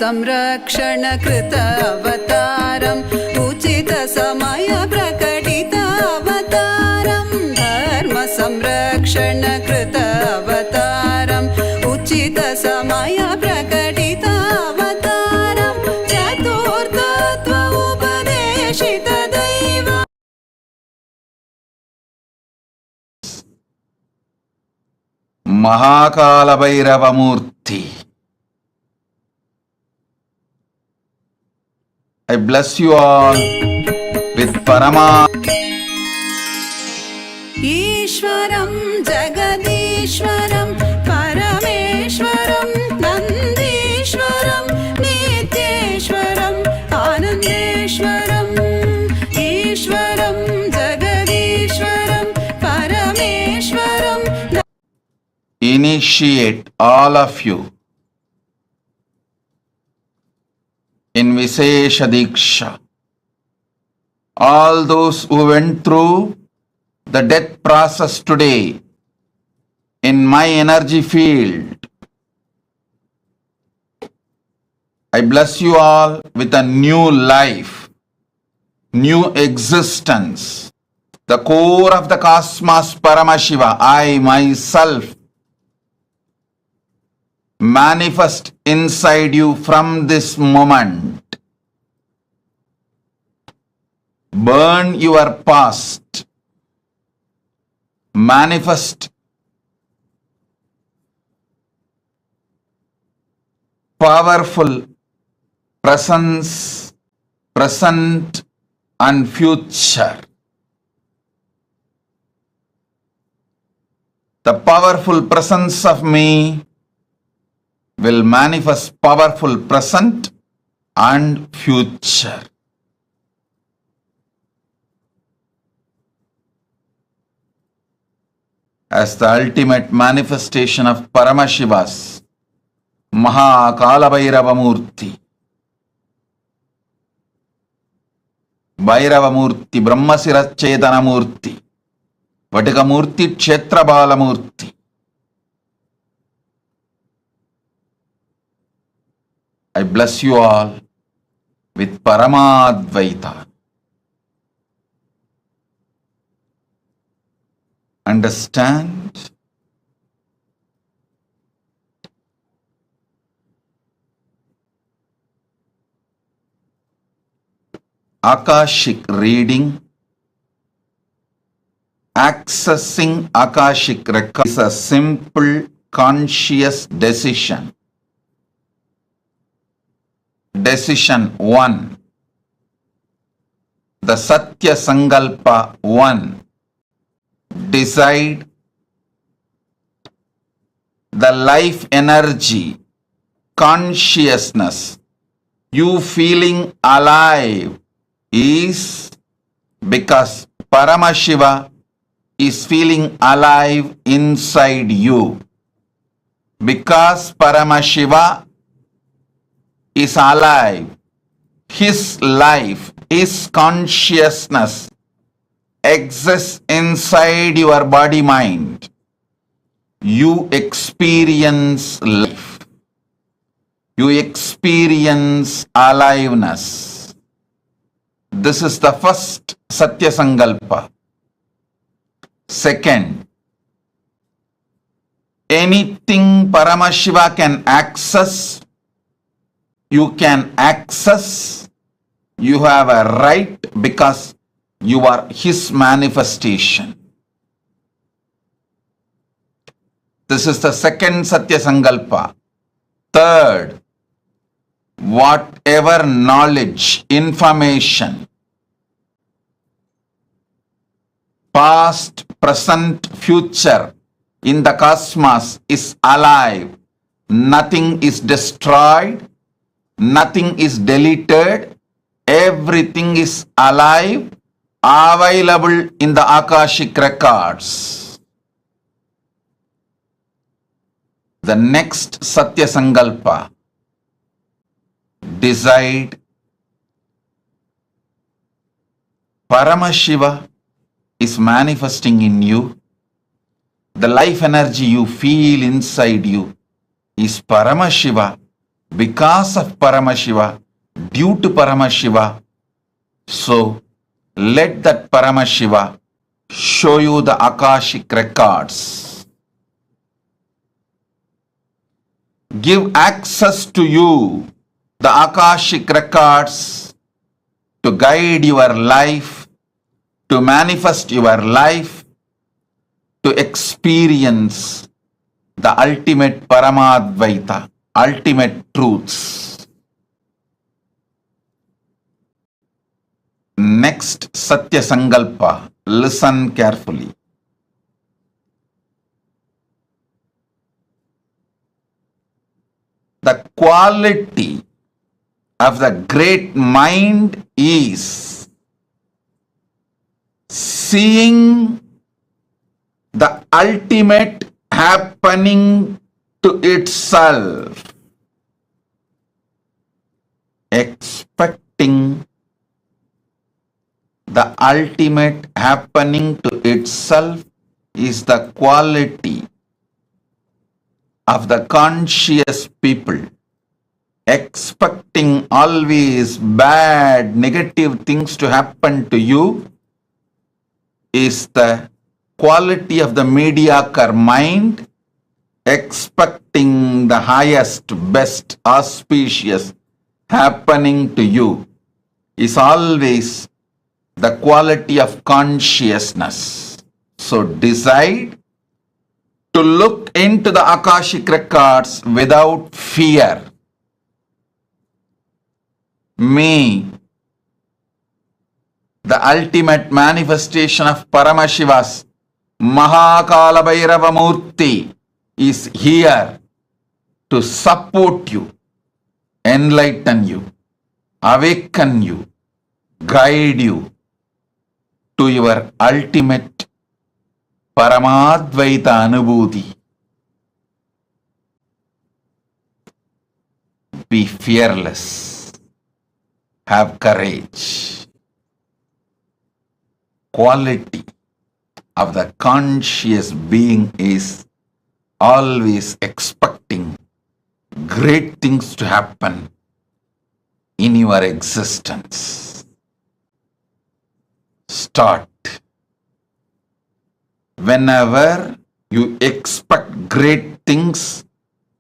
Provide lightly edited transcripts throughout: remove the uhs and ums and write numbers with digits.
संरक्षण कृत अवतारम् उचित समय प्रकटित अवतारम् धर्म संरक्षण कृत अवतारम् उचित समय प्रकटित अवतारम् चतुर्थत्व उपदेशित दैव Kalabhairava Murthy. I bless you all with Parama. ईश्वरं जगदीश्वरं परमेश्वरं नन्दीश्वरं नित्येश्वरम् आनन्देश्वरम् ईश्वरं जगदीश्वरं परमेश्वरं. Initiate all of you in Vishesha Diksha. All those who went through the death process today in my energy field, I bless you all with a new life, new existence. The core of the cosmos, Paramashiva, I myself manifest inside you from this moment. Burn your past. Manifest powerful presence, present and future. The powerful presence of me will manifest powerful present and future. As the ultimate manifestation of Paramashiva's Kalabhairava Murthy. Bhairava Murthy, Brahmasira Chetana Murthy, Vatika Murthy, Kshetra Bala Murthy. I bless you all with Paramadvaita. Understand? Akashic reading, accessing Akashic record is a simple conscious decision. Decision 1. The Satya Sankalpa 1. Decide the life energy, consciousness, you feeling alive is because Paramashiva is feeling alive inside you. Because Paramashiva is alive, his life, his consciousness exists inside your body mind. You experience life. You experience aliveness. This is the first Satya Sankalpa. Second, anything Paramashiva can access, you can access. You have a right because you are his manifestation. This is the second Satya Sankalpa. Third, whatever knowledge, information, past, present, future in the cosmos is alive. Nothing is destroyed. Nothing is deleted. Everything is alive, available in the Akashic records. The next Satya Sankalpa. Decide Paramashiva is manifesting in you. The life energy you feel inside you is Paramashiva because of Paramashiva, due to Paramashiva. So let that Paramashiva show you the Akashic records. Give access to you the Akashic records to guide your life, to manifest your life, to experience the ultimate Paramadvaita, ultimate truths. Next Satya Sankalpa, listen carefully. The quality of the great mind is seeing the ultimate happening to itself, expecting the ultimate happening to itself is the quality of the conscious people. Expecting always bad, negative things to happen to you is the quality of the mediocre mind. Expecting the highest, best, auspicious happening to you is always the quality of consciousness. So decide to look into the Akashic records without fear. May the ultimate manifestation of Paramashiva's Kalabhairava Murthy is here to support you, enlighten you, awaken you, guide you to your ultimate Paramadvaita Anubhuti. Be fearless. Have courage. Quality of the conscious being is always expecting great things to happen in your existence. Start. Whenever you expect great things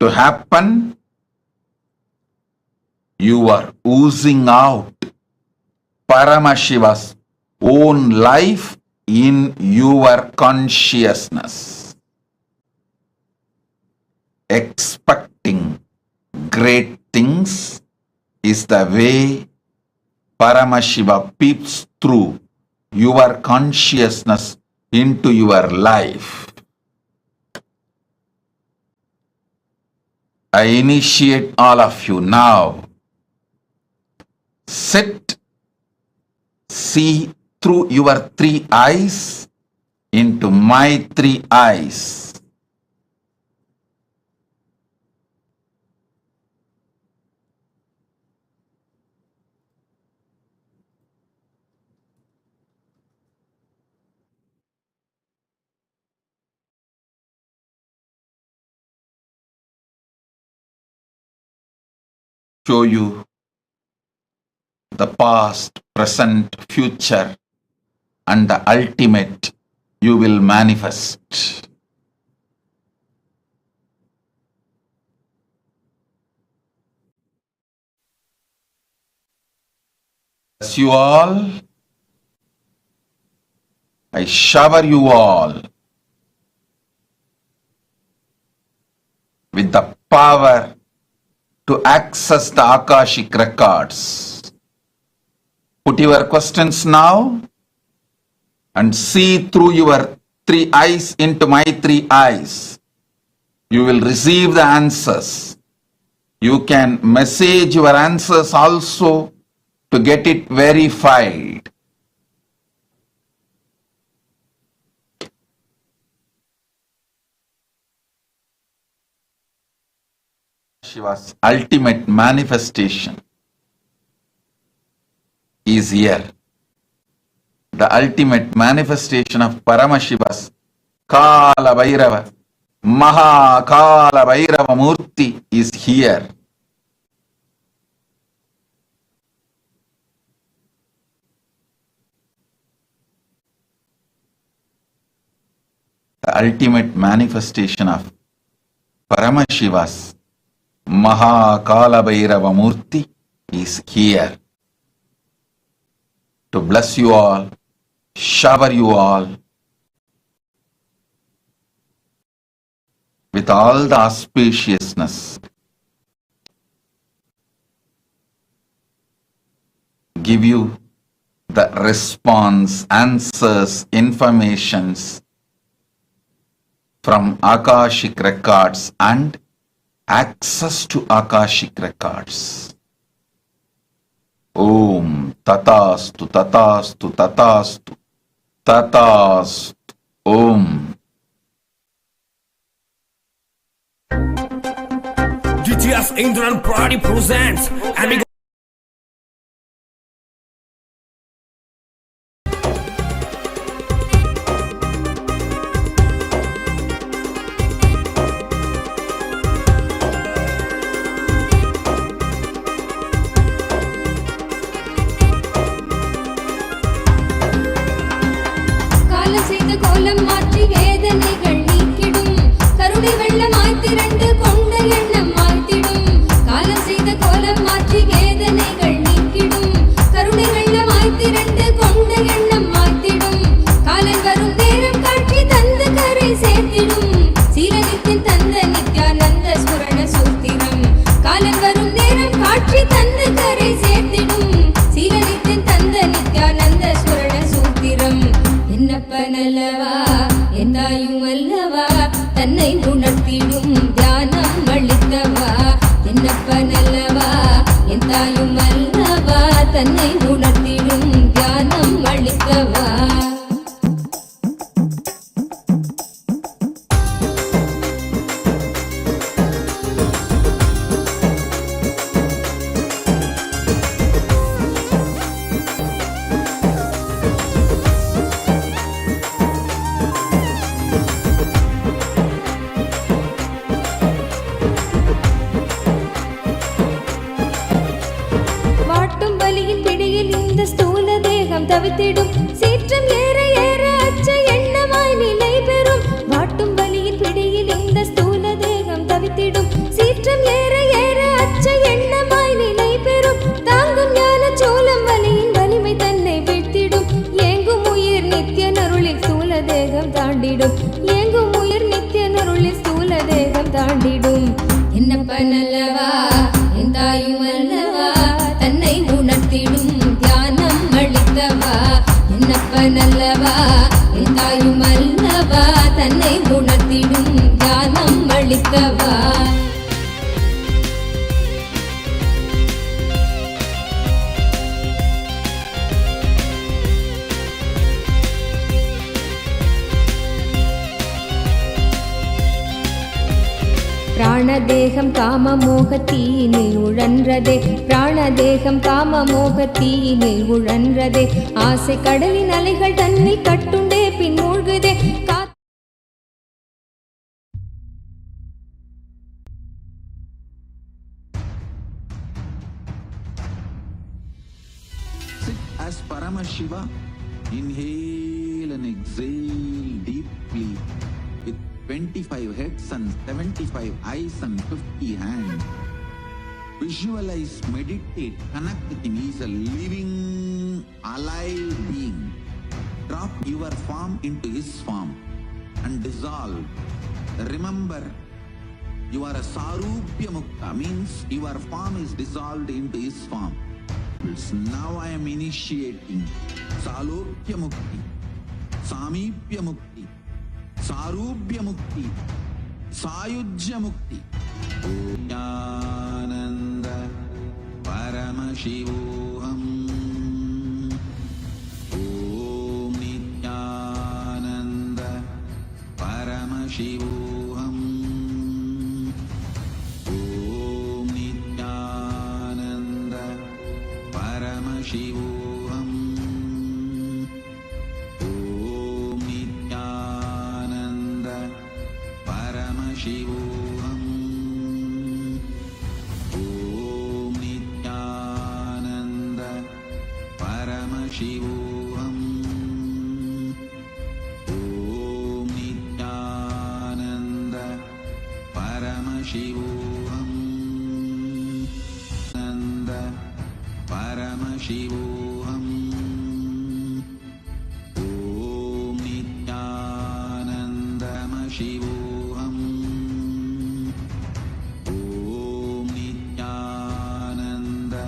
to happen, you are oozing out Paramashiva's own life in your consciousness. Expecting great things is the way Paramashiva peeps through your consciousness into your life. I initiate all of you now. Sit, see through your three eyes into my three eyes. Show you the past, present, future, and the ultimate you will manifest. Bless you all. I shower you all with the power to access the Akashic records. Put your questions now and see through your three eyes into my three eyes. You will receive the answers. You can message your answers also to get it verified. Shiva's ultimate manifestation is here. The ultimate manifestation of Paramashiva's Kalabhairava, Kalabhairava Murthy is here. ultimate manifestation of Paramashiva's Kalabhairava Murthy is here to bless you all, shower you all with all the auspiciousness, give you the response, answers, informations from Akashic records and access to Akashic records. Om Tatastu Tatastu Tatastu Tatastu Om. GTS Indran Party presents and தவித்திடும் சீற்றம் ஏற ஏற அச்ச எண்ணமாய் நிலை பெறும் வாட்டும் வலியின் பிடியில் இந்த ஸ்தூல தேகம் தவித்திடும் சீற்றம் ஏற ஏற அச்ச எண்ணமாய் நிலை பெறும் தாங்கும் ஞான சோளம் வலியின் வலிமை தன்னை வீழ்த்திடும் ஏங்கும் உயிர் நித்திய நருளில் ஸ்தூல தேகம் தாண்டிடும் ஏங்கும் உயிர் நித்திய நருளில் ஸ்தூல தேகம் தாண்டிடும் என்னப்பன் அல்லவா என் தாயும் அல்லவா தன்னை உணர்த்திடும் தியானம் அளித்தவா என்னப்பன் அல்லவா என் தாயும் அல்லவா தன்னை உணர்த்திடும் தியானம் அளித்தவா பிராணதேகம் காம மோகத்தீயினில் உழன்றதே பிராணதேகம் காம மோகத்தீயினில் உழன்றதே ஆசை கடலின் அலைகள் தன்னை கட்டுண்டே பின் மூழ்குதே Sit as Paramashiva, inhale and exhale deeply with 25 heads and 75 eyes and 50 hands. Visualize, meditate, connect with him. He is a living, alive being. Drop your form into his form and dissolve. Remember, you are a Sarupya Mukta, means your form is dissolved into his form. Now I am initiating Salokya Mukti, Samipya Mukti, Sarubhya Mukti, Sayujya Mukti. Nyananda Paramashivoham. Om Nityananda Paramashivoham. Om Nityananda Paramashivoham. Om Nityananda Paramashivoham. Om Nityananda Paramashivoham. Om Nityananda Shivoham Nanda Paramashivoham Om Nityanandam Shivoham Om Nityananda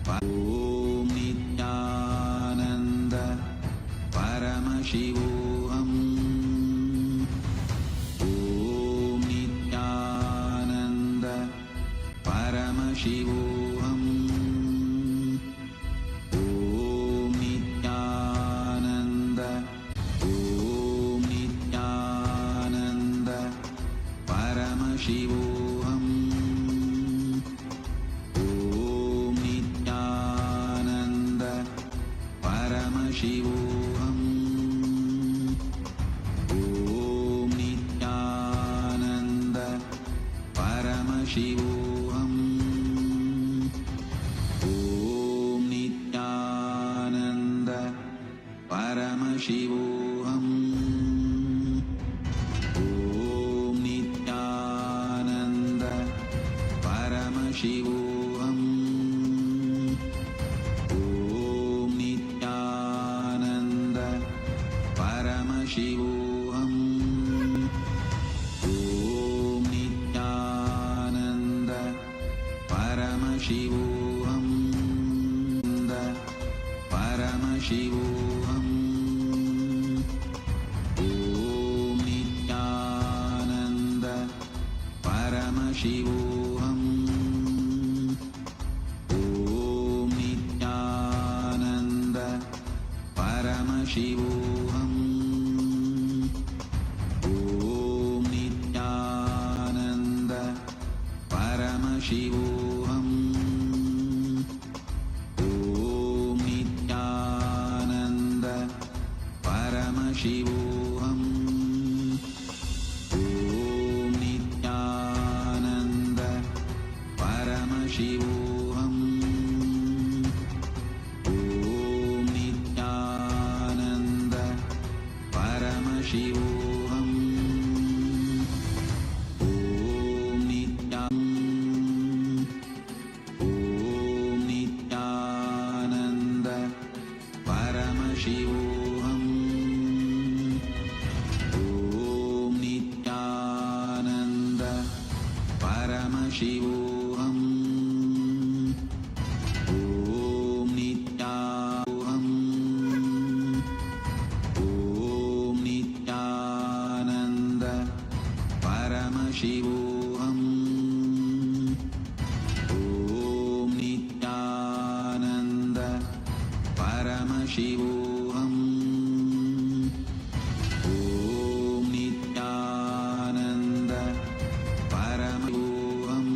Om Nityananda Paramashivoham Om Nityananda Paramashivoham Om Nityananda Om Nityananda Paramashivoham Om Nityananda Paramashivoham Om Nityananda Paramashivoham Om Nityananda Paramashivoham Om Nityananda Paramashivoham Om Nityananda Paramashivoham Om Nityananda Paramashivoham Paramashivoham Om Nityananda Paramashivoham Om Nityananda Paramashivoham Om Nityananda Paramashivoham Om Nityananda Paramashivoham Om Nityananda Paramashivoham Om Nityananda Paramashivoham Om Nityananda Paramashivoham Om Nityananda Paramashivoham Om Nityananda Om Nityananda Paramashivoham Om Nityananda Paramashivoham Om Nityananda Paramashivoham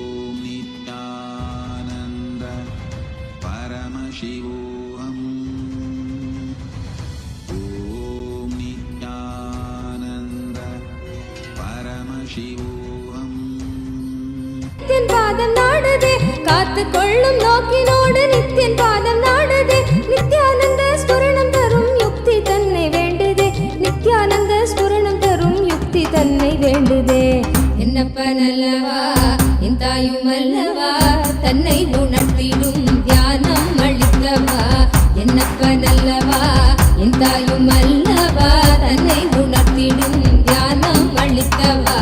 Om Nityananda Paramashivoham Om Nityananda Paramashivoham Nithiyan பாதம் நாடுதே காத்து கொள்ளும் நோக்கினோடு நித்தியன் பாதம் நாடுதே நித்யானந்த ஸ்புரணம் தரும் யுக்தி தன்னை வேண்டுதே நித்யானந்த ஸ்புரணம் தரும் யுக்தி தன்னை வேண்டுதே என்னப்ப நல்லவா என் தாயும் அல்லவா தன்னை உணர்த்திடும் தியானம் அளித்தவா என்னப்ப நல்லவா என் தாயும் அல்லவா தன்னை உணர்த்திடும் தியானம் அளித்தவா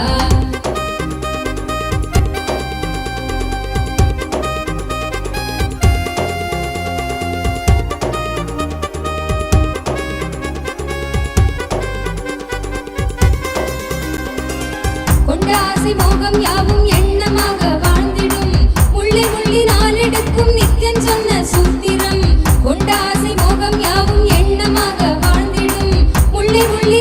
கொண்ட ஆசை மோகம் யாவும் எண்ணமாக வாழ்ந்திடும் உள்ளே உள்ளி நாளெடுக்கும் நித்தியன் சொன்ன சூத்திரம் கொண்ட ஆசை மோகம் யாவும் எண்ணமாக வாழ்ந்திடும் உள்ளே உள்ளி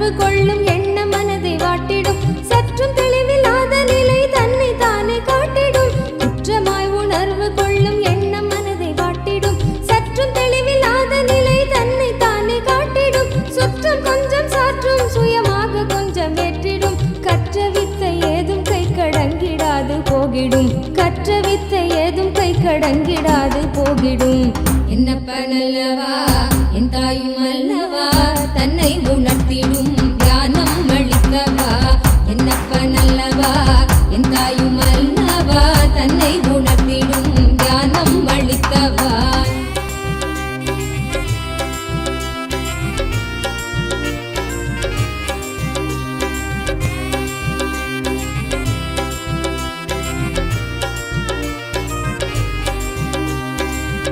உணர்வு கொள்ளும் எண்ண மனதை வாட்டிடும் சற்றும் தெளிவில்லாத நிலை தன்னை தானே காட்டிடும் குற்றமாய் உணர்வு கொள்ளும் எண்ண மனதை வாட்டிடும் சற்றும் தெளிவில்லாத நிலை தன்னை தானே காட்டிடும் சுற்றம் கொஞ்சம் சாற்றும் சுயமாக கொஞ்சம் ஏற்றிடும் கற்ற வித்தை ஏதும் கை கடங்கிடாது போகிடும் கற்ற வித்தை ஏதும் கை கடங்கிடாது போகிடும் என்னப்பனல்லவா என் தாயும் அல்லவா தன்னை உணர்த்திடும் தியானம் அளித்தவா என்னப்பனல்லவா என் தாயும் அல்லவா தன்னை உணர்த்திடும் தியானம் அளித்தவா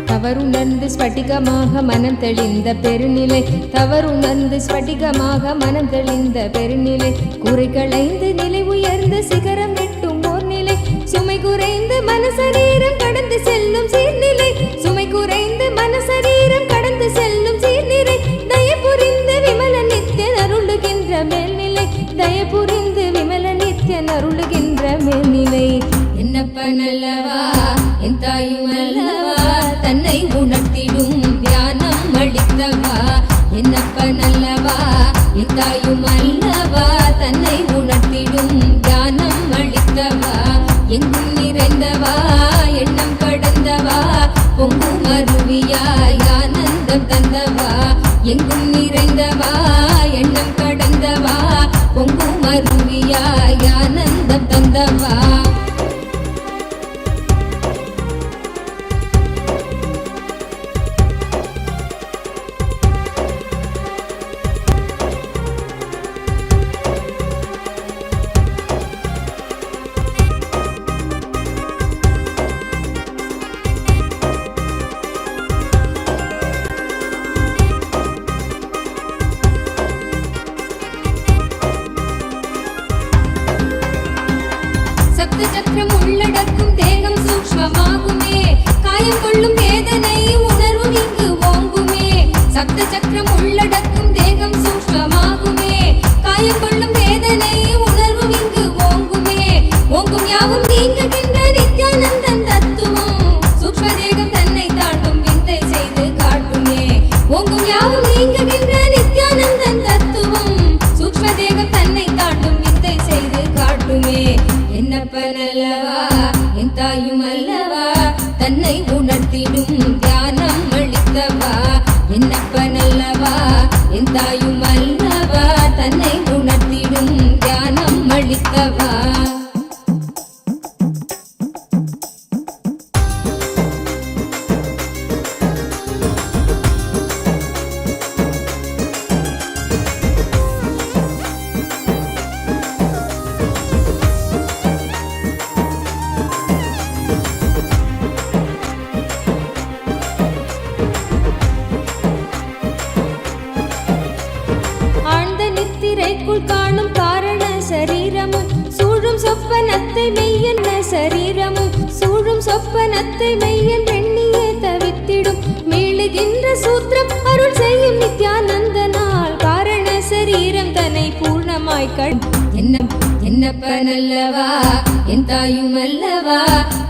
தவறுணர்ந்து ஸ்படிகமாக மனம் தெளிந்த பெருநிலை தவறுணர்ந்து ஸ்படிகமாக மனம் தெளிந்த பெருநிலை குறை களைந்து நிலை உயர்ந்த சிகரம் எட்டும் ஓர் நிலை சுமை குறைந்து மனசரீரம் கடந்து செல்லும் சீர்நிலை சுமை குறைந்து மனசரீரம் கடந்து செல்லும் சீர்நிலை தயபுரிந்து விமல நித்தியன் அருளுகின்ற மேல்நிலை தயபுரிந்து விமல நித்தியன் அருளுகின்ற மேல்நிலை என்னப்பனல்லவா என் தாயும் அல்லவா தன்னை உணர்த்திடும் தியானம் அளித்தவா என்னப்பனல்லவா என் தாயும் அல்லவா தன்னை உணர்த்திடும் தியானம் அளித்தவா எங்கும் நிறைந்தவா எண்ணம் கடந்தவா பொங்கும் அருவியாய் ஆனந்தம் தந்தவா எங்கும் நிறைந்தவா எண்ணம் கடந்தவா பொங்கும் அருவியாய் ஆனந்தம் தந்தவா சக்கரம் உள்ளடக்கும் தேகம் சூக்ஷ்மமாகுமே காயம் கொள்ளும் வேதனை உணர்வு இங்கு ஓங்குமே சப்த சக்கரம் உள்ளடக்கும் தேகம் சூக்ஷ்மமாகுமே காயம் கொள்ளும் வேதனை உணர்வு இங்கு ஓங்குமே ஓங்கும் யாவும் நீங்குகின்ற நித்யானந்தம் தத்துவம் சூக்ஷ்ம தேகம் தன்னை தாண்டும் வித்தை செய்து காட்டுமே ஓங்கும் யாவும் நீங்குகின்ற நித்யானந்தம் தத்துவம் சூக்ஷ்ம தேகம் தன்னை தாண்டும் வித்தை செய்து காட்டுமே என்னப்பனல்லவா என் தாயும் அல்லவா தன்னை உணர்த்திடும் தியானம் அளித்தவா என்னப்பனல்லவா என் தாயும் அல்லவா தன்னை உணர்த்திடும் தியானம் அளித்தவா காணும் காரண சரீரமும் சூழும் சொப்பனத்தை மெய்யன் சரீரமும் சூழும் சொப்பனத்தை மெய்யன் எண்ணியே தவித்திடும் மீளுகின்ற சூத்திரம் அருள் செய்யும் நித்யானந்தனால் காரண சரீரம் தன்னை பூர்ணமாய் என்னப்பனல்லவா என் தாயும் அல்லவா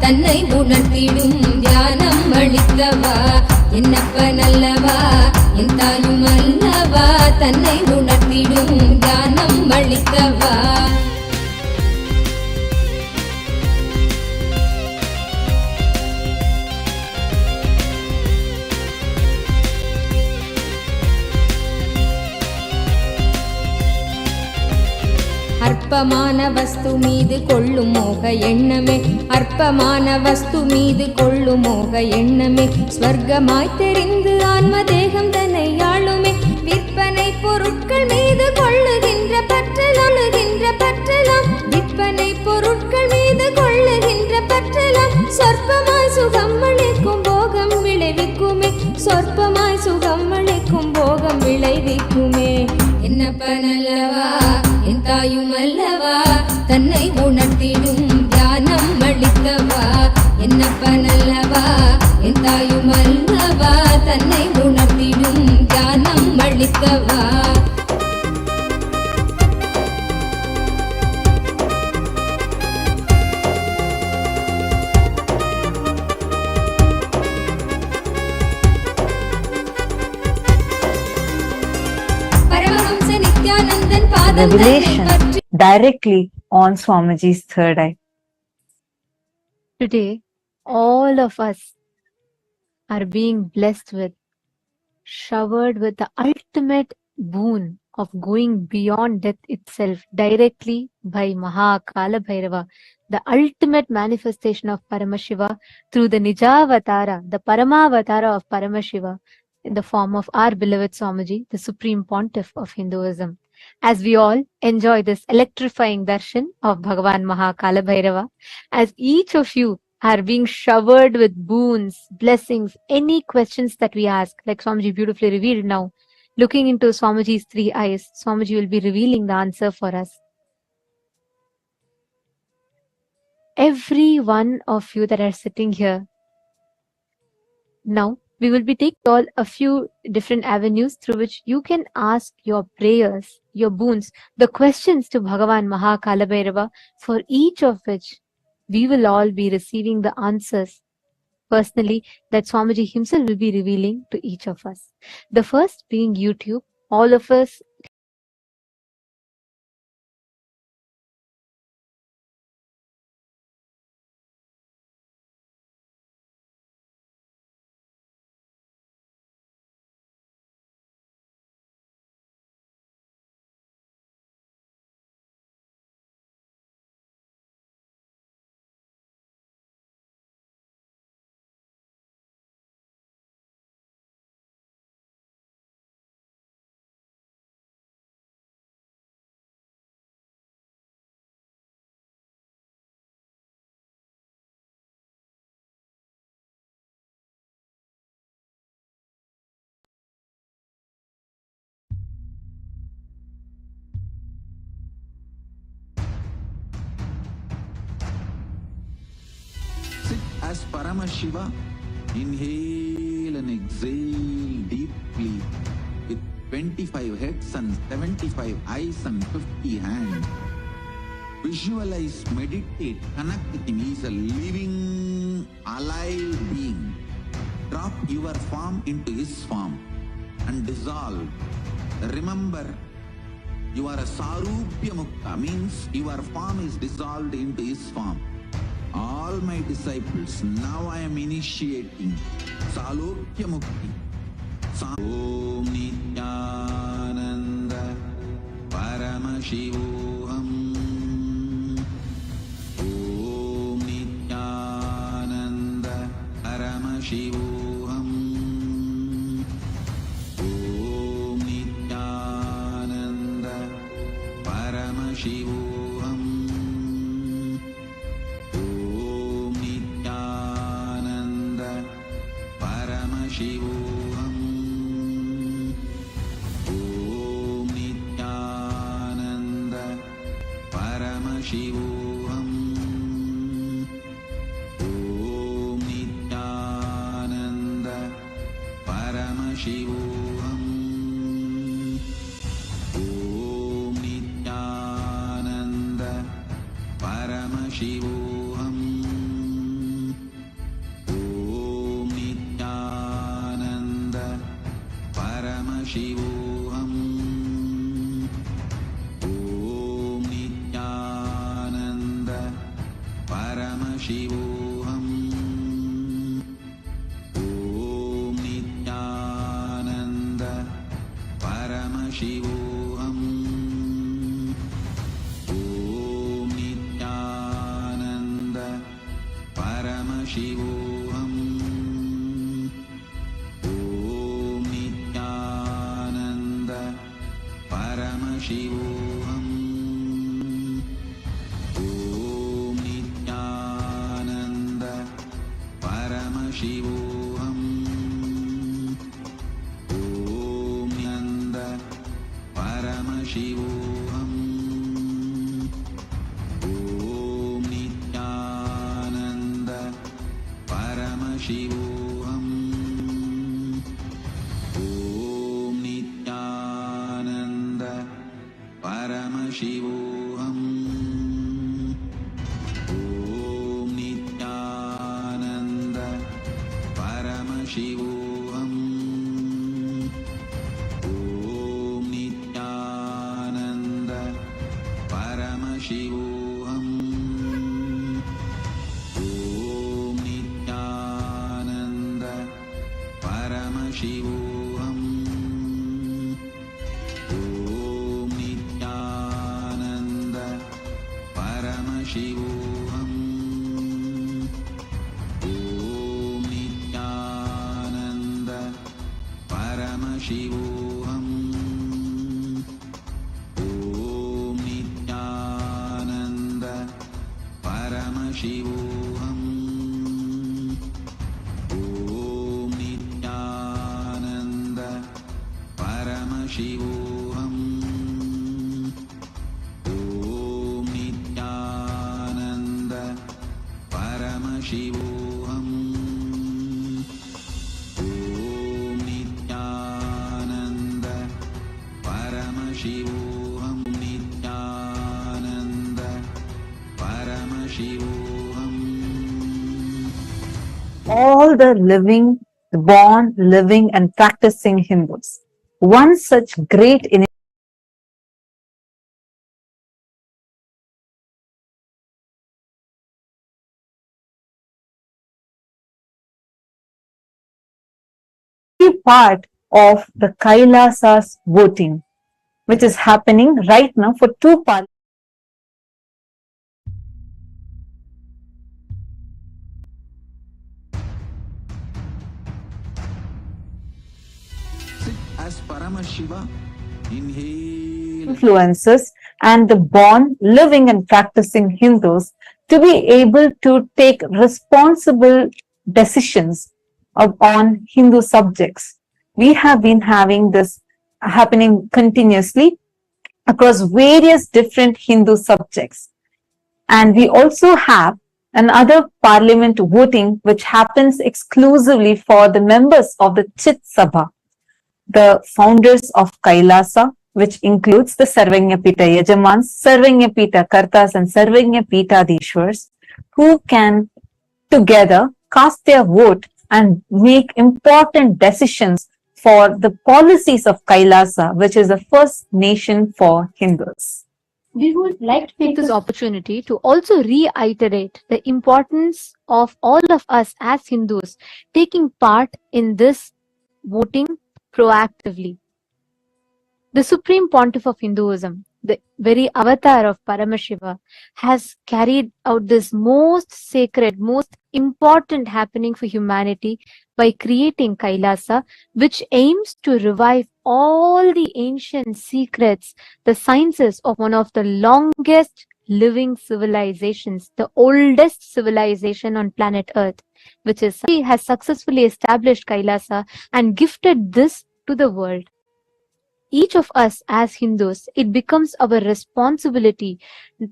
தன்னை உணர்த்திடும் தியானம் அளித்தவா என்னப்பனல்லவா என் தாயும் அல்லவா தன்னை உணர்த்திடும் தியானம் அளித்தவா அற்பமான வஸ்து மீது கொள்ளும் மோக எண்ணமே அற்பமான வஸ்து மீது கொள்ளும் மோக எண்ணமே ஸ்வர்க்கமாய் தெரிந்து ஆன்ம தேகம் தன்னை ஆளுமே விற்பனை பொருட்கள் மீது கொள்ளுகின்ற பற்றலாம் விற்பனை பொருட்கள் மீது கொள்ளுகின்ற பற்றலாம் சொற்பமாய் சுகம் அளிக்கும் போகம் விளைவிக்குமே சொற்பமாய் சுகம் அளிக்கும் போகம் விளைவிக்குமே என்னப்பனல்லவா என் தாயும் அல்லவா தன்னை உணர்த்திடும் தியானம் அளித்தவா என்னப்பனல்லவா என் தாயும் அல்லவா தன்னை உணர்த்திடும் தியானம் அளித்தவா revelation directly on Swamiji's third eye. Today, all of us are being blessed with, showered with the ultimate boon of going beyond death itself directly by Kalabhairava, the ultimate manifestation of Paramashiva through the Nijavatara, the Paramavatara of Paramashiva, in the form of our beloved Swamiji, the Supreme Pontiff of Hinduism. As we all enjoy this electrifying darshan of Bhagavan Kalabhairava, as each of you are being showered with boons, blessings, any questions that we ask, like Swamiji beautifully revealed now, looking into Swamiji's three eyes, Swamiji will be revealing the answer for us. Every one of you that are sitting here, now we will be taking all a few different avenues through which you can ask your prayers, your boons, the questions to Bhagavan Kalabhairava, for each of which we will all be receiving the answers personally that Swamiji himself will be revealing to each of us. The first being YouTube. All of us Sit as Paramashiva. Inhale and exhale deeply with 25 heads and 75 eyes and 50 hands. Visualize, meditate, connect with him. He is a living, alive being. Drop your form into his form and dissolve. Remember, you are a Sarupya Mukta, means your form is dissolved into his form. All my disciples, now I am initiating Salokya Mukti. Om Nityananda Paramashivoham. Om Nityananda Paramashivoham. Om Nityananda Paramashivoham. Shivoham. Om Nityananda Paramashivoham. Om Nityananda Paramashivoham. Om Nityananda Paramashivoham. Shivoham. Om Nityananda Paramashivoham. Om Nityananda Paramashivoham. Om Nityananda Paramashivoham. Paramashivoham. Om Nityananda Paramashivoham. Om Nityananda Paramashivoham. Om Nityananda Paramashivoham. Om Nityananda Paramashivoham. Om Nityananda Paramashivoham. Om Nityananda Shivoham. Om Nityananda Paramashivoham. Om Nityananda Paramashivoham. Om Nityananda Paramashivoham. Om Nityananda Paramashivoham. Om Nityananda Paramashivoham. Om Nityananda Paramashivoham. Nityananda Paramashivoham. All the living, born, living, and practicing Hindus. One such great part of the Kailasa's voting, which is happening right now for two parts. Sit as Paramashiva. Inhale. Influences and the born, living, and practicing Hindus to be able to take responsible decisions on Hindu subjects. We have been having this happening continuously across various different Hindu subjects. And we also have another parliament voting which happens exclusively for the members of the Chit Sabha, the founders of Kailasa, which includes the Sarvanyapita Yajamans, Sarvanyapita Kartas, and Sarvanyapita Dishwars, who can together cast their vote and make important decisions for the policies of Kailasa, which is the first nation for Hindus. We would like to take this opportunity to also reiterate the importance of all of us as Hindus taking part in this voting proactively. The Supreme Pontiff of Hinduism, the very avatar of Paramashiva, has carried out this most sacred, most important happening for humanity by creating Kailasa, which aims to revive all the ancient secrets, the sciences of one of the longest living civilizations, the oldest civilization on planet Earth, which is has successfully established Kailasa and gifted this to the world. Each of us as Hindus, it becomes our responsibility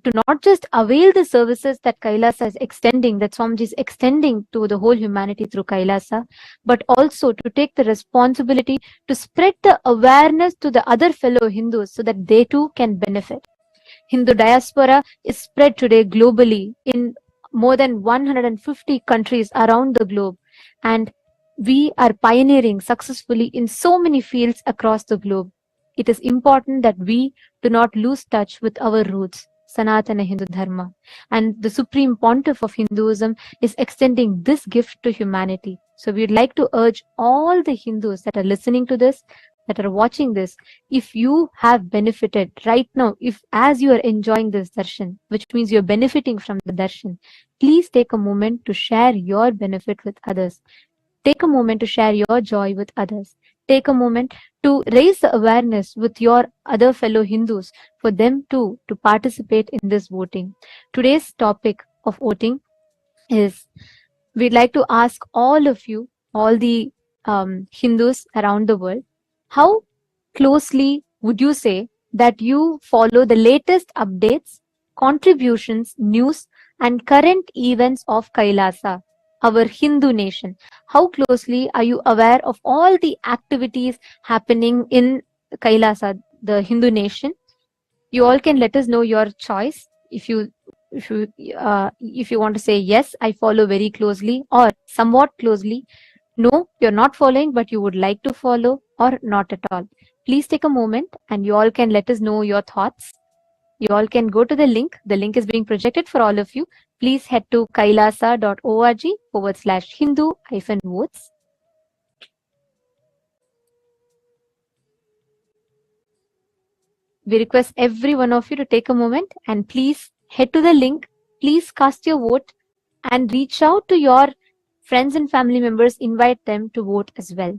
to not just avail the services that Kailasa is extending, that Swamiji is extending to the whole humanity through Kailasa, but also to take the responsibility to spread the awareness to the other fellow Hindus so that they too can benefit. Hindu diaspora is spread today globally in more than 150 countries around the globe, and we are pioneering successfully in so many fields across the globe. It is important that we do not lose touch with our roots, Sanatana Hindu Dharma. And the Supreme Pontiff of Hinduism is extending this gift to humanity. So we'd like to urge all the Hindus that are listening to this, that are watching this, if you have benefited right now, if as you are enjoying this darshan, which means you're benefiting from the darshan, please take a moment to share your benefit with others. Take a moment to share your joy with others. Take a moment to raise the awareness with your other fellow Hindus for them too to participate in this voting. Today's topic of voting is, we'd like to ask all of you, all the Hindus around the world, how closely would you say that you follow the latest updates, contributions, news, and current events of Kailasa, our Hindu nation? How closely are you aware of all the activities happening in Kailasa, the Hindu nation? You all can let us know your choice. If you want to say yes, I follow very closely, or somewhat closely. No, you're not following, but you would like to follow, or not at all. Please take a moment and you all can let us know your thoughts. You all can go to the link. The link is being projected for all of you. Please head to kailasa.org/Hindu-votes. We request every one of you to take a moment and please head to the link, please cast your vote and reach out to your friends and family members, invite them to vote as well.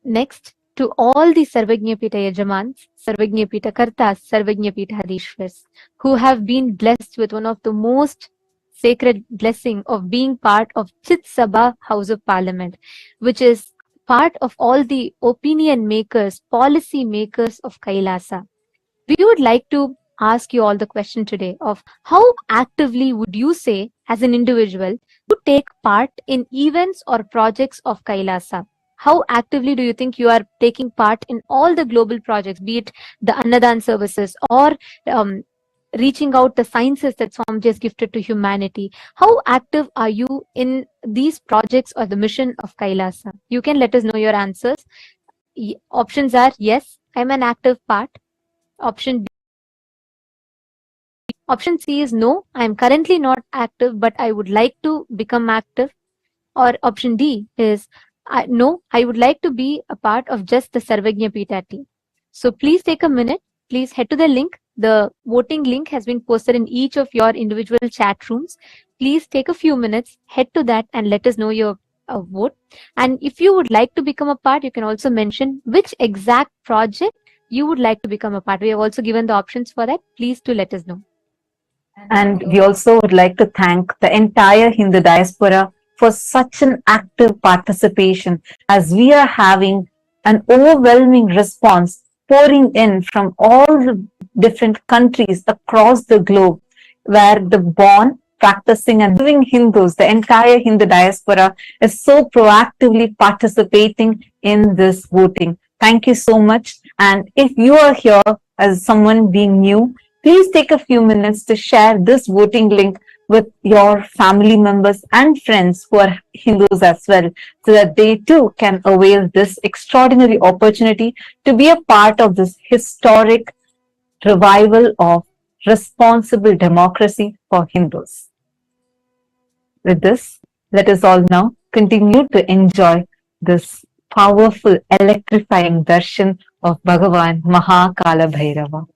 Next, to all the Sarvajñapita Yajamans, Sarvajñapita Kartas, Sarvajñapita Hadishwars, who have been blessed with one of the most sacred blessing of being part of Chit Sabha House of Parliament, which is part of all the opinion makers, policy makers of Kailasa. We would like to ask you all the question today of how actively would you say as an individual to take part in events or projects of Kailasa? How actively do you think you are taking part in all the global projects, be it the Annadan services or reaching out the sciences that Swamiji has gifted to humanity? How active are you in these projects or the mission of Kailasa? You can let us know your answers. Options are yes, I'm an active part. Option B. Option C is no, I am currently not active, but I would like to become active. Or option D is no, I would like to be a part of just the Sarvajñapita team. So please take a minute. Please head to the link. The voting link has been posted in each of your individual chat rooms. Please take a few minutes, head to that and let us know your vote. And if you would like to become a part, you can also mention which exact project you would like to become a part. We have also given the options for that. Please do let us know. And we also would like to thank the entire Hindu diaspora for such an active participation, as we are having an overwhelming response pouring in from all the different countries across the globe, where the born, practicing and living Hindus, the entire Hindu diaspora is so proactively participating in this voting. Thank you so much. And if you are here as someone being new, please take a few minutes to share this voting link with your family members and friends who are Hindus as well, so that they too can avail this extraordinary opportunity to be a part of this historic revival of responsible democracy for Hindus. With this, let us all now continue to enjoy this powerful, electrifying darshan of Bhagavan Kalabhairava.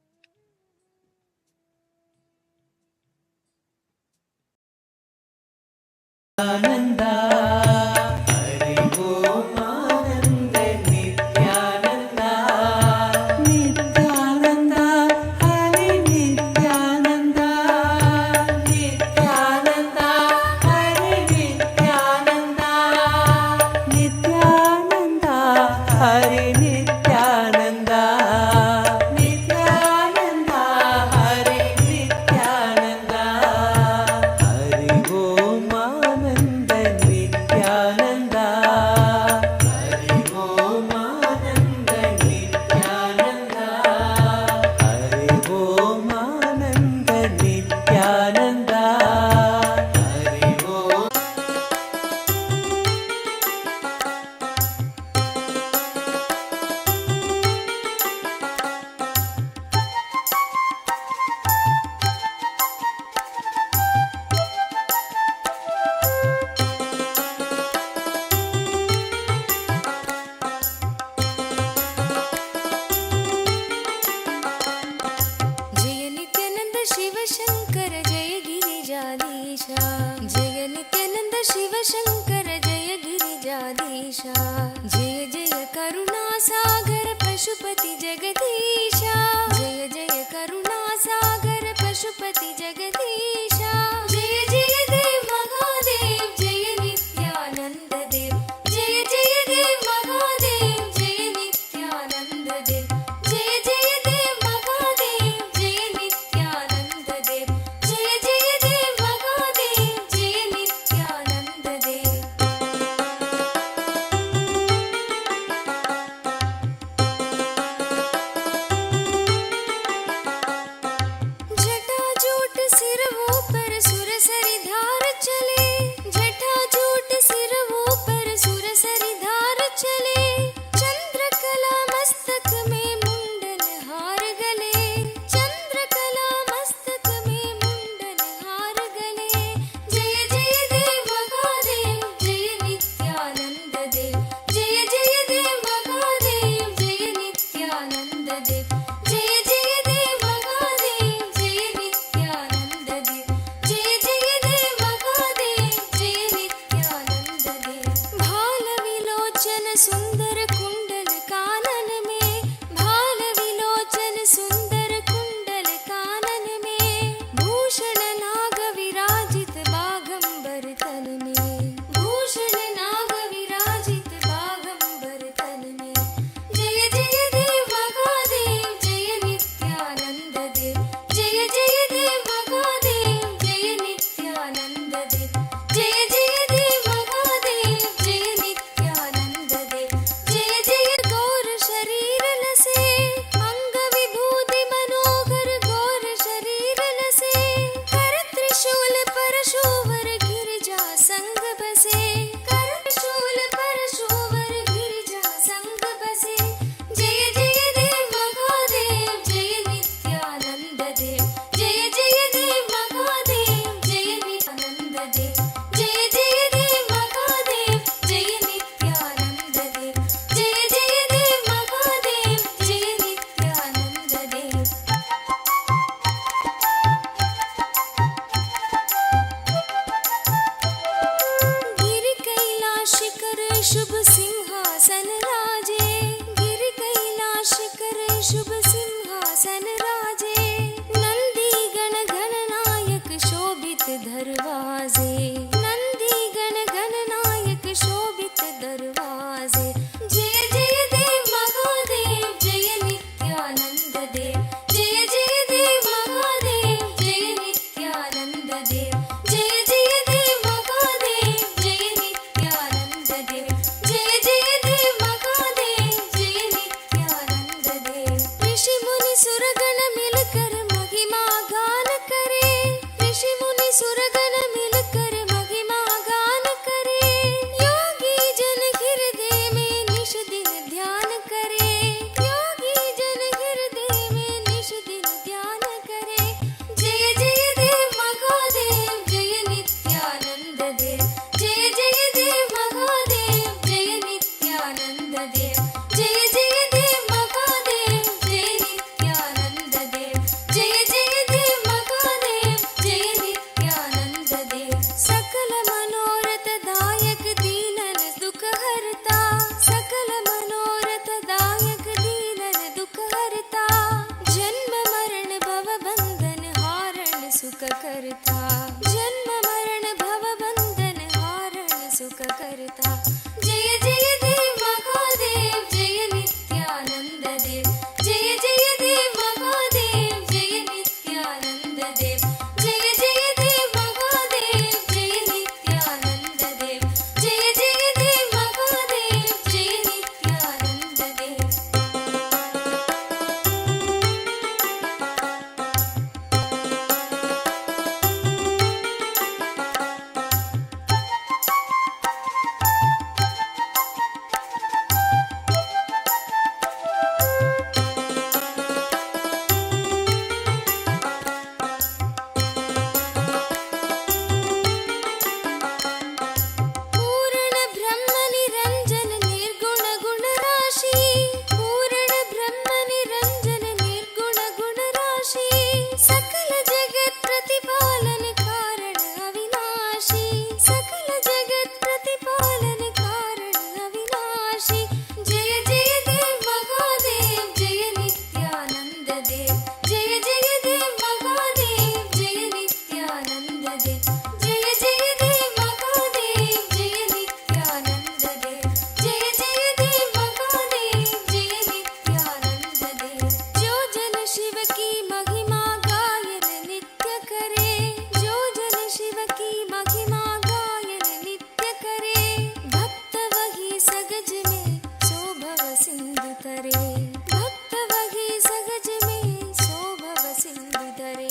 नवाजे Nandi गण गणनायक शोभित दरवाजे जय जय देव महादेव जय नित्यानंद देव जय जय देव महादेव जय नित्यानंद देव जय जय देव महादेव जय नित्यानंद देव जय जय देव महादेव जय नित्यानंद देव ऋषि मुनि सुरगण मिलकर महिमा गान करे ऋषि मुनि सुरगण मिलकर महिमा गान करे योगी जन हृदय में निश दिन ध्यान करे योगी जन हृदय में निश दिन ध्यान करे जय जय देव महादेव जय नित्यानंद देव जय जय देव महादेव जय नित्यानंद देव जय जय देव महादेव जय नित्यानंद देव जय जय देव महादेव जय नित्यानंद देव सकल मनोरथ दायक दीनन दुख हरता सकल मनोरथ दायक दीनन दुख हरता जन्म मरण भव बंधन हारण सुख करता जन्म मरण भव बंधन हारण सुख करता जय जय देव महादेव जय नित्यानंद देव जय जय देव महादेव जय नित्यानंद देव जय जय देव महादेव जय नित्यानंद देव जय जय देव महादेव जय नित्यानंद देव पूर्ण ब्रह्म निरंजन निर्गुण गुण राशि पूर्ण ब्रह्म निरंजन निर्गुण गुण राशि सकल जगत प्रतिपालन कारण अविनाशी सकल जगत प्रतिपालन कारण अविनाशी जय जय देव महादेव जय नित्यानंद देव जय जय देव महादेव जय नित्यानंद देव जय जय देव महादेव जय नित्यानंद देव जय जय देव महादेव जय नित्यानंद देव जो जन शिव की महिमा गायन नित्य करे जो जन शिव की महिमा गायन नित्य करे भक्त वही सगज में शोभव सिंधु तरे भक्त वही सगज में शोभव सिंधु तरे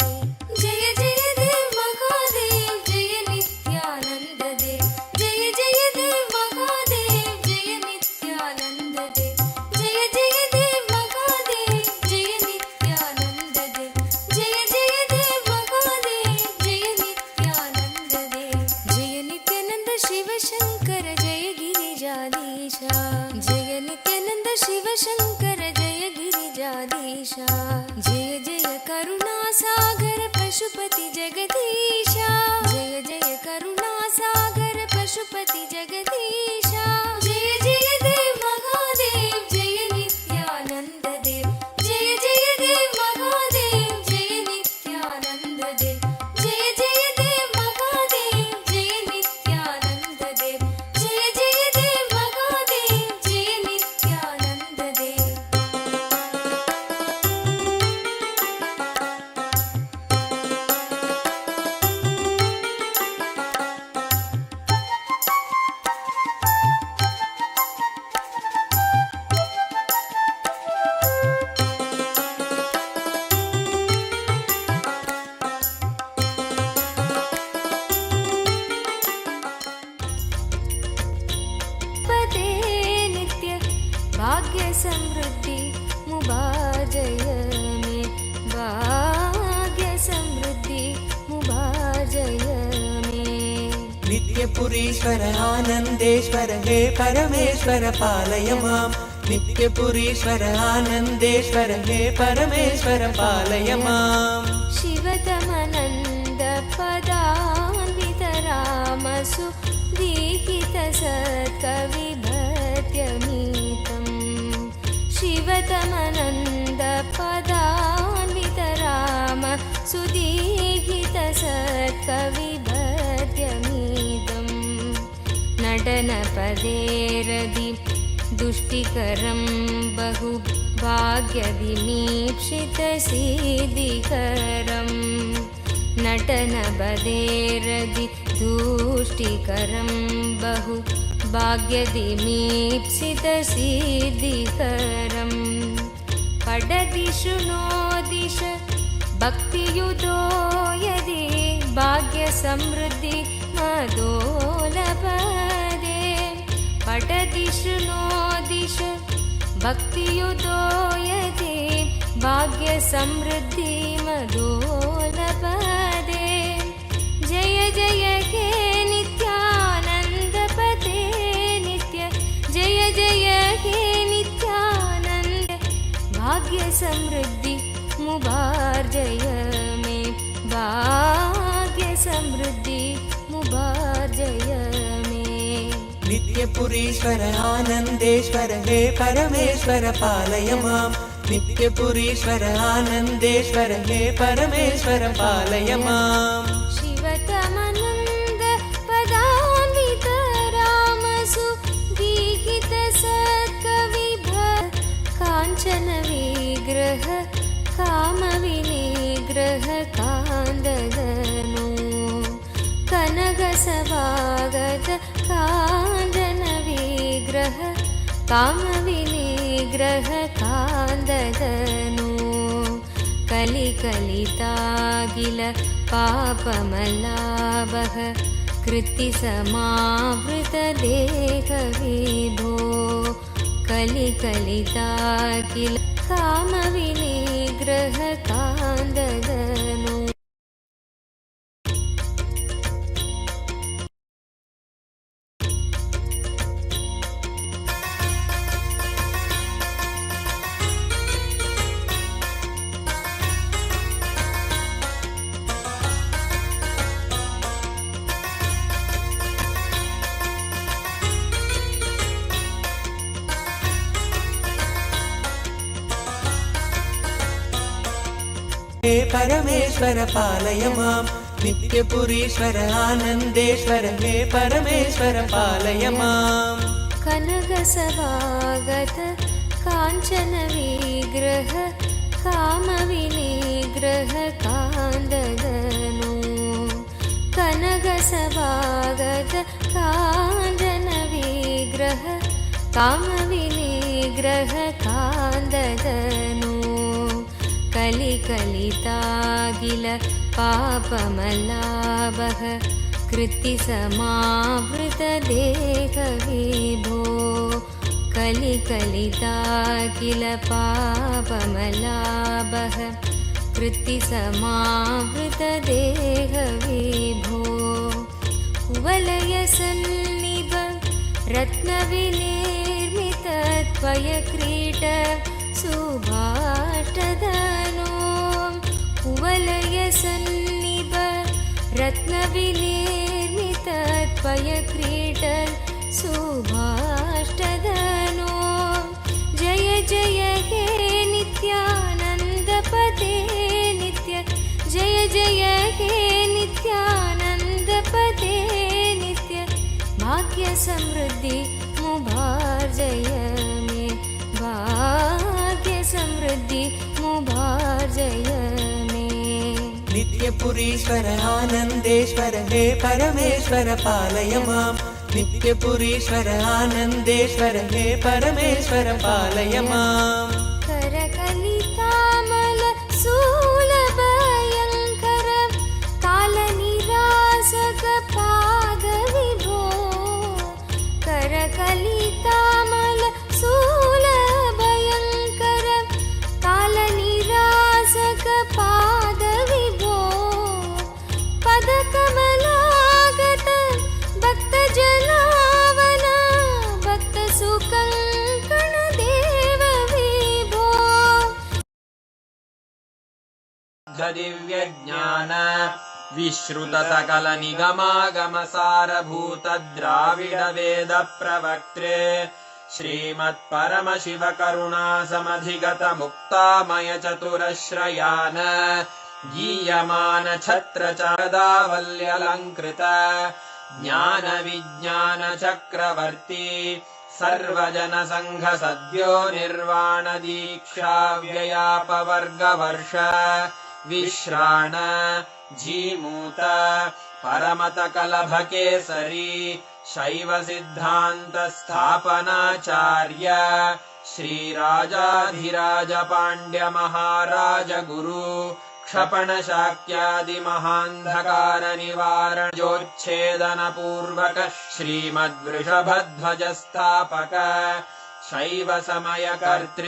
जय जय देव महादेव जय नित्यानंद देव जय जय देव महादेव जय नित्यानंद देव जय जय देव महादेव जय नित्यानंद देव जय जय देव महादेव जय नित्यानंद देव जय नित्यानंद शिव शंकर जय गिरिजाधीशा जय नित्यानंद शिव शंकर जय गिरिजाधीशा जय जय करुणा सागर पशुपति जगदीशा जय जय करुणा सागर पशुपति जगदीशा जय जय देव महादेव जय नित्यानंद देव जय जय देव महादेव जय नित्यानंद देव जय जय देव महादेव जय नित्यानंद देव जय जय देव महादेव जय नित्यानंद देव पदे नित्य भाग्य समृद्धि मुभाजय में भाग्य समृद्धि मुभाजय में नित्यपुरीश्वर आनन्देश्वर हे परमेश्वर पालय मां नित्यपुरीश्वर आनन्देश्वर हे परमेश्वर पालय मां शिवतमनन्द पदान्वित रामसु दीहित सत्कविभत्यमीतं शिवतमनन्द पदान्वित राम सुदीहित सत्कविभत्यमीतं नटनपदेरदि दुष्टिकरं बहु भाग्यविमीप्सितसिद्धिकरम् नटनपदेरदि दुष्टिकरं बहु भाग्यविमीप्सितसिद्धिकरम् पठति शृणोदिश भक्तियुतो यदि भाग्यसमृद्धि मदोलपदे पठति शृणोदिश भक्तियुतो यदि भाग्यसमृद्धि मदोलपदे जय जय हे नित्यानन्दपते नित्य जय जय हे नित्यानन्द भाग्यसमृद्धि मुबार्जय मे भाग्यसमृद्धि मुबार्जय मे नित्यपुरीश्वर आनन्देश्वर हे परमेश्वर पालय माम् नित्यपुरीश्वर आनन्देश्वर हे परमेश्वर पालय माम् शिवतमनन्द पदान्वित रामसु गीहित सत्कविभ काञ्चन विग्रह कामविनिग्रह कान्ददनु कनकसभागत काञ्चन विग्रह कामविनिग्रह कान्ददनु कलिकलितागिल पापमलाभः कृत्तिसमावृतदेहविभो कलिकलितागिल कामविनिग्रह कान्ददनु हे परमेश्वर पालय माम् नित्यपुरीश्वर आनन्देश्वर हे परमेश्वर पालय माम् कनकसभागत काञ्चन विग्रह कामविनिग्रह कान्ददनु कनकसभागत काञ्चन विग्रह कामविनिग्रह कान्ददनु कलिकलितागिल पापमलाभः कृत्तिसमावृतदेहविभो कलिकलितागिल पापमलाभः कृत्तिसमावृतदेहविभो कुवलयसन्निभ रत्नविनिर्मित त्वयक्रीट सुभाष्टदनो कुवलयसन्निभ रत्नविनिर्मित त्वयक्रीट सुभाष्टदनो जय जय हे नित्यानन्दपते नित्य जय जय हे नित्यानन्दपते नित्य भाग्यसमृद्धि मुबार्जय मे भाग्यसमृद्धि मुबार्जय मे नित्यपुरीश्वर आनन्देश्वर हे परमेश्वर पालय माम् नित्यपुरीश्वर आनन्देश्वर हे परमेश्वर पालय माम् करकलितामल शूलभयङ्कर कालनिरासक पादविभो करकलितामल शूलभयङ्कर कालनिरासक पादविभो पदकमलागत भक्तजनावन भक्तसुकङ्कण देव विभो दिव्यज्ञान विश्रुत सकल निगमागम सारभूत द्राविड वेद प्रवक्त्रे श्रीमत् परम शिव करुणा समधिगत मुक्तामय चतुरश्रयान गीयमान छत्र चादावल्यलङ्कृत ज्ञानविज्ञानचक्रवर्ती सर्वजनसङ्घसद्यो निर्वाणदीक्षा व्ययापवर्गवर्ष विश्राण जीमूत परमतकलभकेसरी शैवसिद्धान्तस्थापनाचार्य श्रीराजाधिराज पाण्ड्यमहाराज गुरु क्षपणशाक्यादिमहान्धकार निवारणोच्छेदनपूर्वक श्रीमद्वृषभध्वजस्थापक शैव समयकर्तृ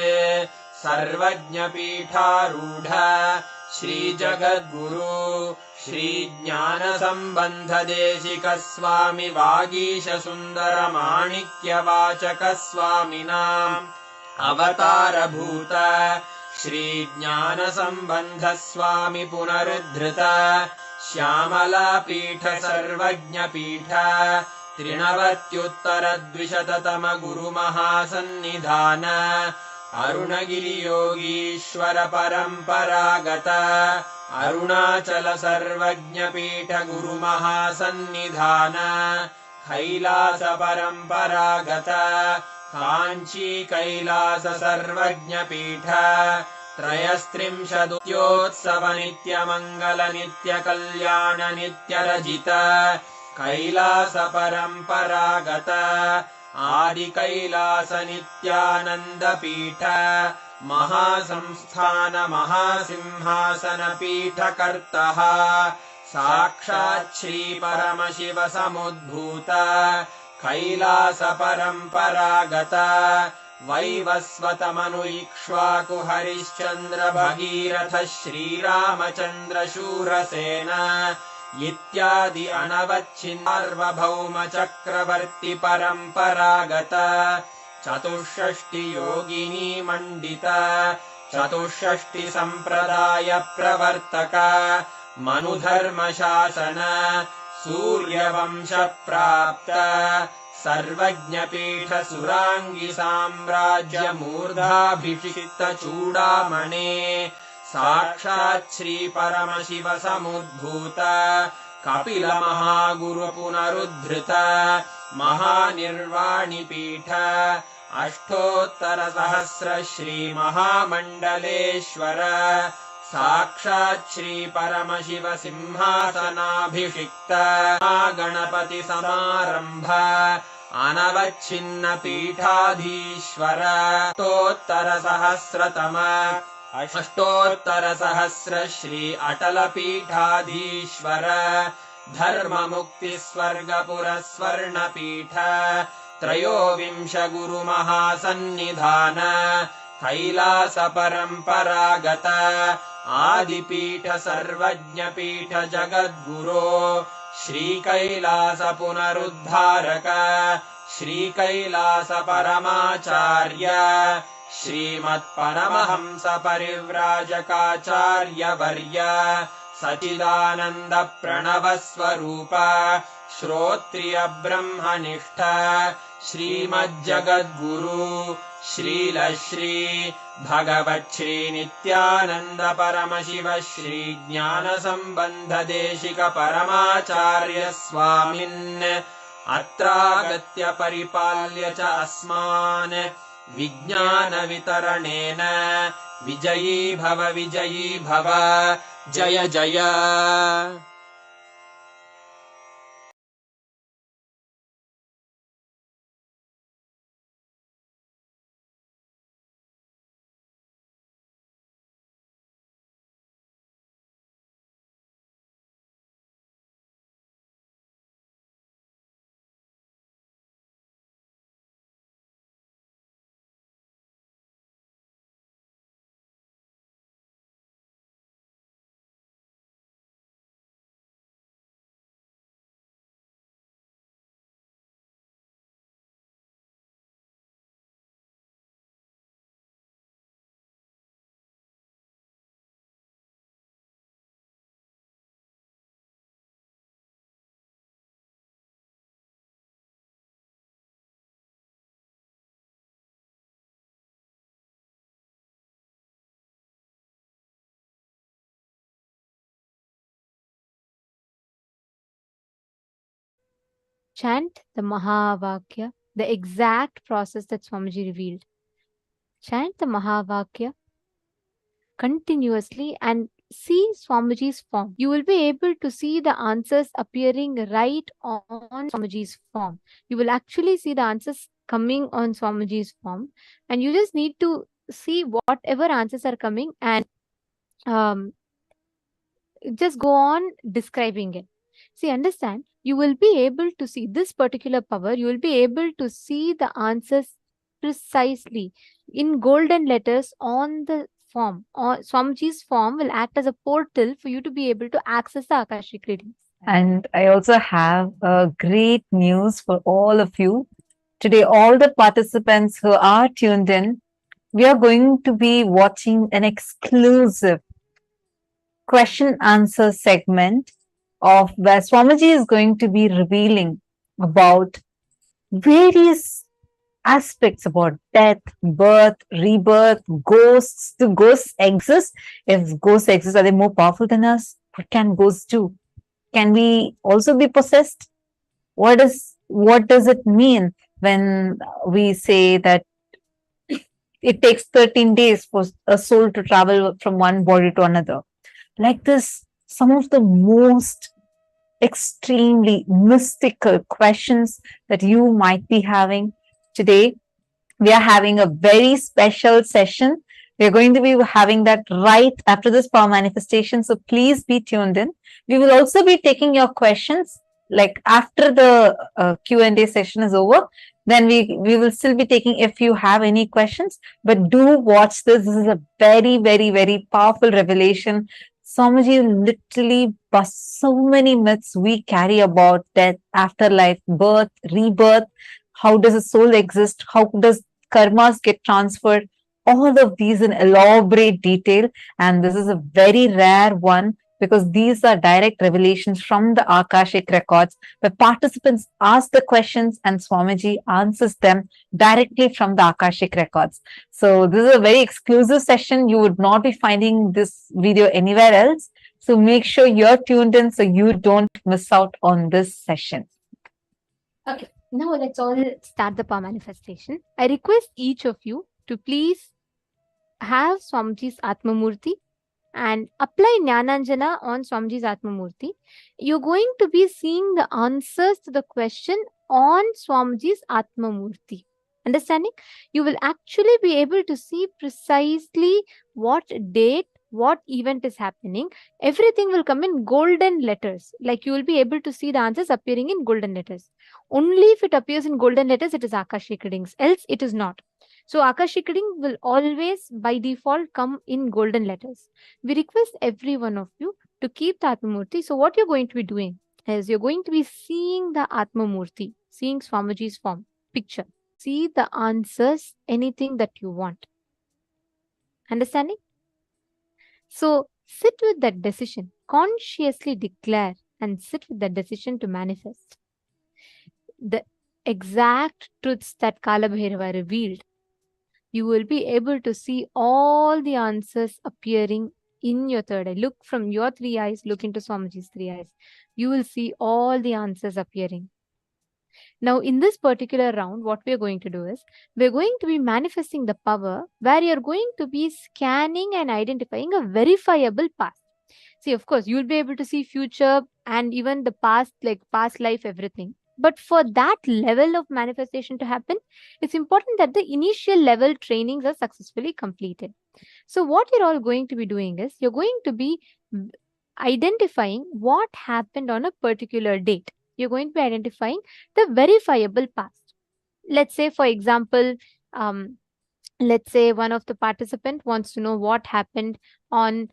सर्वज्ञपीठारूढ श्रीजगद्गुरु श्रीज्ञानसम्बन्धदेशिक स्वामि वागीशसुन्दरमाणिक्यवाचक स्वामिनाम् अवतारभूत श्रीज्ञानसम्बन्ध स्वामि पुनरुद्धृत श्यामलापीठ सर्वज्ञपीठ त्रिनवत्युत्तरद्विशततम गुरुमहासन्निधान अरुणगिरियोगीश्वर परम्परागत अरुणाचल सर्वज्ञपीठ गुरुमहासन्निधान कैलास परम्परागत काञ्ची कैलास सर्वज्ञपीठ त्रयस्त्रिंशदुत्योत्सव नित्यमङ्गल नित्यकल्याण नित्यरजित कैलास परम्परागत आदिकैलास नित्यानन्दपीठ महासंस्थान महासिंहासन पीठकर्तः साक्षात् श्री परमशिव समुद्भूत कैलास परम्परागत वैवस्वतमनु इक्ष्वाकु हरिश्चन्द्र भगीरथ श्रीरामचन्द्र शूरसेन इत्यादि अनवच्छिन्नार्वभौम चक्रवर्ति परम्परागत चतुष्षष्टि योगिनी मण्डित चतुष्षष्टि सम्प्रदाय प्रवर्तक मनुधर्मशासन सूर्यवंश प्राप्त सर्वज्ञपीठ सुराङ्गि साम्राज्य मूर्धाभिषिक्त चूडामणे साक्षात् श्री परमशिव समुद्भूत कपिल महागुरु पुनरुद्धृत महानिर्वाणिपीठ अष्टोत्तर सहस्र श्री महामण्डलेश्वर साक्षात् श्री परमशिव सिंहासनाभिषिक्त गणपति समारंभ अनवच्छिन्न पीठाधीश्वर अष्टोत्तर सहस्र श्री अटल पीठाधीश्वर धर्म मुक्ति स्वर्गपुर स्वर्णपीठ त्रयोविंश गुरु महासन्निधान कैलास परम्परागत आदिपीठ सर्वज्ञपीठ जगद्गुरो श्रीकैलास पुनरुद्धारक श्रीकैलास परमाचार्य श्रीमत्परमहंस परिव्राजकाचार्य वर्य सचिदानन्द प्रणव स्वरूप श्रोत्रिय ब्रह्मनिष्ठ श्रीमज्जगद्गुरु श्रील श्री भगवच्छ्री नित्यानन्द परमशिव श्री ज्ञान सम्बन्ध देशिक परमाचार्य स्वामिन् अत्रागत्य परिपाल्य च अस्मान् विज्ञान वितरणेन विजयी भव जय जय। Chant the Mahavakya, the exact process that Swamiji revealed. Chant the Mahavakya continuously and see Swamiji's form. You will be able to see the answers appearing right on Swamiji's form. You will actually see the answers coming on Swamiji's form, and you just need to see whatever answers are coming and um, just go on describing it. See, understand, you will be able to see this particular power, you will be able to see the answers precisely in golden letters on the form. Or Swamiji's form will act as a portal for you to be able to access the Akashic readings. And I also have great news for all of you. Today, all the participants who are tuned in, we are going to be watching an exclusive question answer segment of where Swamiji is going to be revealing about various aspects about death, birth, rebirth, ghosts. Do ghosts exist? If ghosts exist, are they more powerful than us? What can ghosts do? Can we also be possessed? What does it mean when we say that it takes 13 days for a soul to travel from one body to another? Like this, some of the most extremely mystical questions that you might be having today. We are having a very special session. We're going to be having that right after this power manifestation. So please be tuned in. We will also be taking your questions like after the Q&A session is over. Then we will still be taking if you have any questions. But do watch this. This is a very, very, very powerful revelation. Swamiji literally busts so many myths we carry about death, afterlife, birth, rebirth. How does a soul exist? How does karmas get transferred? All of these in elaborate detail. And this is a very rare one because these are direct revelations from the Akashic records where participants ask the questions and Swamiji answers them directly from the Akashic records. So this is a very exclusive session. You would not be finding this video anywhere else. So make sure you're tuned in so you don't miss out on this session. Okay, now let's all start the power manifestation. I request each of you to please have Swamiji's Atma Murthy and apply Jnananjana on Swamiji's Atma Murthy. You're going to be seeing the answers to the question on Swamiji's Atma Murthy. Understanding? You will actually be able to see precisely what date, what event is happening. Everything will come in golden letters. Like you will be able to see the answers appearing in golden letters. Only if it appears in golden letters, it is Akashic readings. Else, it is not. So Akashic reading will always by default come in golden letters. We request every one of you to keep the Atma Murthy. So what you're going to be doing is you're going to be seeing the Atma Murthy, seeing Swamiji's form, picture. See the answers, anything that you want. Understanding? So sit with that decision, consciously declare and sit with that decision to manifest the exact truths that Kalabhairava revealed. You will be able to see all the answers appearing in your third eye. Look from your three eyes, look into Swamiji's three eyes. You will see all the answers appearing. Now, in this particular round, what we're going to do is, we're going to be manifesting the power where you're going to be scanning and identifying a verifiable past. See, of course, you'll be able to see future and even the past, like past life, everything. But for that level of manifestation to happen, it's important that the initial level trainings are successfully completed. So what you're all going to be doing is, you're going to be identifying what happened on a particular date. You're going to be identifying the verifiable past. Let's say, for example, let's say one of the participant wants to know what happened on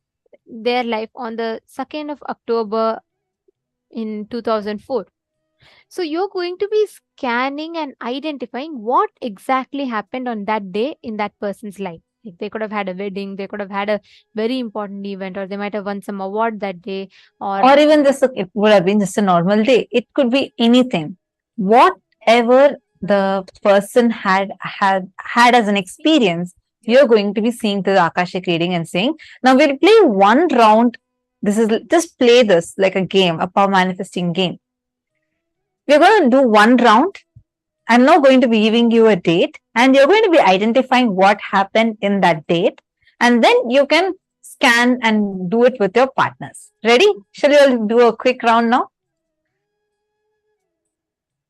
their life on the 2nd of October in 2004. So you're going to be scanning and identifying what exactly happened on that day in that person's life. Like they could have had a wedding, they could have had a very important event, or they might have won some award that day, or even this, it would have been just a normal day. It could be anything. Whatever the person had as an experience, you're going to be seeing the Akashic reading and saying, now we'll play one round. This is just play this like a game, a power manifesting game. We're going to do one round. I'm now going to be giving you a date and you're going to be identifying what happened in that date. And then you can scan and do it with your partners. Ready? Shall we all do a quick round now?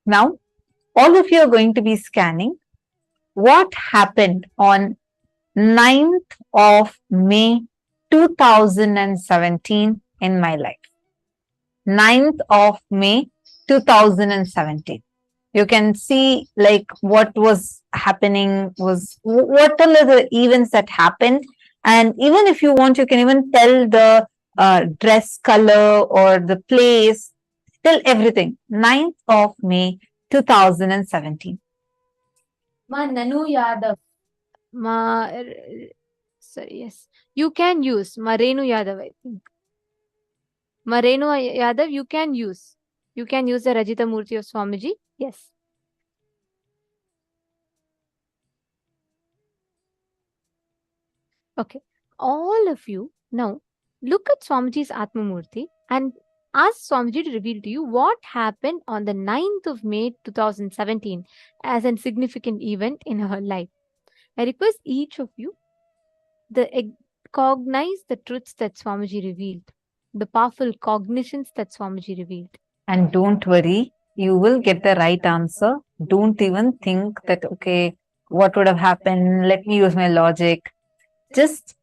Now, all of you are going to be scanning what happened on 9th of May 2017 in my life. 9th of May 2017. You can see like what was happening was what are the events that happened, and even if you want you can even tell the dress color or the place, tell everything. 9th of May 2017. Ma Nanu Yadav. Sorry, yes. You can use Marenu Yadav, I think. Marenu Yadav, you can use. You can use the Rajita Murthy of Swamiji. Yes. Okay. All of you now look at Swamiji's Atma Murthy and ask Swamiji to reveal to you what happened on the 9th of May 2017 as a significant event in her life. I request each of you to cognize the truths that Swamiji revealed, the powerful cognitions that Swamiji revealed. And don't worry, you will get the right answer. Don't even think that, okay, what would have happened? Let me use my logic. Just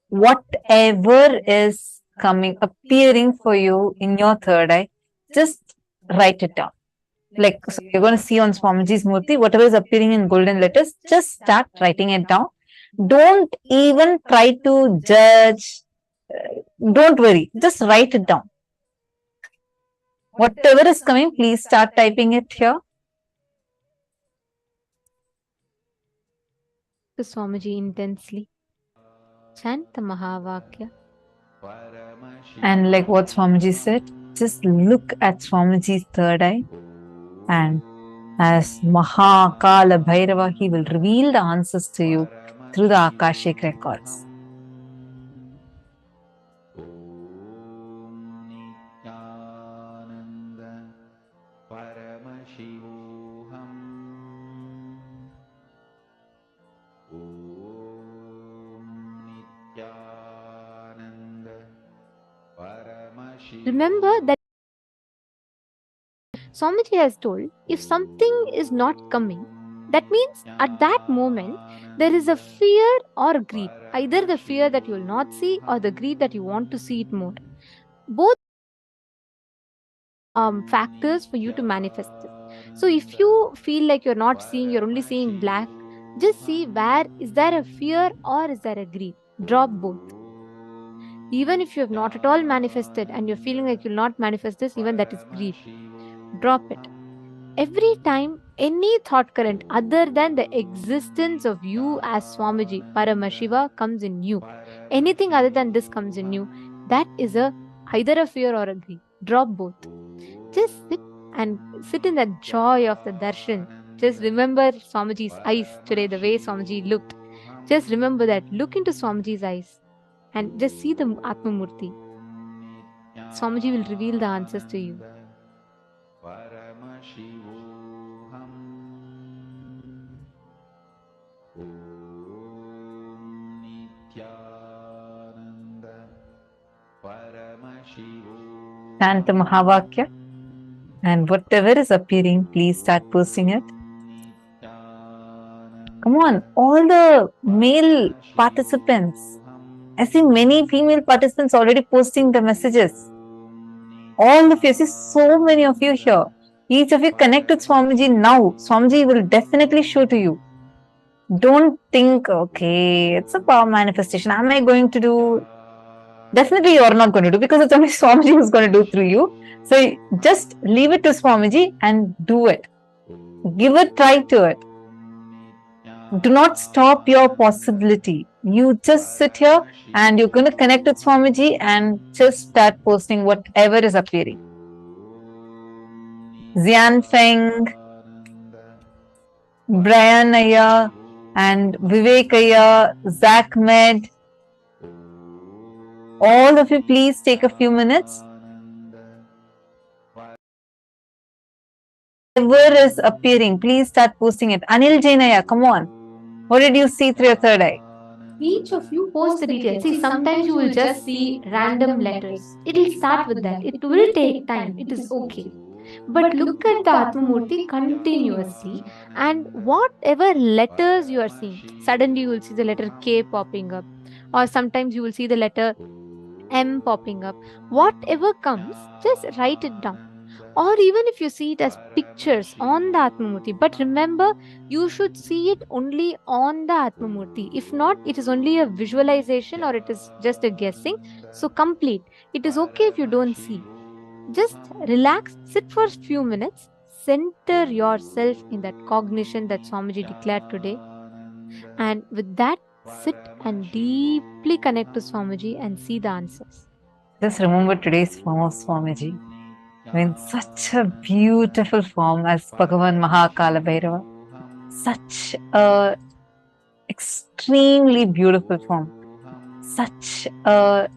whatever is coming, appearing for you in your third eye, just write it down. Like, so you're going to see on Swamiji's Murthy, whatever is appearing in golden letters, just start writing it down. Don't even try to judge. Don't worry, just write it down. Whatever is coming, please start typing it here. To Swamiji intensely. Chant the Mahavakya. And like what Swamiji said, just look at Swamiji's third eye, and as Kalabhairava, he will reveal the answers to you through the Akashic records. Remember that Swamiji has told, if something is not coming, that means at that moment there is a fear or greed. Either the fear that you will not see or the greed that you want to see it more. Both factors for you to manifest it. So if you feel like you're not seeing, you're only seeing black, just see where is there a fear or is there a greed. Drop both. Even if you have not at all manifested and you're feeling like you'll not manifest this, even that is greed. Drop it. Every time any thought current other than the existence of you as Swamiji, Paramashiva, comes in you, anything other than this comes in you, that is either a fear or a greed. Drop both. Just sit in that joy of the darshan. Just remember Swamiji's eyes today, the way Swamiji looked. Just remember that. Look into Swamiji's eyes and just see the Atma Murthy. Swamiji will reveal the answers to you. Chant the Mahavakya, and whatever is appearing, please start posting it. Come on, all the male participants. I see many female participants already posting the messages. All of you, I see so many of you here. Each of you connect with Swamiji now. Swamiji will definitely show to you. Don't think, okay, it's a power manifestation. Am I going to do? Definitely you are not going to do, because it's only Swamiji who's going to do through you. So just leave it to Swamiji and do it. Give a try to it. Do not stop your possibility. You just sit here and you're going to connect with Swamiji and just start posting whatever is appearing. Xian Feng, Brian Aya, and Vivek Aya, Zach Med. All of you, please take a few minutes Whatever is appearing, please start posting it. Anil Jainaya, come on. What did you see through your third eye? Each of you post the details. See, sometimes you will just see random letters. It'll start with that. It will take time. It is okay. But look at the Atmamurti continuously, and whatever letters you are seeing, suddenly you will see the letter K popping up, or sometimes you will see the letter M popping up. Whatever comes, just write it down. Or even if you see it as pictures on the Atmamurti, but remember, you should see it only on the Atmamurti. If not, it is only a visualization or it is just a guessing. So complete. It is okay if you don't see. Just relax, sit for a few minutes, center yourself in that cognition that Swamiji declared today. And with that, sit and deeply connect to Swamiji and see the answers. Just remember today's form of Swamiji. I mean, such a beautiful form as Bhagavan Kalabhairava. Such a extremely beautiful form. Such a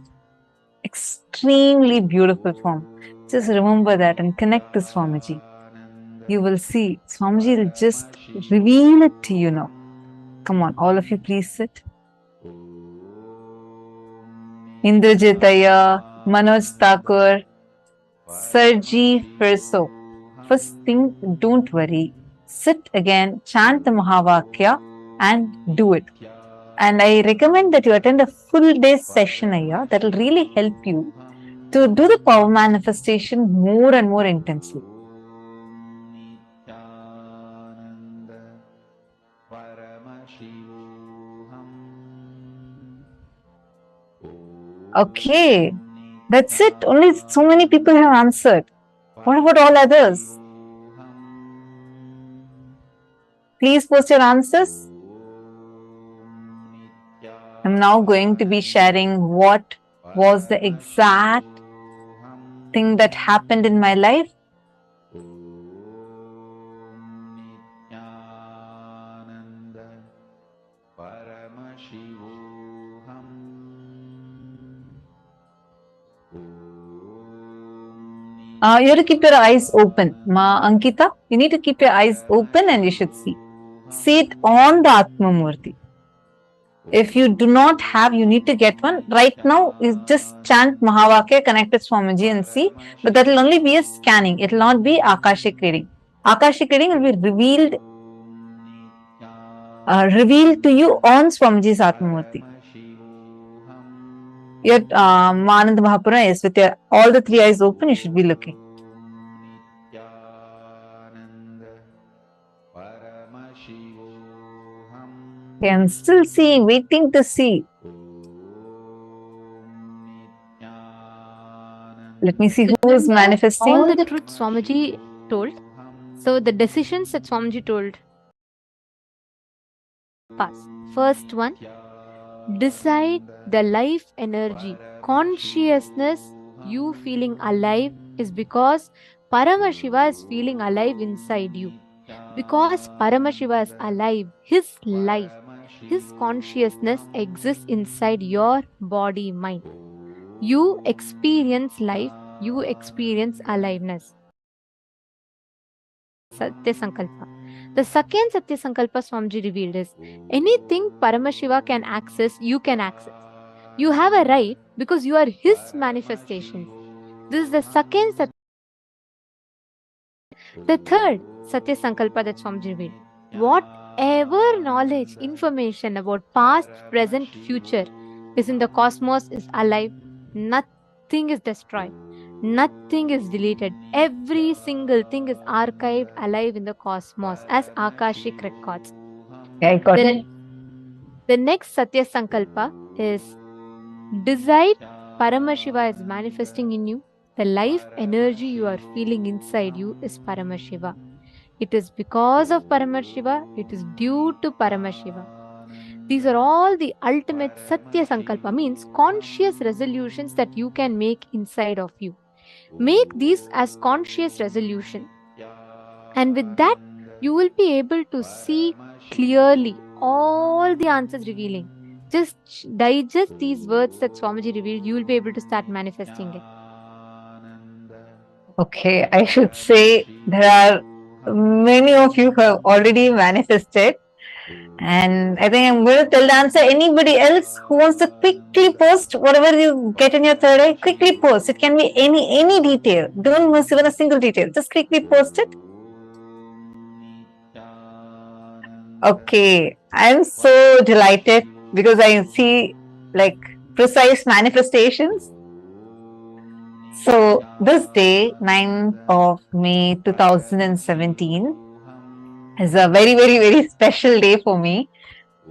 extremely beautiful form. Just remember that and connect to Swamiji. You will see Swamiji will just reveal it to you now. Come on, all of you, please sit. Indrajitaya, Manoj Thakur, Sarji Firso. First thing, don't worry. Sit again, chant the Mahavakya and do it. And I recommend that you attend a full day session here. That will really help you to do the power manifestation more and more intensely. Okay, that's it. Only so many people have answered. What about all others? Please post your answers. I'm now going to be sharing what was the exact thing that happened in my life. You have to keep your eyes open. Ma Ankita, you need to keep your eyes open and you should see. See it on the Atmamurti. If you do not have, you need to get one. Right now, you just chant Mahavakya, connect with Swamiji and see. But that will only be a scanning. It will not be Akashic reading. Akashic reading will be revealed to you on Swamiji's Atmamurti. Your Manand Mahapura is with your all the three eyes open, you should be looking. Okay, I'm still seeing, waiting to see. Let me see who is manifesting. All the truth Swamiji told. So the decisions that Swamiji told. Pass. First one, decide the life energy, consciousness, you feeling alive is because Paramashiva is feeling alive inside you. Because Paramashiva is alive, his life, his consciousness exists inside your body, mind. You experience life, you experience aliveness. Satya Sankalpa. The second Satya Sankalpa Swamiji revealed is anything Paramashiva can access, you can access. You have a right because you are his manifestation. This is the second Satya. The third Satya Sankalpa that Swamiji revealed. Whatever knowledge, information about past, present, future is in the cosmos is alive. Nothing is destroyed. Nothing is deleted. Every single thing is archived alive in the cosmos as Akashic records. I got it. The next Satya Sankalpa is decide Paramashiva is manifesting in you. The life energy you are feeling inside you is Paramashiva. It is because of Paramashiva. It is due to Paramashiva. These are all the ultimate Satya Sankalpa, means conscious resolutions that you can make inside of you. Make these as conscious resolution. And with that, you will be able to see clearly all the answers revealing. Just digest these words that Swamiji revealed, you will be able to start manifesting it. Okay, I should say there are many of you have already manifested. And I think I'm going to tell the answer. Anybody else who wants to quickly post whatever you get in your third eye, quickly post. It can be any detail. Don't miss even a single detail. Just quickly post it. Okay, I'm so delighted because I see like precise manifestations. So this day, 9th of May 2017, is a very special day for me.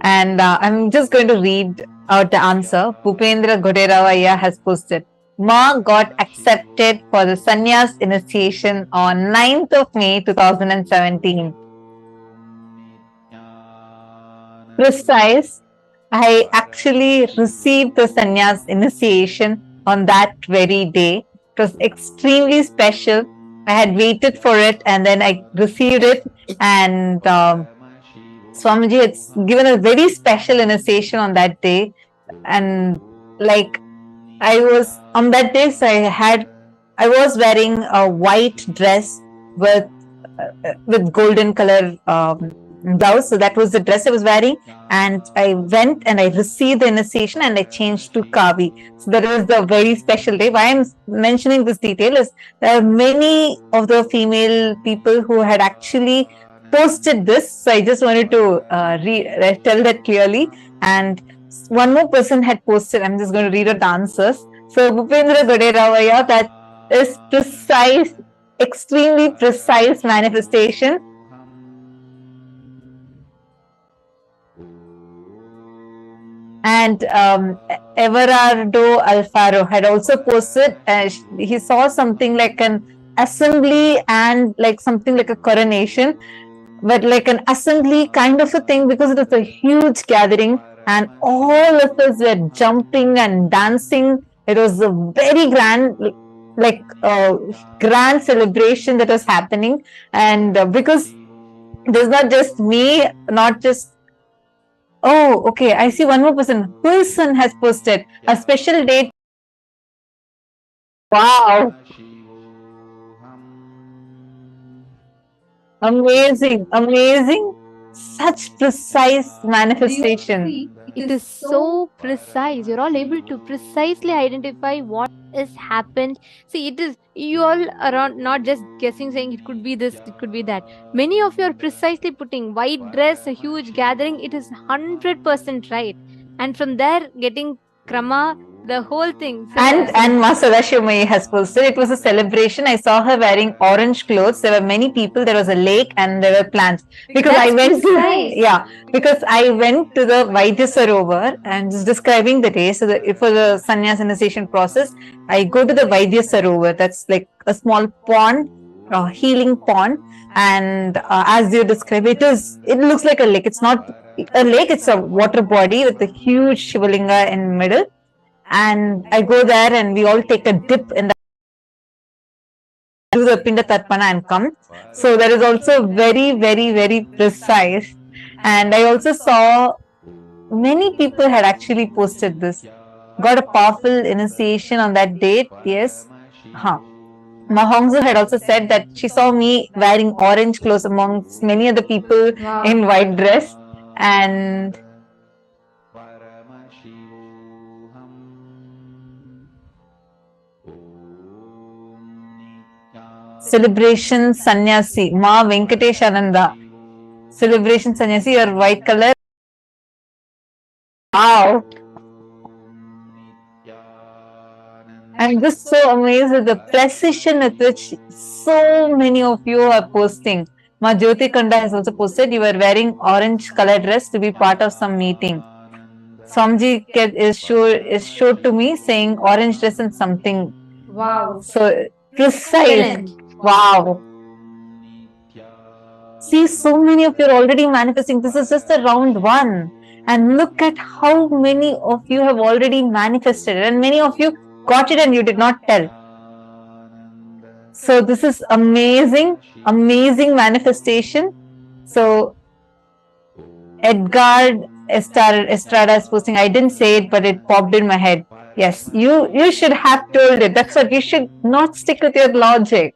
And I'm just going to read out the answer. Bhupendra Goderavaya has posted. Ma got accepted for the sannyas initiation on 9th of May 2017. Precise. I actually received the sannyas initiation on that very day. It was extremely special. I had waited for it and then I received it, and Swamiji had given a very special initiation on that day. And like I was on that day, so I was wearing a white dress with golden color blouse. So that was the dress I was wearing, and I went and I received the initiation and I changed to Kavi. So that was the very special day. Why I'm mentioning this detail is there are many of the female people who had actually posted this. So I just wanted to tell that clearly. And one more person had posted. I'm just going to read out the answers. So Bhupendra Goderavaya, that is precise, extremely precise manifestation. And Everardo Alfaro had also posted, he saw something like an assembly and like something like a coronation, but like an assembly kind of a thing, because it was a huge gathering and all of us were jumping and dancing. It was a very grand, like grand celebration that was happening. And because there's not just me, not just oh, okay. I see one more person. Wilson has posted a special date. Wow. Amazing. Such precise manifestation. It is so precise. You're all able to precisely identify what has happened. See, it is you all around not just guessing, saying it could be this, it could be that. Many of you are precisely putting white dress, a huge gathering. It is 100% right. And from there, getting krama, the whole thing. So And Masada Shivamai has posted, it was a celebration. I saw her wearing orange clothes. There were many people. There was a lake and there were plants. Because I went to the Vaidya Sarovar and just describing the day. So for the sannyas initiation process, I go to the Vaidya Sarovar. That's like a small pond, a healing pond. And as you describe it looks like a lake. It's not a lake. It's a water body with a huge Shivalinga in the middle. And I go there and we all take a dip in the do the Pinda Tarpana and come. So that is also very precise. And I also saw many people had actually posted this. Got a powerful initiation on that date. Yes. Mahongsu had also said that she saw me wearing orange clothes amongst many other people in white dress. And celebration sannyasi, Ma Venkatesh Ananda. Celebration sannyasi, your white color. Wow. I'm just so amazed at the precision with which so many of you are posting. Ma Jyoti Kanda has also posted, you were wearing orange color dress to be part of some meeting. Swamji is showed to me saying orange dress and something. wow. So precise. Wow. See, so many of you are already manifesting. This is just a round one. And look at how many of you have already manifested. And many of you got it and you did not tell. So this is amazing manifestation. So Edgar Estrada is posting, I didn't say it, but it popped in my head. Yes, you should have told it. That's what you should not stick with your logic.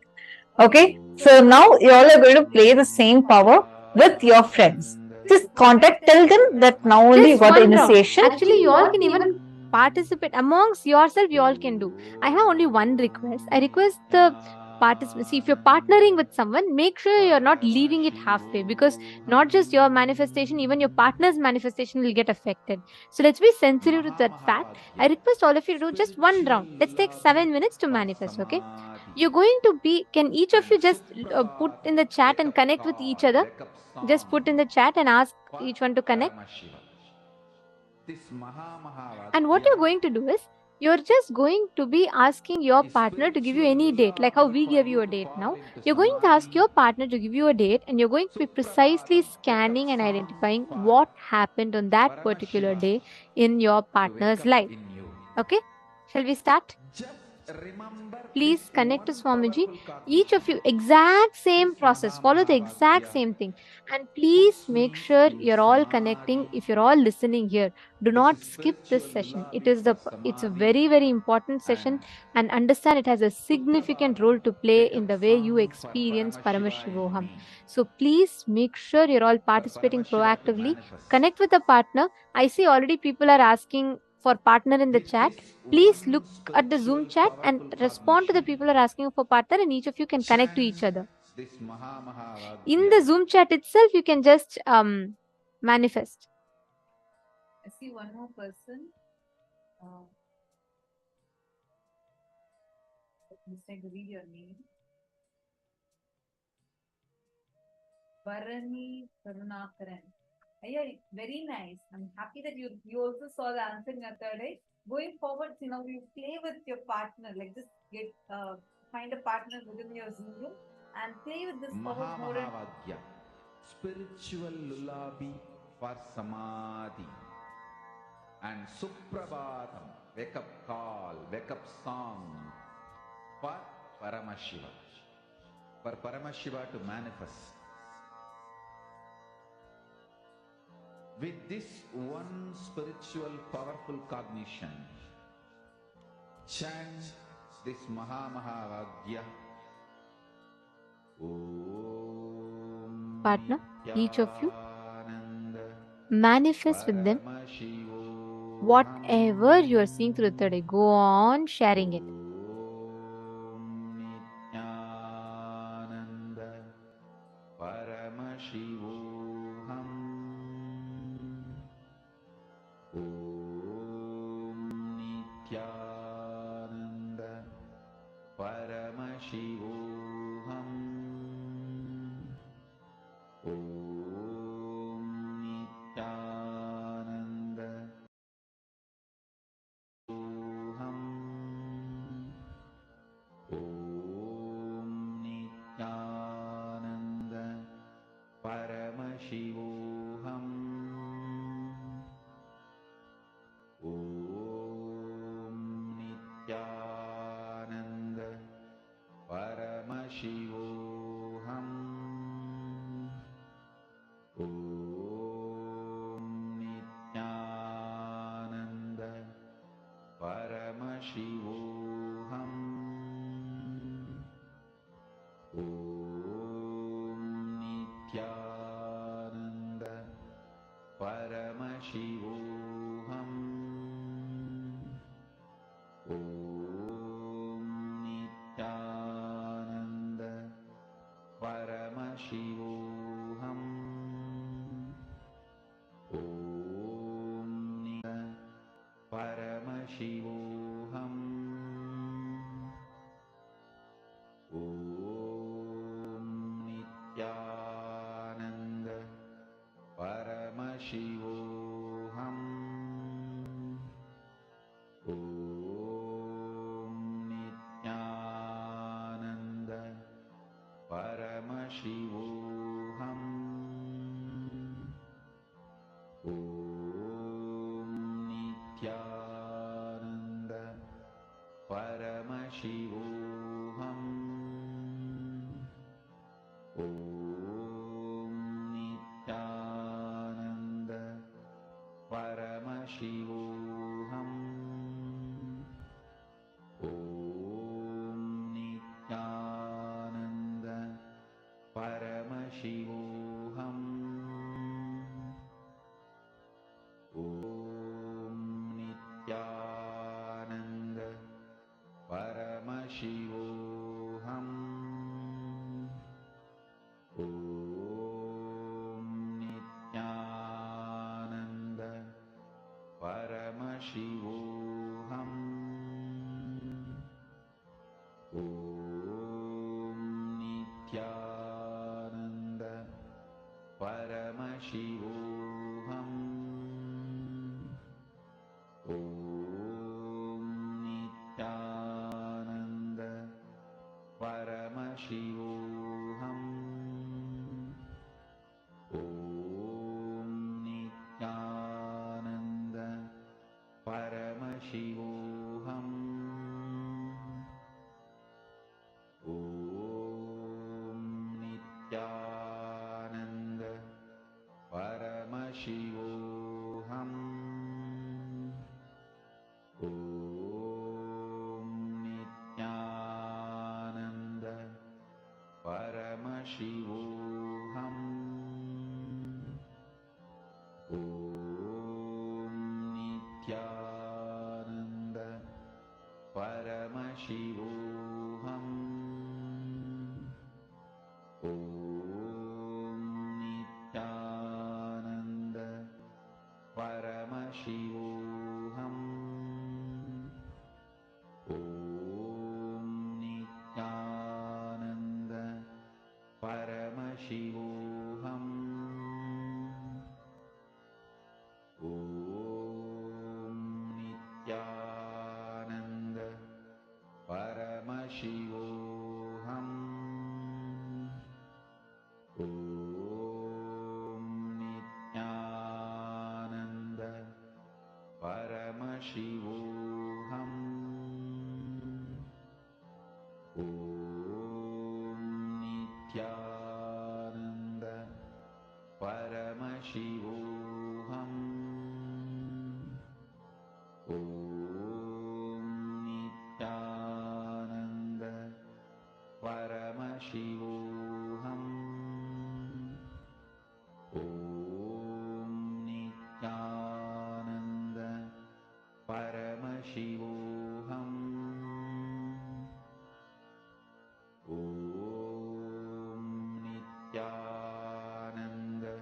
Okay, So now you all are going to play the same power with your friends. Just tell them that now only you Just got the one round. initiation. Actually, you all can even participate amongst yourself. You all can do. I have only one request. I request the participants. See, if you're partnering with someone, make sure you're not leaving it halfway, because not just your manifestation, even your partner's manifestation will get affected. So let's be sensitive to that fact. I request all of you to do just one round. Let's take 7 minutes to manifest. Okay, you're going to be. Can each of you just put in the chat and connect with each other? Just put in the chat and ask each one to connect. And what you're going to do is, you're just going to be asking your partner to give you any date, like how we give you a date now. You're going to ask your partner to give you a date, and you're going to be precisely scanning and identifying what happened on that particular day in your partner's life. Okay, shall we start? Please connect to Swamiji. Each of you, exact same process, follow the exact same thing. And please make sure you're all connecting. If you're all listening here, do not skip this session. It's a very, very important session, and understand it has a significant role to play in the way you experience Paramashivoham. So please make sure you're all participating proactively. Connect with a partner. I see already people are asking for partner in the chat. Please look at the Zoom chat and respond to the people who are asking for partner, and each of you can connect to each other. In the Zoom chat itself, you can just manifest. I see one more person. Let me read your name. Varani Karunakaran. Yeah, very nice. I'm happy that you also saw the answer in your third eye. Going forward, you play with your partner. Like just get find a partner within your Zoom room and play with this power more. Mahamahavadyam, spiritual lullaby for samadhi, and Suprabhatam, wake up call, wake up song for Paramashiva, for Paramashiva to manifest. With this one spiritual powerful cognition, chant this Mahamahavadyam. Partner, each of you manifest with them whatever you are seeing through the third eye. Go on sharing it. Shivoham. Om Nityananda Paramashivoham. Om Nityananda Paramashivoham. Om Nityananda Paramashivoham. Om Nityananda Paramashivoham. Om Nityananda Paramashivoham. Om Nityananda Paramashivoham. Om Nityananda Paramashivoham. Om Nityananda Paramashivoham. Om Nityananda Paramashivoham. Om Nityananda Paramashivoham. Om Nityananda Paramashivoham. Om Nityananda Paramashivoham. Om Nityananda Paramashivoham. Om Nityananda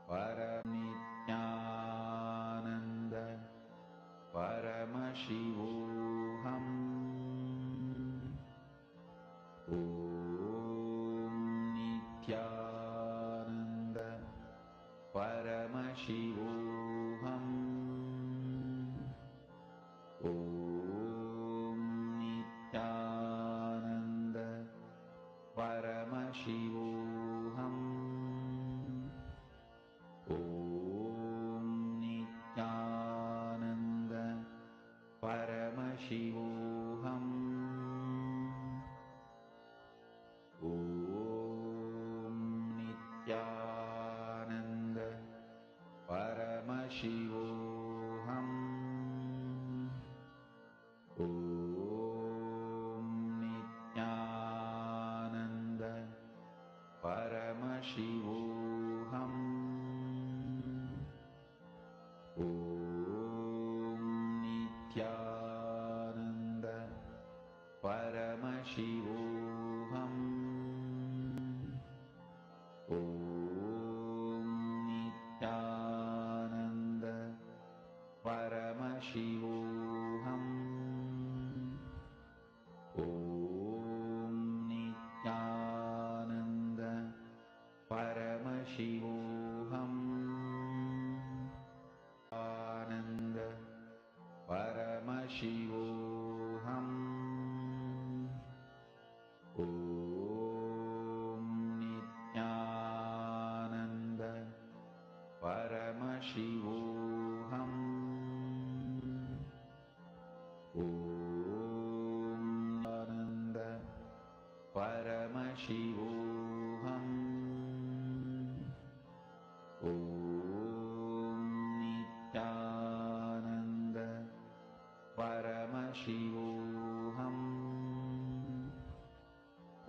Paranityananda Paramashivoham. Om Nityananda Paramashivoham. Om Nityananda Paramashivoham. Om Nityananda Paramashivoham. Om Nityananda Paramashivoham. Om Nityananda Paramashivoham. Om Nityananda Paramashivoham. Om Nityananda Paramashivoham. Om Nityananda Paramashivoham. Ananda Paramashivoham. Om Nityananda Paramashivoham. Om Ananda Paramashivoham. Om Nityananda Paramashivoham.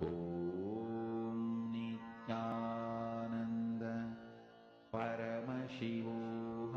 Om Nityananda Paramashivoham.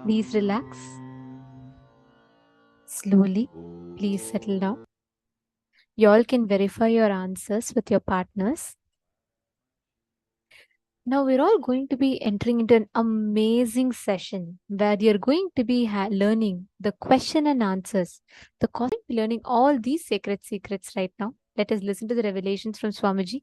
Please relax. Slowly, please settle down. You all can verify your answers with your partners. Now we're all going to be entering into an amazing session where you're going to be learning the question and answers. The cosmic learning all these sacred secrets right now. Let us listen to the revelations from Swamiji.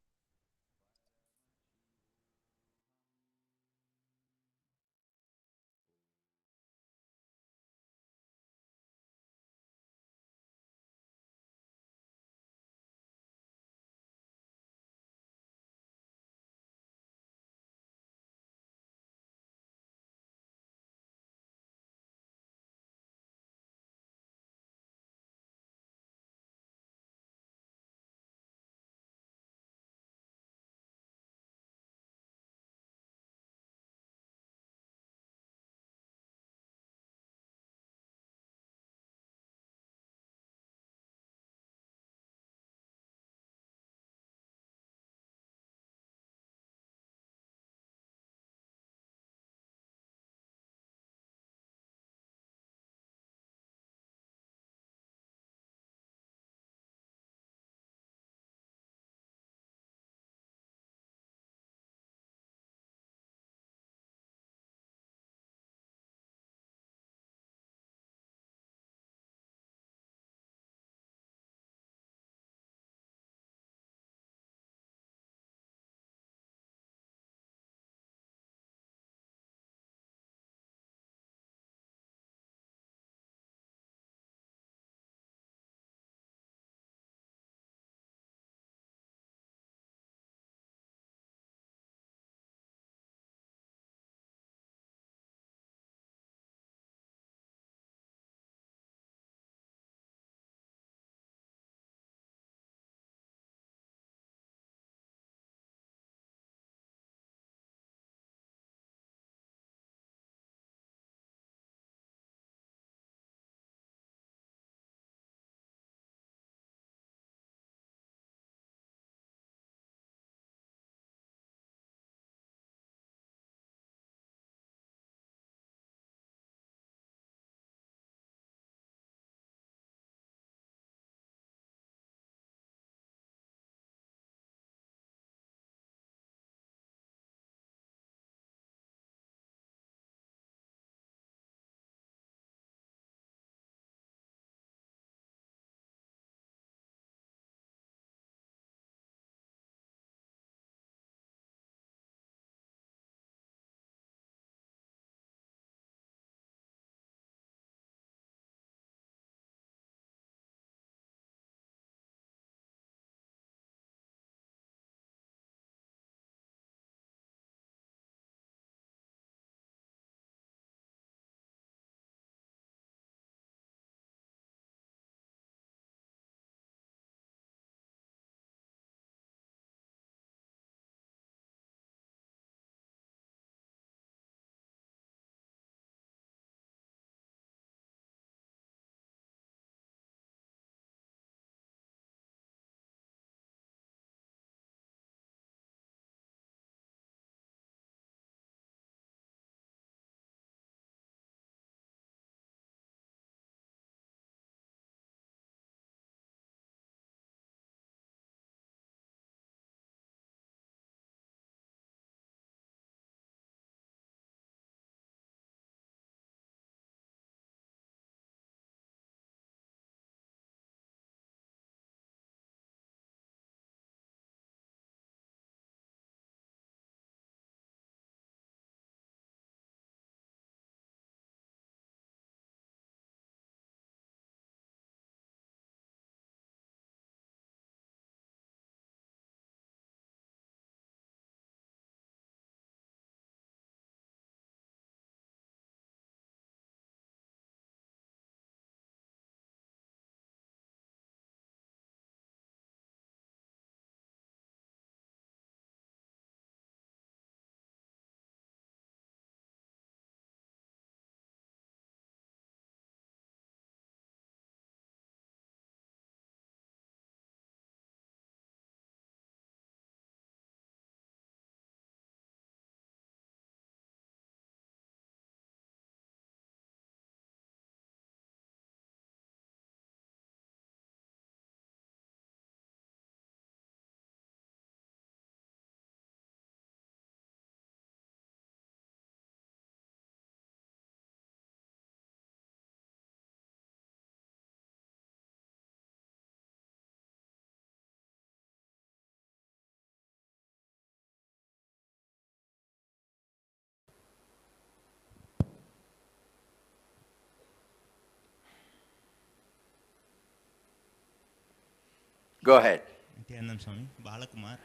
Go ahead. Nityanand Swami, Balakumar.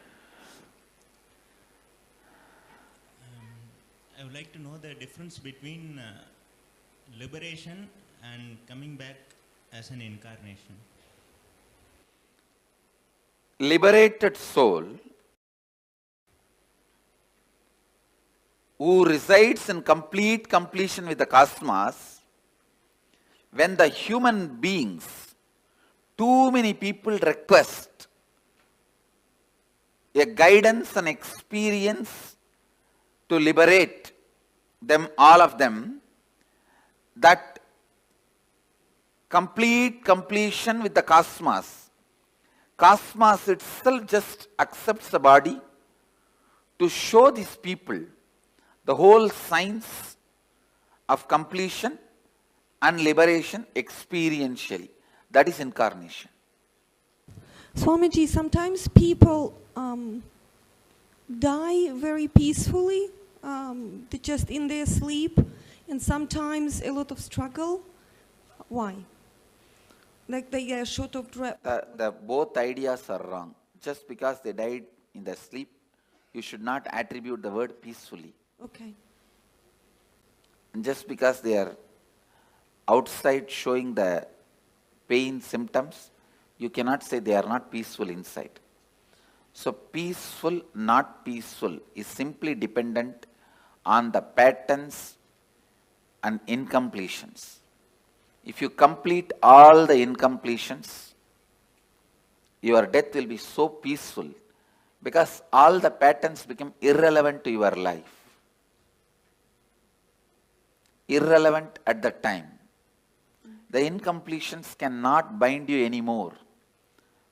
I would like to know the difference between liberation and coming back as an incarnation. Liberated soul who resides in complete completion with the cosmos, when the human beings, too many people request a guidance and experience to liberate them, all of them, that complete completion with the cosmos, cosmos itself just accepts the body to show these people the whole science of completion and liberation experientially. That is incarnation. Swamiji, sometimes people die very peacefully, just in their sleep, and sometimes a lot of struggle. Why? Like they are short of breath. The both ideas are wrong. Just because they died in their sleep, you should not attribute the word peacefully. Okay. And just because they are outside showing the pain symptoms, you cannot say they are not peaceful inside. So peaceful, not peaceful is simply dependent on the patterns and incompletions. If you complete all the incompletions, your death will be so peaceful because all the patterns become irrelevant to your life. Irrelevant at the time. The incompletions cannot bind you anymore.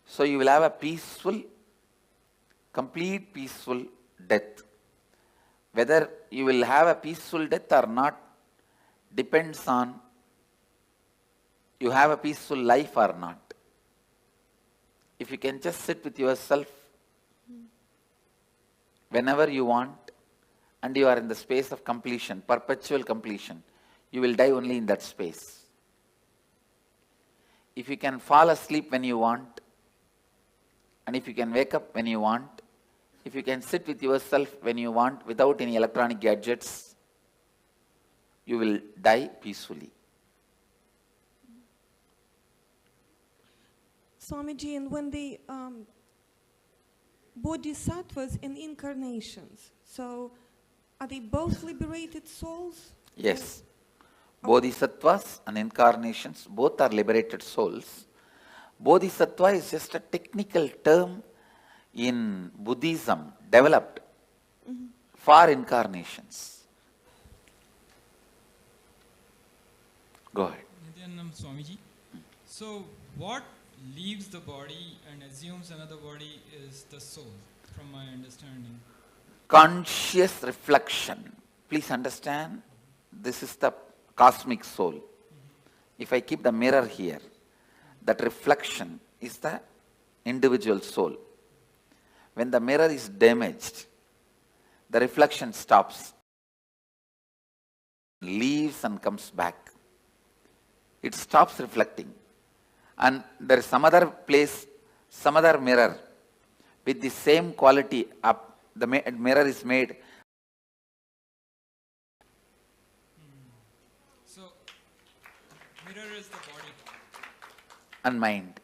So you will have a peaceful, complete peaceful death. Whether you will have a peaceful death or not depends on you have a peaceful life or not. If you can just sit with yourself whenever you want and you are in the space of completion, perpetual completion, you will die only in that space. If you can fall asleep when you want, and if you can wake up when you want, if you can sit with yourself when you want without any electronic gadgets, you will die peacefully. Swamiji, and when the bodhisattvas and incarnations, so are they both liberated souls? Yes. Bodhisattvas and incarnations, both are liberated souls. Bodhisattva is just a technical term in Buddhism developed for incarnations. Go ahead. Nityanand Swamiji. So, what leaves the body and assumes another body is the soul, from my understanding. Conscious reflection. Please understand, this is the cosmic soul. If I keep the mirror here, that reflection is the individual soul. When the mirror is damaged, the reflection stops, leaves and comes back. It stops reflecting. And there is some other place, some other mirror with the same quality up. The mirror is made. So, mirror is the body. And mind.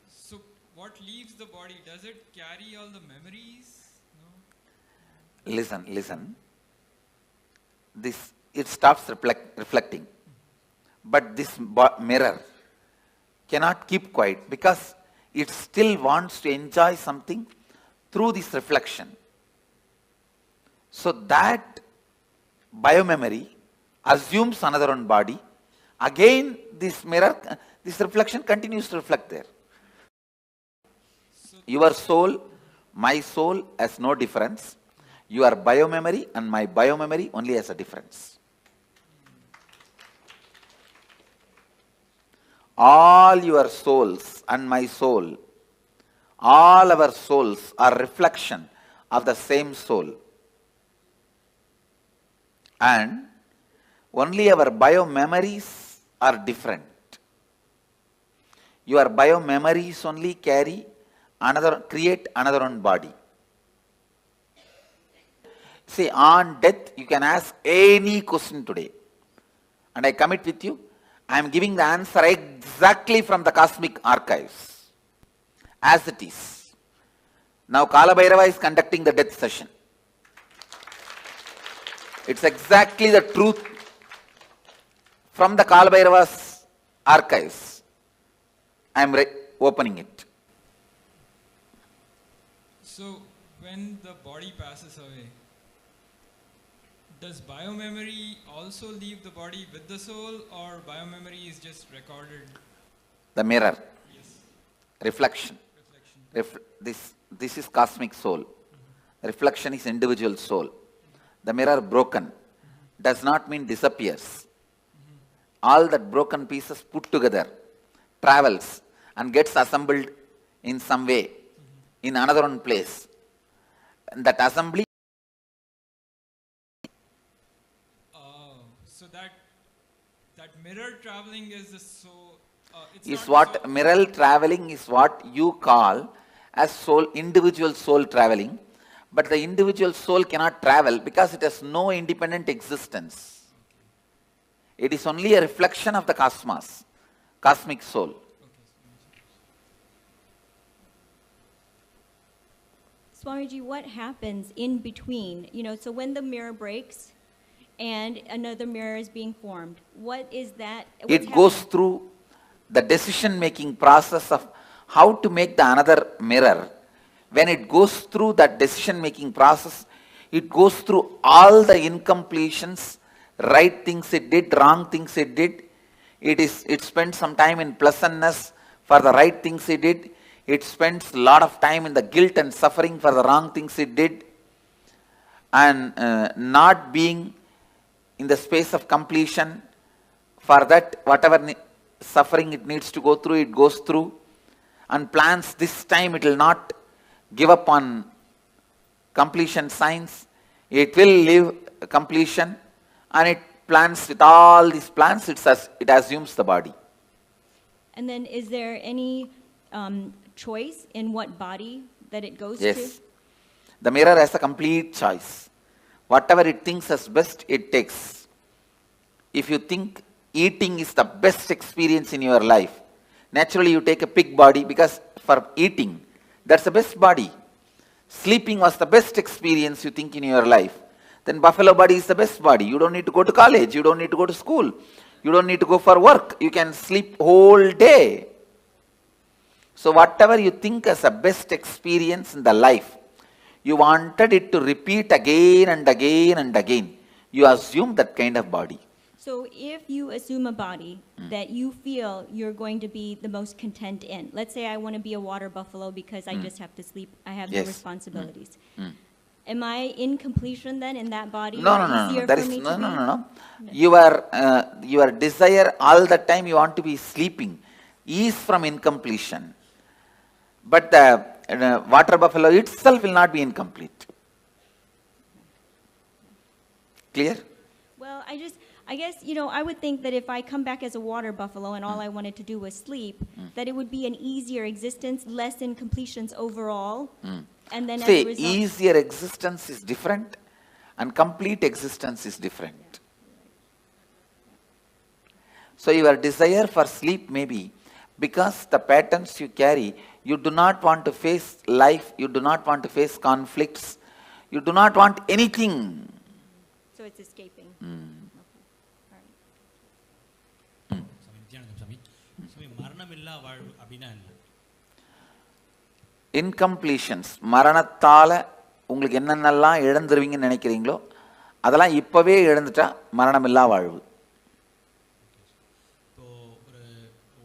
So, what leaves the body? Does it carry all the memories? No? Listen. It stops reflecting. But this mirror cannot keep quiet because it still wants to enjoy something through this reflection. So that biomemory assumes another one body. Again, this mirror, this reflection continues to reflect there. Your soul, my soul has no difference. Your biomemory and my biomemory only has a difference. All your souls and my soul, all our souls are reflection of the same soul. And only our biomemories are different. Your biomemories only carry create another one body. See, on death, you can ask any question today. And I commit with you, I am giving the answer exactly from the cosmic archives. As it is. Now Kalabhairava is conducting the death session. It's exactly the truth from the Kalabhairava's archives. I am opening it. So, when the body passes away, does biomemory also leave the body with the soul, or biomemory is just recorded? The mirror. Yes. Reflection. This is cosmic soul. Reflection is individual soul. The mirror broken does not mean disappears. All that broken pieces put together, travels and gets assembled in some way in another one place. And that assembly so that mirror traveling is the soul. Mirror traveling is what you call as soul, individual soul traveling. But the individual soul cannot travel because it has no independent existence. It is only a reflection of the cosmos, cosmic soul. Swamiji, what happens in between? So when the mirror breaks and another mirror is being formed, what is that? It goes through the decision-making process of how to make the another mirror. When it goes through that decision-making process, it goes through all the incompletions, right things it did, wrong things it did. It spends some time in pleasantness for the right things it did. It spends a lot of time in the guilt and suffering for the wrong things it did. And not being in the space of completion, for that whatever suffering it needs to go through, it goes through. And plans this time it will not give up on completion signs. It will live completion, and it plans with all these plans, it assumes the body. And then is there any choice in what body that it goes to? Yes. The mirror has a complete choice. Whatever it thinks as best, it takes. If you think eating is the best experience in your life, naturally you take a pig body because for eating, that's the best body. Sleeping was the best experience you think in your life. Then buffalo body is the best body. You don't need to go to college. You don't need to go to school. You don't need to go for work. You can sleep whole day. So whatever you think as a best experience in the life, you wanted it to repeat again and again and again. You assume that kind of body. So if you assume a body that you feel you're going to be the most content in, let's say I want to be a water buffalo because I just have to sleep, I have no responsibilities. Am I in completion then in that body? No. Your desire all the time you want to be sleeping is from incompletion. But the water buffalo itself will not be incomplete. Clear? Well, I guess, I would think that if I come back as a water buffalo and all I wanted to do was sleep, that it would be an easier existence, less incompletions overall. And then as a result, easier existence is different and complete existence is different. So your desire for sleep may be because the patterns you carry, you do not want to face life, you do not want to face conflicts, you do not want anything. So it's escaping. Incompletions, மரணத்தால உங்களுக்கு என்னென்னலாம் இழந்துருவீங்கன்னு நினைக்கிறீங்களோ அதெல்லாம் இப்பவே இழந்துட்டா மரணமில்லா வாழ்வு. இப்போ ஒரு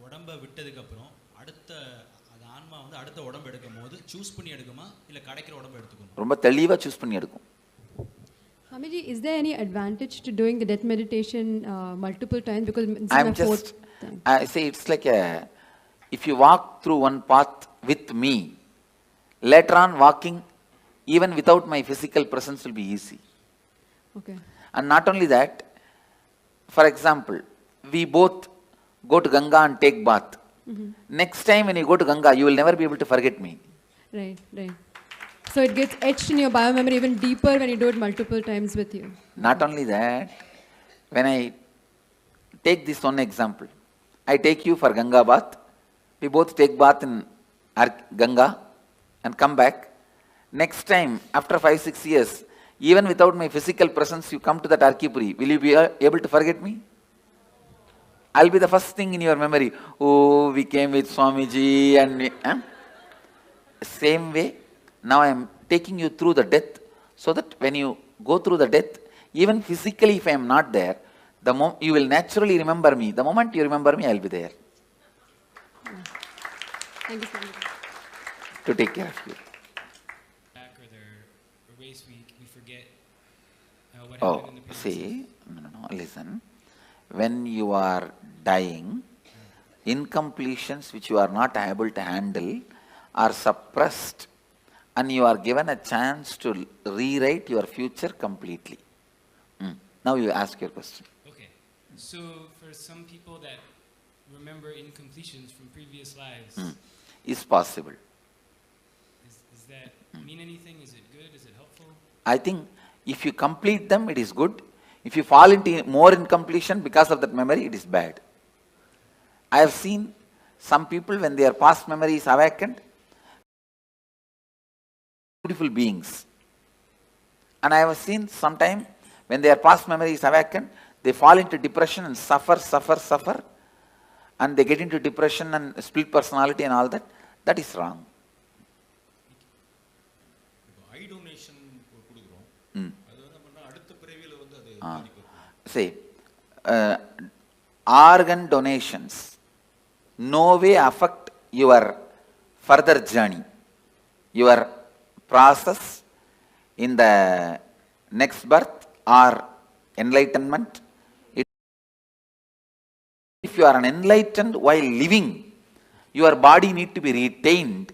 உடம்பை விட்டதுக்கு அப்புறம் அடுத்த அது ஆன்மா வந்து அடுத்த உடம்பு எடுக்கும்போது சூஸ் பண்ணி எடுக்குமா இல்ல கிடைக்கிற உடம்பை எடுத்துக்குமா? ரொம்ப தெளிவா சூஸ் பண்ணி எடுக்கும். Hamiji, is there any advantage to doing the death meditation multiple times? Because I'm just, I say it's like if you walk through one path with me, later on walking even without my physical presence will be easy. Okay. And not only that, for example, we both go to Ganga and take bath. Next time when you go to Ganga, you will never be able to forget me. Right, right. So it gets etched in your biomemory even deeper when you do it multiple times with you. Not only that, when I take this one example, I take you for Ganga bath, we both take bath in Ganga and come back. Next time, after 5-6 years, even without my physical presence, you come to that Arkipuri, will you be able to forget me? I'll be the first thing in your memory. Oh, we came with Swamiji and... Same way, now I am taking you through the death, so that when you go through the death, even physically if I am not there, you will naturally remember me. The moment you remember me, I will be there. Thank you so much. To take care of you. Back or the race week, we forget what Oh, happened in the previous see, no, listen. When you are dying, incompletions which you are not able to handle are suppressed, and you are given a chance to rewrite your future completely. Now you ask your question. Okay. So for some people that remember incompletions from previous lives, Is possible. Does that mean anything? Is it good? Is it helpful? I think if you complete them, it is good. If you fall into more incompletion because of that memory, it is bad. I have seen some people, when their past memory is awakened, beautiful beings. And I have seen sometime when their past memory is awakened, they fall into depression and suffer, and they get into depression and split personality and all that. That is wrong. eye donation கொடுக்குறோம் அது என்ன பண்ணா அடுத்த பிறவியில வந்து அது பாதிக்கும். See, organ donations no way affect your further journey, your process in the next birth or enlightenment. If you are an enlightened while living, your body need to be retained,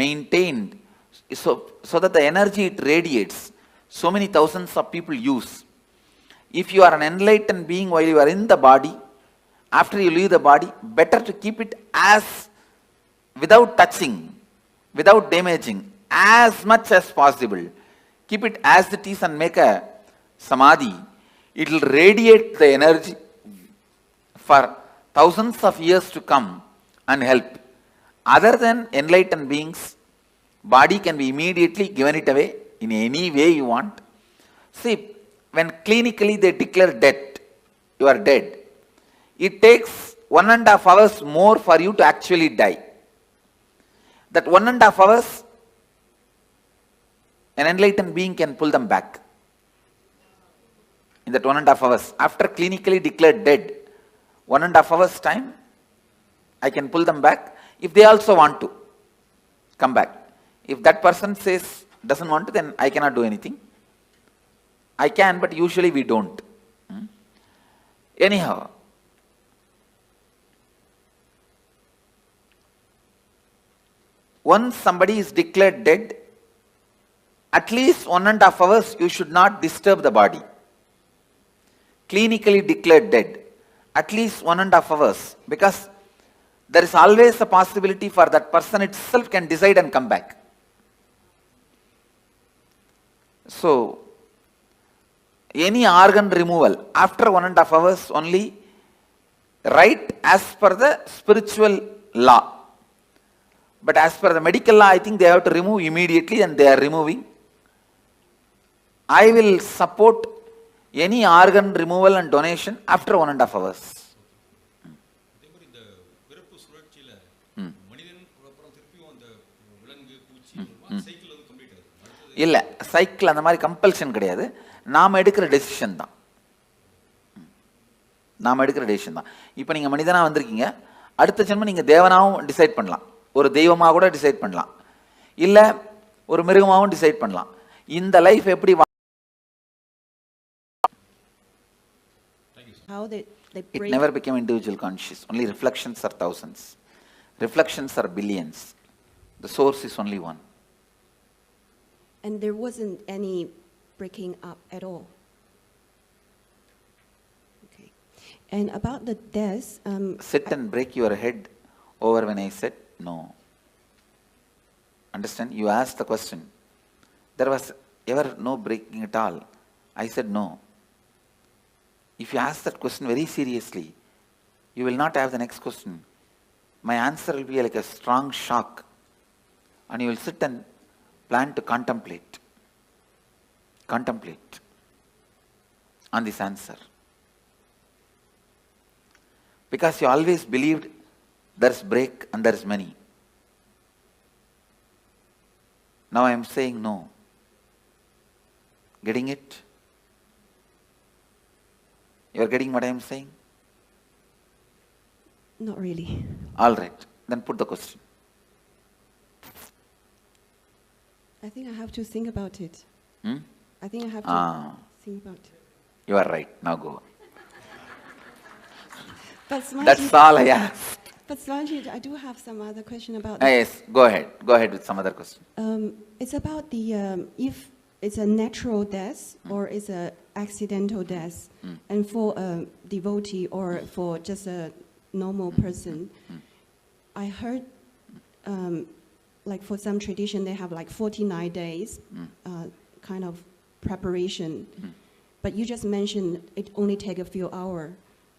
maintained, so that the energy it radiates, so many thousands of people use. If you are an enlightened being while you are in the body, after you leave the body, better to keep it as, without touching, without damaging, as much as possible. Keep it as it is and make a samadhi. It will radiate the energy for thousands of years to come and help. Other than enlightened beings, body can be immediately given it away in any way you want. See, when clinically they declare death, you are dead, it takes 1.5 hours more for you to actually die. That 1.5 hours, an enlightened being can pull them back. In that 1.5 hours, after clinically declared dead, 1.5 hours time, I can pull them back if they also want to come back. If that person says, doesn't want to, then I cannot do anything. I can, but usually we don't. Anyhow, once somebody is declared dead, at least 1.5 hours you should not disturb the body. Clinically declared dead, at least 1.5 hours, because there is always a possibility for that person itself can decide and come back. So, any organ removal after 1.5 hours only, right as per the spiritual law. But as per the medical law, I think they have to remove immediately, and they are removing. I will support any organ removal and donation after 1.5 hours. அதே மாதிரி இந்த பிறப்பு சுழற்சியில மனிதன் அப்புறம் திருப்பியும் அந்த விலங்கு பூச்சி சைக்கிள் வந்து கம்ப்ளீட் ஆகுது. இல்ல, சைக்கிள் அந்த மாதிரி கம்பல்ஷன் கிடையாது. நாம எடுக்கிற டெசிஷன் தான். நாம எடுக்கிற டெசிஷன் தான். இப்போ நீங்க மனிதனா வந்திருக்கீங்க, அடுத்த ஜென்மம் நீங்க தேவனாவும் டிசைட் பண்ணலாம், ஒரு தெய்வமாக கூட டிசைட் பண்ணலாம், இல்ல ஒரு மிருகமாகவும் டிசைட் பண்ணலாம். இந்த லைஃப் எப்படி how they it break. never became individual conscious. Only reflections are thousands, reflections are billions. The source is only one. And there wasn't any breaking up at all. Okay. And about the death, sit and break your head over when I said no. Understand? You asked the question. There was ever no breaking at all. I said no. If you ask that question very seriously, you will not have the next question. My answer will be like a strong shock. And you will sit and plan to contemplate. Contemplate on this answer. Because you always believed there's break and there's money. Now I am saying no. Getting it? You are getting what I am saying? Not really. All right. Then put the question. I think I have to think about it. I think I have to think about it. You are right. Now go. But Swamiji, That's all I asked. But Swamiji, I do have some other question about that. Yes, go ahead. Go ahead with some other question. It's about the if it's a natural death or it's a accidental death, and for a devotee or for just a normal person, I heard like for some tradition they have like 49 days kind of preparation, but you just mentioned it only take a few hours.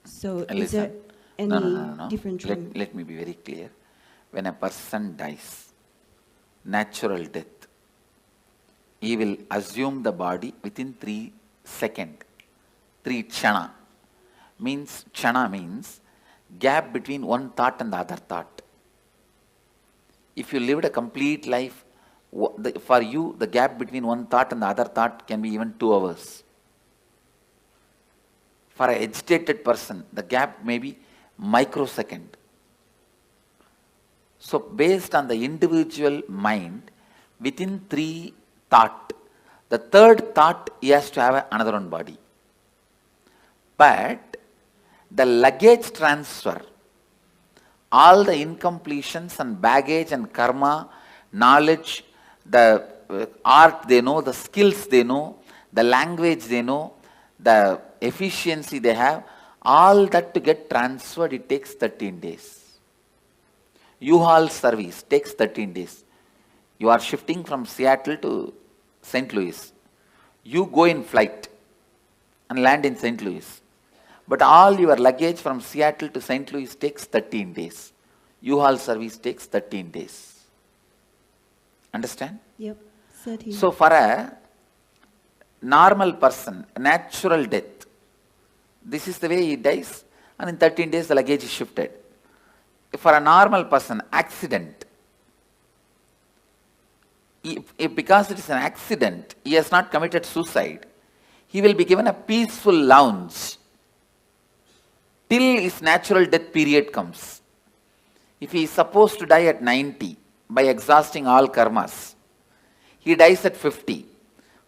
So is there any different trend? Let me be very clear. When a person dies, natural death, he will assume the body within 3 seconds. 3 chana. Chana means gap between one thought and the other thought. If you lived a complete life, for you the gap between one thought and the other thought can be even 2 hours. For an agitated person, the gap may be microsecond. So based on the individual mind, within 3 thought, the 3rd thought he has to have another one body. But the luggage transfer, all the incompletions and baggage and karma, knowledge, the art they know, the skills they know, the language they know, the efficiency they have, all that to get transferred, it takes 13 days. U-Haul service takes 13 days. You are shifting from Seattle to St. Louis. You go in flight and land in St. Louis. But all your luggage from Seattle to St. Louis takes 13 days. U-Haul service takes 13 days. Understand? Yep, 13. So for a normal person, natural death, this is the way he dies, and in 13 days the luggage is shifted. For a normal person, accident, because it is an accident, he has not committed suicide, he will be given a peaceful lounge till his natural death period comes. If he is supposed to die at 90 by exhausting all karmas, he dies at 50.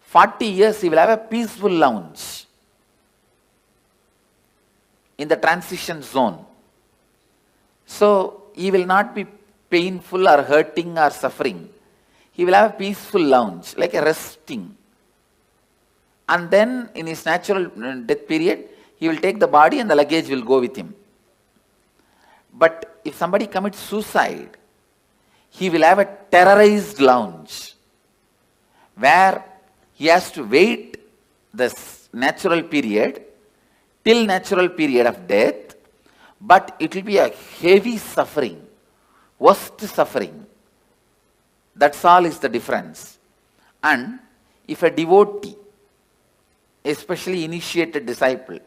40 years he will have a peaceful lounge in the transition zone. So he will not be painful or hurting or suffering. He will have a peaceful lounge, like a resting. And then in his natural death period, he will take the body and the luggage will go with him. But if somebody commits suicide, he will have a terrorized lounge where he has to wait this natural period till natural period of death, but it will be a heavy suffering, worst suffering. That's all is the difference. And if a devotee, especially initiated disciple,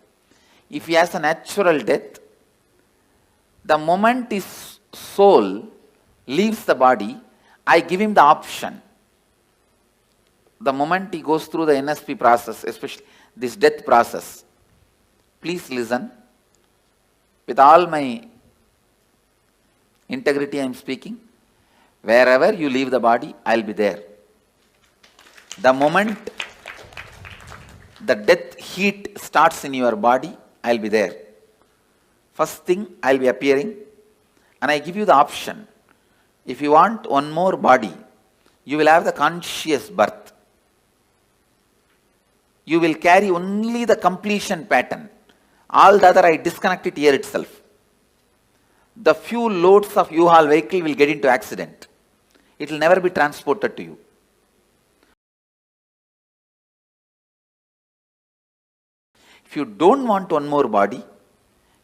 if he has a natural death, the moment his soul leaves the body, I give him the option. The moment he goes through the NSP process, especially this death process, please listen. With all my integrity I am speaking. Wherever you leave the body, I will be there. The moment the death heat starts in your body, I will be there. First thing, I will be appearing, and I give you the option. If you want one more body, you will have the conscious birth. You will carry only the completion pattern. All the other I disconnect it here itself. The few loads of U-Haul vehicle will get into accident. It will never be transported to you. If you don't want one more body,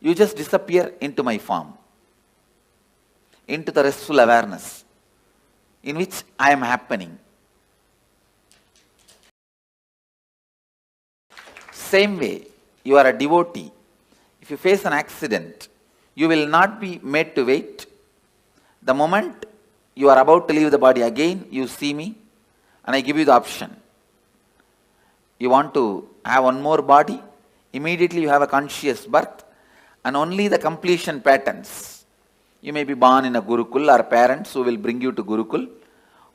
you just disappear into my form, into the restful awareness in which I am happening. Same way, you are a devotee. If you face an accident, you will not be made to wait. The moment you are about to leave the body again, you see me and I give you the option. You want to have one more body, immediately you have a conscious birth and only the completion patterns. You may be born in a Gurukul or parents who will bring you to Gurukul,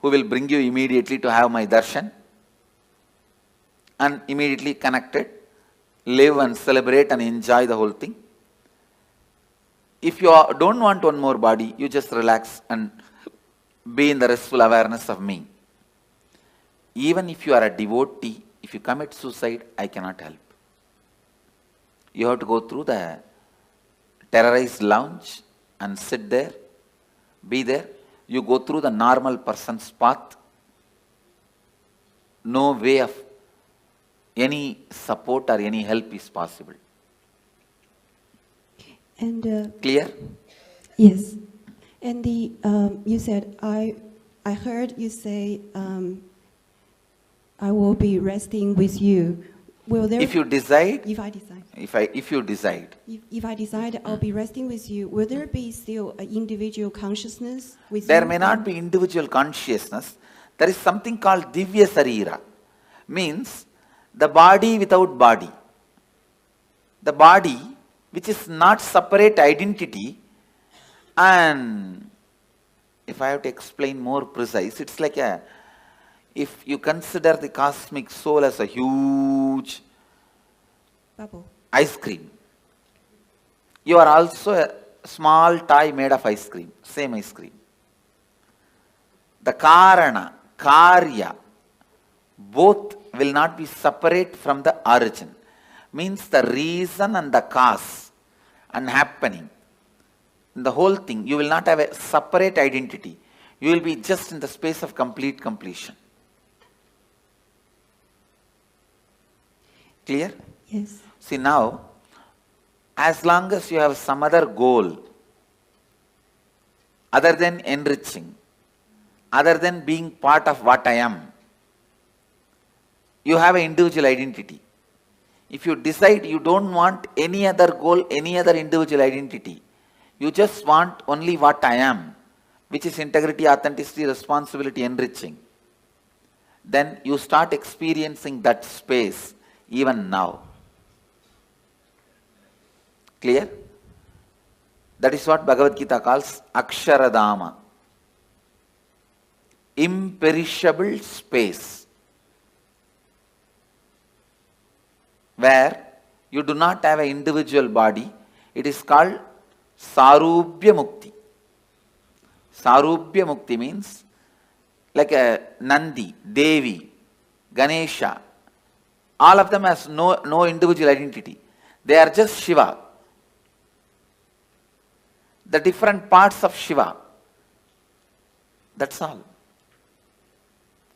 who will bring you immediately to have my darshan and immediately connected, live and celebrate and enjoy the whole thing. If you don't want one more body, you just relax and be in the restful awareness of me. Even if you are a devotee, if you commit suicide, I cannot help. You have to go through the terrorized lounge and sit there, be there. You go through the normal person's path. No way of any support or any help is possible. And clear? Yes. And the you said I heard you say I will be resting with you. Will there? If you decide. If I decide. If you decide. If I decide I'll be resting with you, will there be still an individual consciousness with There you? may not be individual consciousness. There is something called Divya Sarira. Means the body without body. The body which is not separate identity, and if I have to explain more precise, it's like if you consider the cosmic soul as a huge bubble, ice cream, you are also a small toy made of ice cream, same ice cream. The Karana, Karya, both will not be separate from the origin. Means the reason and the cause and happening. The whole thing, you will not have a separate identity. You will be just in the space of complete completion. Clear? Yes. See now, as long as you have some other goal, other than enriching, other than being part of what I am, you have an individual identity. If you decide you don't want any other goal, any other individual identity, you just want only what I am, which is integrity, authenticity, responsibility, enriching, then you start experiencing that space even now. Clear? That is what Bhagavad Gita calls Aksharadama. Imperishable space, where you do not have an individual body. It is called Sarubhya Mukti. Sarubhya Mukti means like a Nandi, Devi, Ganesha. All of them has no individual identity. They are just Shiva. The different parts of Shiva. That's all.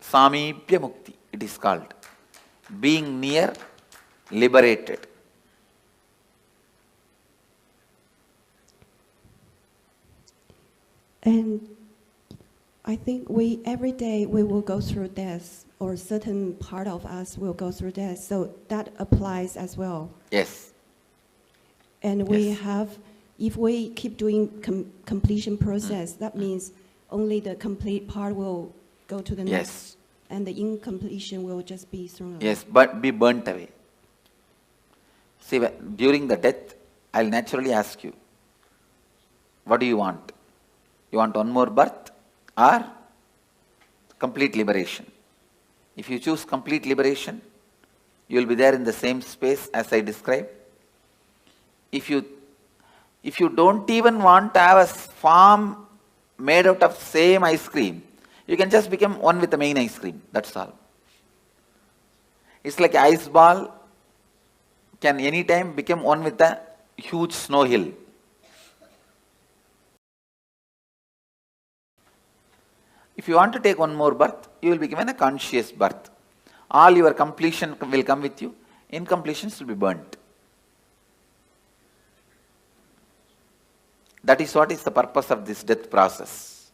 Samibhya Mukti, it is called. Being near, liberated. And I think every day we will go through death, or a certain part of us will go through death. So that applies as well. Yes. And we have, if we keep doing completion process, that means only the complete part will go to the next. And the incompletion will just be thrown away. Yes, but be burnt away. See, during the death, I'll naturally ask you, what do you want? You want one more birth or complete liberation? If you choose complete liberation, you will be there in the same space as I described. If you don't even want to have a form made out of same ice cream, you can just become one with the main ice cream. That's all. It's like an ice ball can anytime become one with a huge snow hill. If you want to take one more birth, you will be given a conscious birth. All your completion will come with you. Incompletions will be burnt. That is what is the purpose of this death process.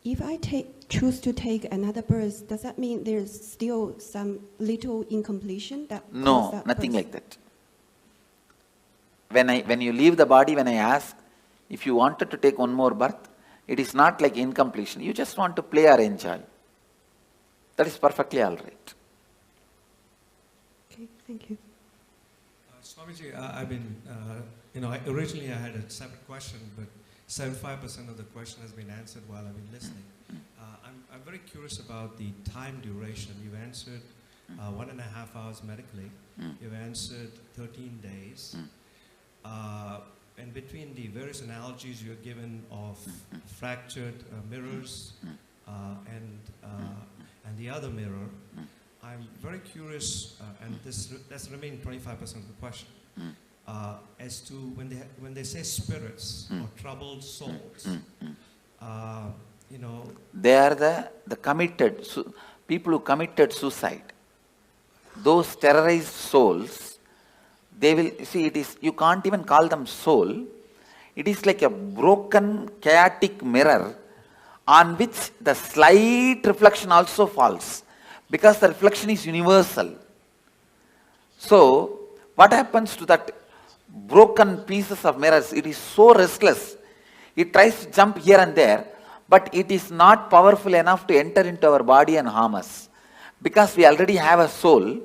If I choose to take another birth, does that mean there's still some little incompletion that No, that nothing birth? like that. When you leave the body, when I ask if you wanted to take one more birth, it is not like incompletion. You just want to play or enjoy. That is perfectly all right. Okay, thank you. Swamiji, I've been, originally I had a separate question, but 75% of the question has been answered while I've been listening. I'm very curious about the time duration. You've answered 1.5 hours medically. You've answered 13 days. And between the various analogies you've given of fractured mirrors and the other mirror, I'm very curious, and that's the remaining 25% of the question, as to when they say spirits or troubled souls, They are the committed, people who committed suicide. Those terrorized souls, they will, see, you can't even call them soul. It is like a broken, chaotic mirror on which the slight reflection also falls, because the reflection is universal. So, what happens to that broken pieces of mirrors? It is so restless. It tries to jump here and there, but it is not powerful enough to enter into our body and harm us. Because we already have a soul,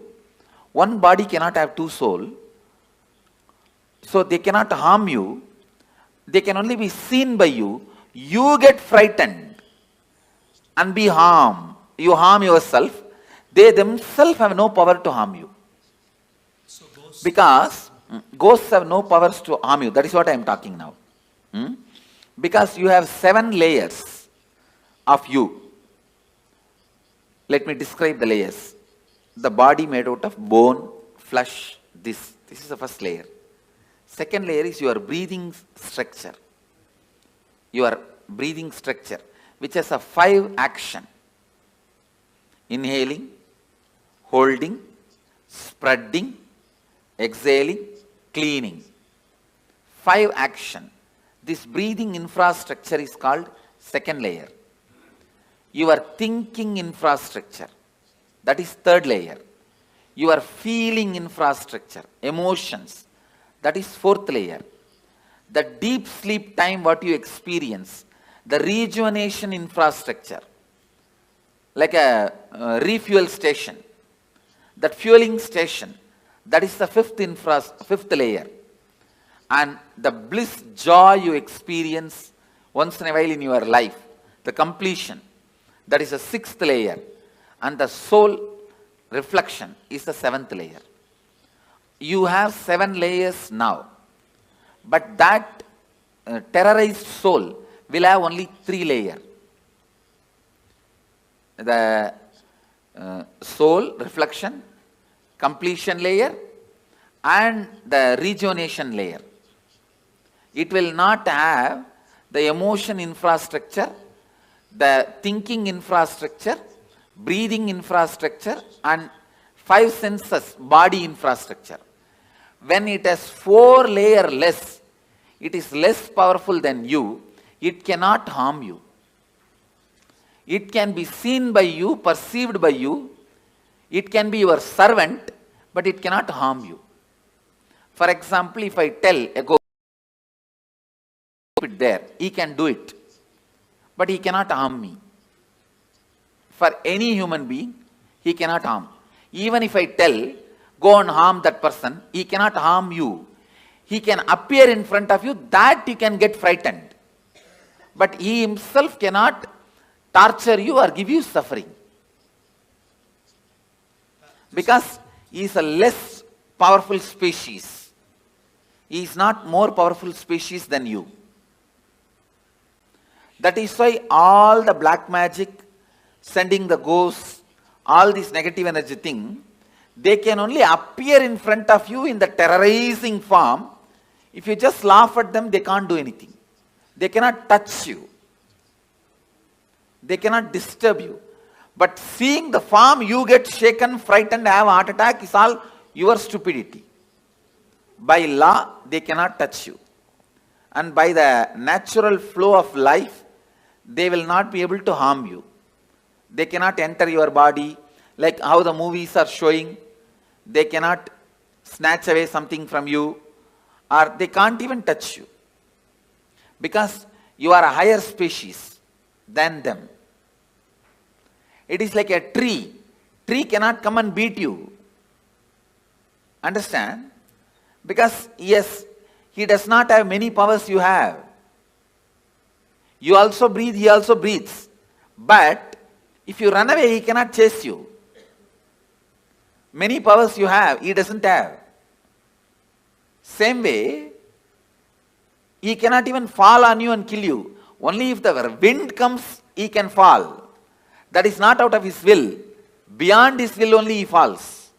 one body cannot have two souls. So they cannot harm you. They can only be seen by you. You get frightened and be harmed. You harm yourself. They themselves have no power to harm you. Because ghosts have no powers to harm you. That is what I am talking now. Because you have 7 layers of you. Let me describe the layers. The body made out of bone, flesh, this is the first layer. Second layer is your breathing structure. Your breathing structure, which has a 5 action. Inhaling, holding, spreading, exhaling, cleaning. 5 action. This breathing infrastructure is called second layer. Your thinking infrastructure, that is third layer. Your feeling infrastructure, emotions, that is fourth layer. The deep sleep time what you experience, the rejuvenation infrastructure, like a refuel station, that fueling station, that is the fifth layer. And the bliss, joy you experience once in a while in your life, the completion, that is the 6th layer. And the soul reflection is the 7th layer. You have 7 layers now. But that terrorized soul will have only 3 layers. The soul reflection, completion layer, and the rejuvenation layer. It will not have the emotion infrastructure, the thinking infrastructure, breathing infrastructure, and 5 senses body infrastructure. When it has 4 layers less, it is less powerful than you, it cannot harm you. It can be seen by you, perceived by you, it can be your servant, but it cannot harm you. For example, if I tell a ghost, it there, he can do it, but he cannot harm me. For any human being, he cannot harm. Even if I tell, go and harm that person, he cannot harm you. He can appear in front of you, that you can get frightened. But he himself cannot torture you or give you suffering. Because he is a less powerful species. He is not more powerful species than you. That is why all the black magic, sending the ghosts, all this negative energy thing, they can only appear in front of you in the terrorizing form. If you just laugh at them, they can't do anything. They cannot touch you. They cannot disturb you. But seeing the form, you get shaken, frightened, have a heart attack is all your stupidity. By law, they cannot touch you. And by the natural flow of life, they will not be able to harm you. They cannot enter your body like how the movies are showing. They cannot snatch away something from you, or they can't even touch you. Because you are a higher species than them. It is like a tree. Tree cannot come and beat you. Understand? Because yes, he does not have many powers you have. You also breathe, he also breathes. But if you run away, he cannot chase you. Many powers you have, he doesn't have. Same way, he cannot even fall on you and kill you. Only if the wind comes, he can fall. That is not out of his will. Beyond his will only he falls.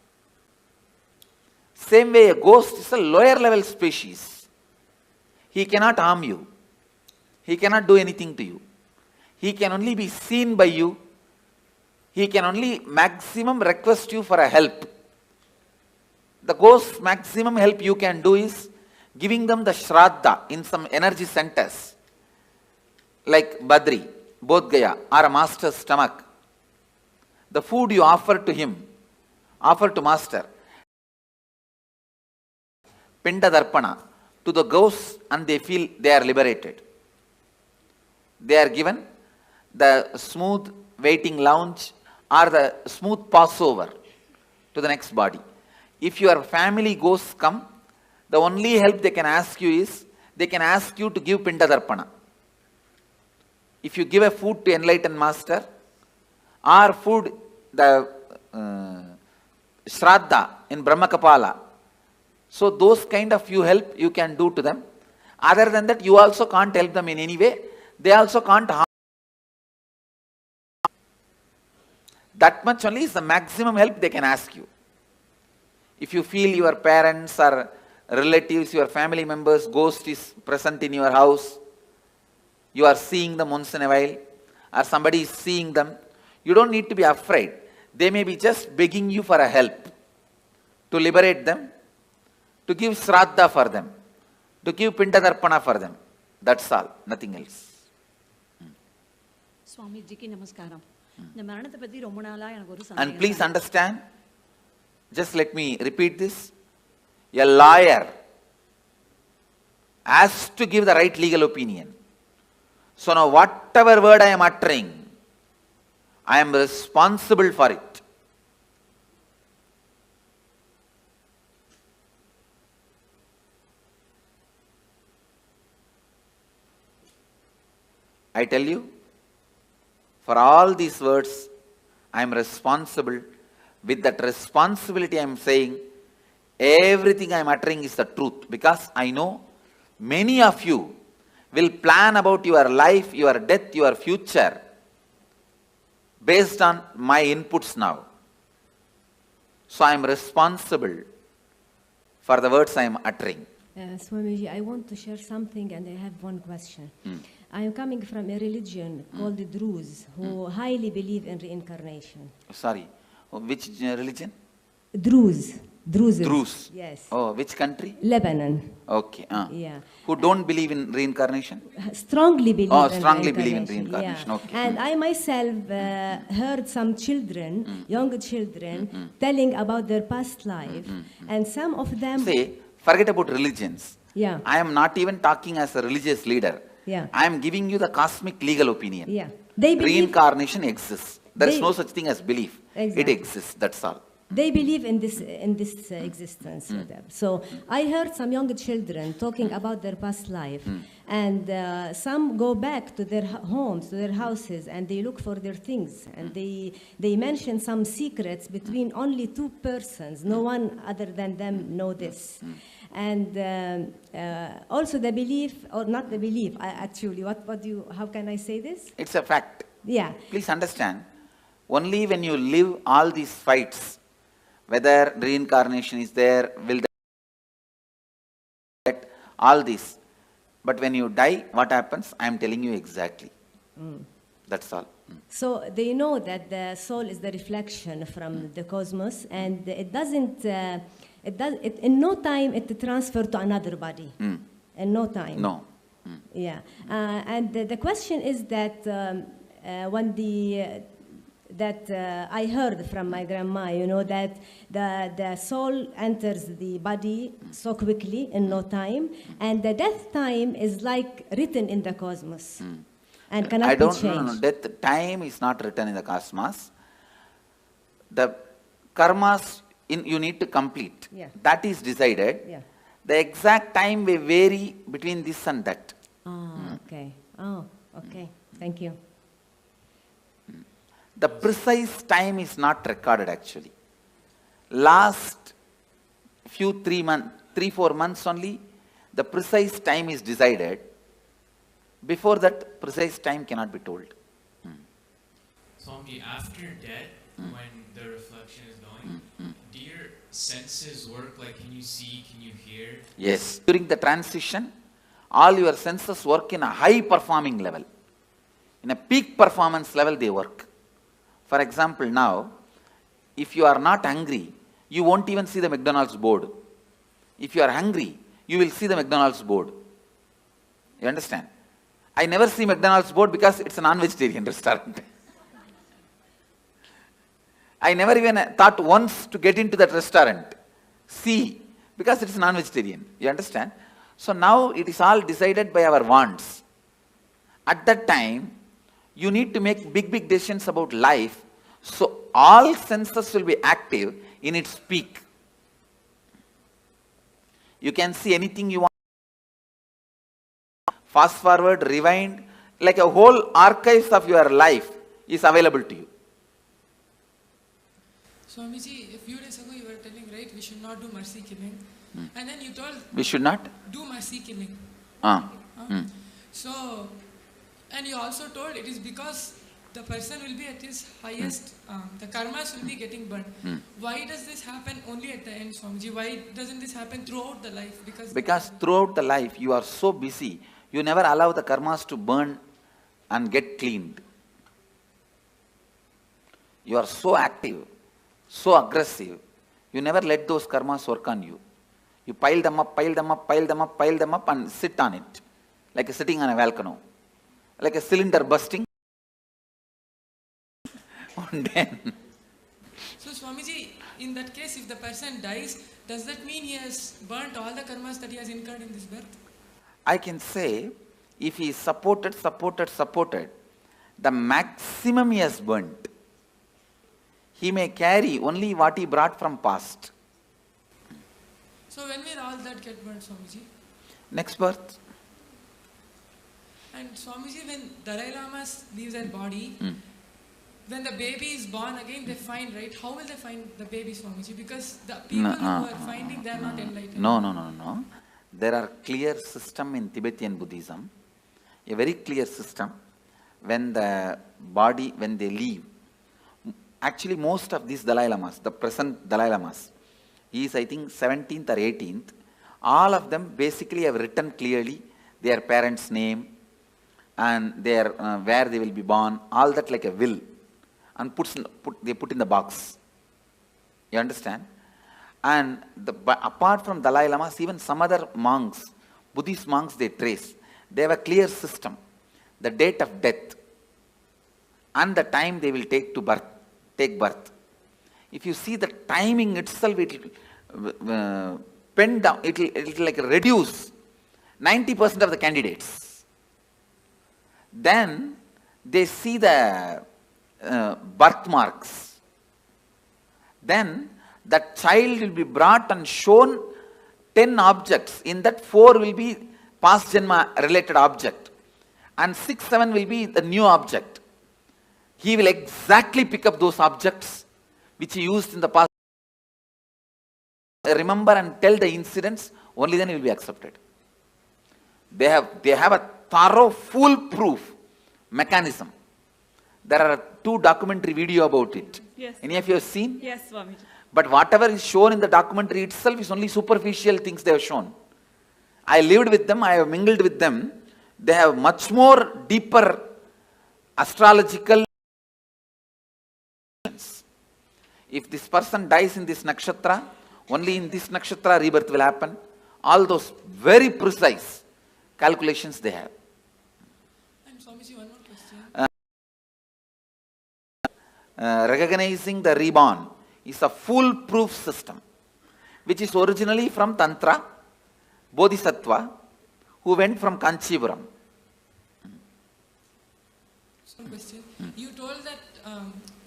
Same way, a ghost is a lower level species. He cannot harm you. He cannot do anything to you. He can only be seen by you. He can only maximum request you for a help. The ghost's maximum help you can do is giving them the shraddha in some energy centers like Badri, Bodh Gaya, or a master's stomach. The food you offer to him, offer to master, Pinda Darpana, to the ghosts, and they feel they are liberated. They are given the smooth waiting lounge or the smooth passover to the next body. If your family ghosts come, the only help they can ask you is, they can ask you to give Pinda Darpana. If you give a food to enlightened master, or food, the Shraddha in Brahmakapala, so those kind of you help you can do to them. Other than that, you also can't help them in any way. They also can't harm. That much only is the maximum help they can ask you. If you feel your parents or relatives, your family members, ghost is present in your house, you are seeing them once in a while, or somebody is seeing them, you don't need to be afraid. They may be just begging you for a help, to liberate them, to give Shraddha for them, to give Pinda Darpana for them. That's all, nothing else. Swamiji namaskaram. And please understand, just let me repeat this. A lawyer has to give the right legal opinion. So now whatever word I am uttering, I am responsible for it. I tell you, for all these words, I am responsible. With that responsibility I am saying, everything I am uttering is the truth. Because I know many of you will plan about your life, your death, your future based on my inputs now. So I am responsible for the words I am uttering. Swamiji, I want to share something and I have one question. I am coming from a religion called the Druze, who highly believe in reincarnation. Sorry, which religion? Druze. Druze. Yes. Oh, which country? Lebanon. Okay. Yeah. Who don't believe in reincarnation? Strongly believe in strongly believe in reincarnation. Yeah. Okay. And I myself heard some children, young children, telling about their past life. And some of them... Say, forget about religions. Yeah. I am not even talking as a religious leader. Yeah. I am giving you the cosmic legal opinion. Yeah. They believe, reincarnation exists. There is no such thing as belief. Exactly. It exists, that's all. They believe in this existence. So I heard some young children talking about their past life, and some go back to their homes, to their houses, and they look for their things, and they mention some secrets between only two persons. No one other than them know this. And also the belief, or not the belief, actually, how can I say this? It's a fact. Yeah. Please understand, only when you live all these fights, whether reincarnation is there, will that, all this. But when you die, what happens? I am telling you exactly. That's all. So they know that the soul is the reflection from the cosmos, and it doesn't, in no time it transfer to another body. In no time. No. Yeah. And the question is that when I heard from my grandma, you know, that the soul enters the body so quickly in no time, and the death time is like written in the cosmos. And cannot be changed. No. Death time is not written in the cosmos. The karmas you need to complete. Yeah. That is decided. Yeah. The exact time may vary between this and that. Oh, okay. Oh, okay. Thank you. The precise time is not recorded actually. Last few 3-4 months only, the precise time is decided. Before that, precise time cannot be told. Swamiji, after death, when the reflection is going, do your senses work? Like, can you see, can you hear? Yes. During the transition, all your senses work in a high performing level. In a peak performance level, they work. For example, now, if you are not hungry, you won't even see the McDonald's board. If you are hungry, you will see the McDonald's board. You understand? I never see McDonald's board because it's a non-vegetarian restaurant. I never even thought once to get into that restaurant. See, because it's non-vegetarian. You understand? So now it is all decided by our wants. At that time, you need to make big decisions about life. So all senses will be active in its peak. You can see anything you want. Fast forward, rewind, like a whole archives of your life is available to you. Swamiji, a few days ago you were telling, right, we should not do mercy killing. And then you told... We should not? Do mercy killing. So, and you also told it is because the person will be at his highest, the karmas will be getting burned. Why does this happen only at the end, Swamiji? Why doesn't this happen throughout the life? Because throughout the life you are so busy, you never allow the karmas to burn and get cleaned. You are so active, so aggressive, you never let those karmas work on you. You pile them up and sit on it, like sitting on a volcano, like a cylinder bursting. And then So Swamiji, in that case, if the person dies, does that mean he has burnt all the karmas that he has incurred in this birth? I can say, if he is supported, the maximum he has burnt. He may carry only what he brought from past. So when will all that get burnt, Swamiji? Next birth. And Swamiji, when Dalai Lama leaves their body, when the baby is born again, they find, right? How will they find the baby, Swamiji? Because the people who are finding, they are not enlightened. No. There are clear system in Tibetan Buddhism, a very clear system. When the body, when they leave, actually most of these Dalai Lamas, the present Dalai Lamas, he is I think 17th or 18th, all of them basically have written clearly their parents' name and their where they will be born, all that like a will, and they put in the box. You understand? And apart from Dalai Lamas, even some other monks, Buddhist monks, they trace. They have a clear system. The date of death and the time they will take birth. If you see the timing itself, it will pen down, it will like reduce 90% of the candidates. Then they see the birthmarks. Then that child will be brought and shown 10 objects. In that 4 will be past janma related object and 6, 7 will be the new object. He will exactly pick up those objects which he used in the past. Remember and tell the incidents, only then he will be accepted. They have a thorough, foolproof mechanism. There are 2 documentary video about it. Yes. Any of you have seen? Yes, Swamiji. But whatever is shown in the documentary itself is only superficial things they have shown. I lived with them, I have mingled with them. They have much more deeper astrological. If this person dies in this nakshatra, only in this nakshatra rebirth will happen. All those very precise calculations they have. And Swamiji, one more question. Recognizing the reborn is a foolproof system, which is originally from Tantra, Bodhisattva, who went from Kanchipuram. One question. You told that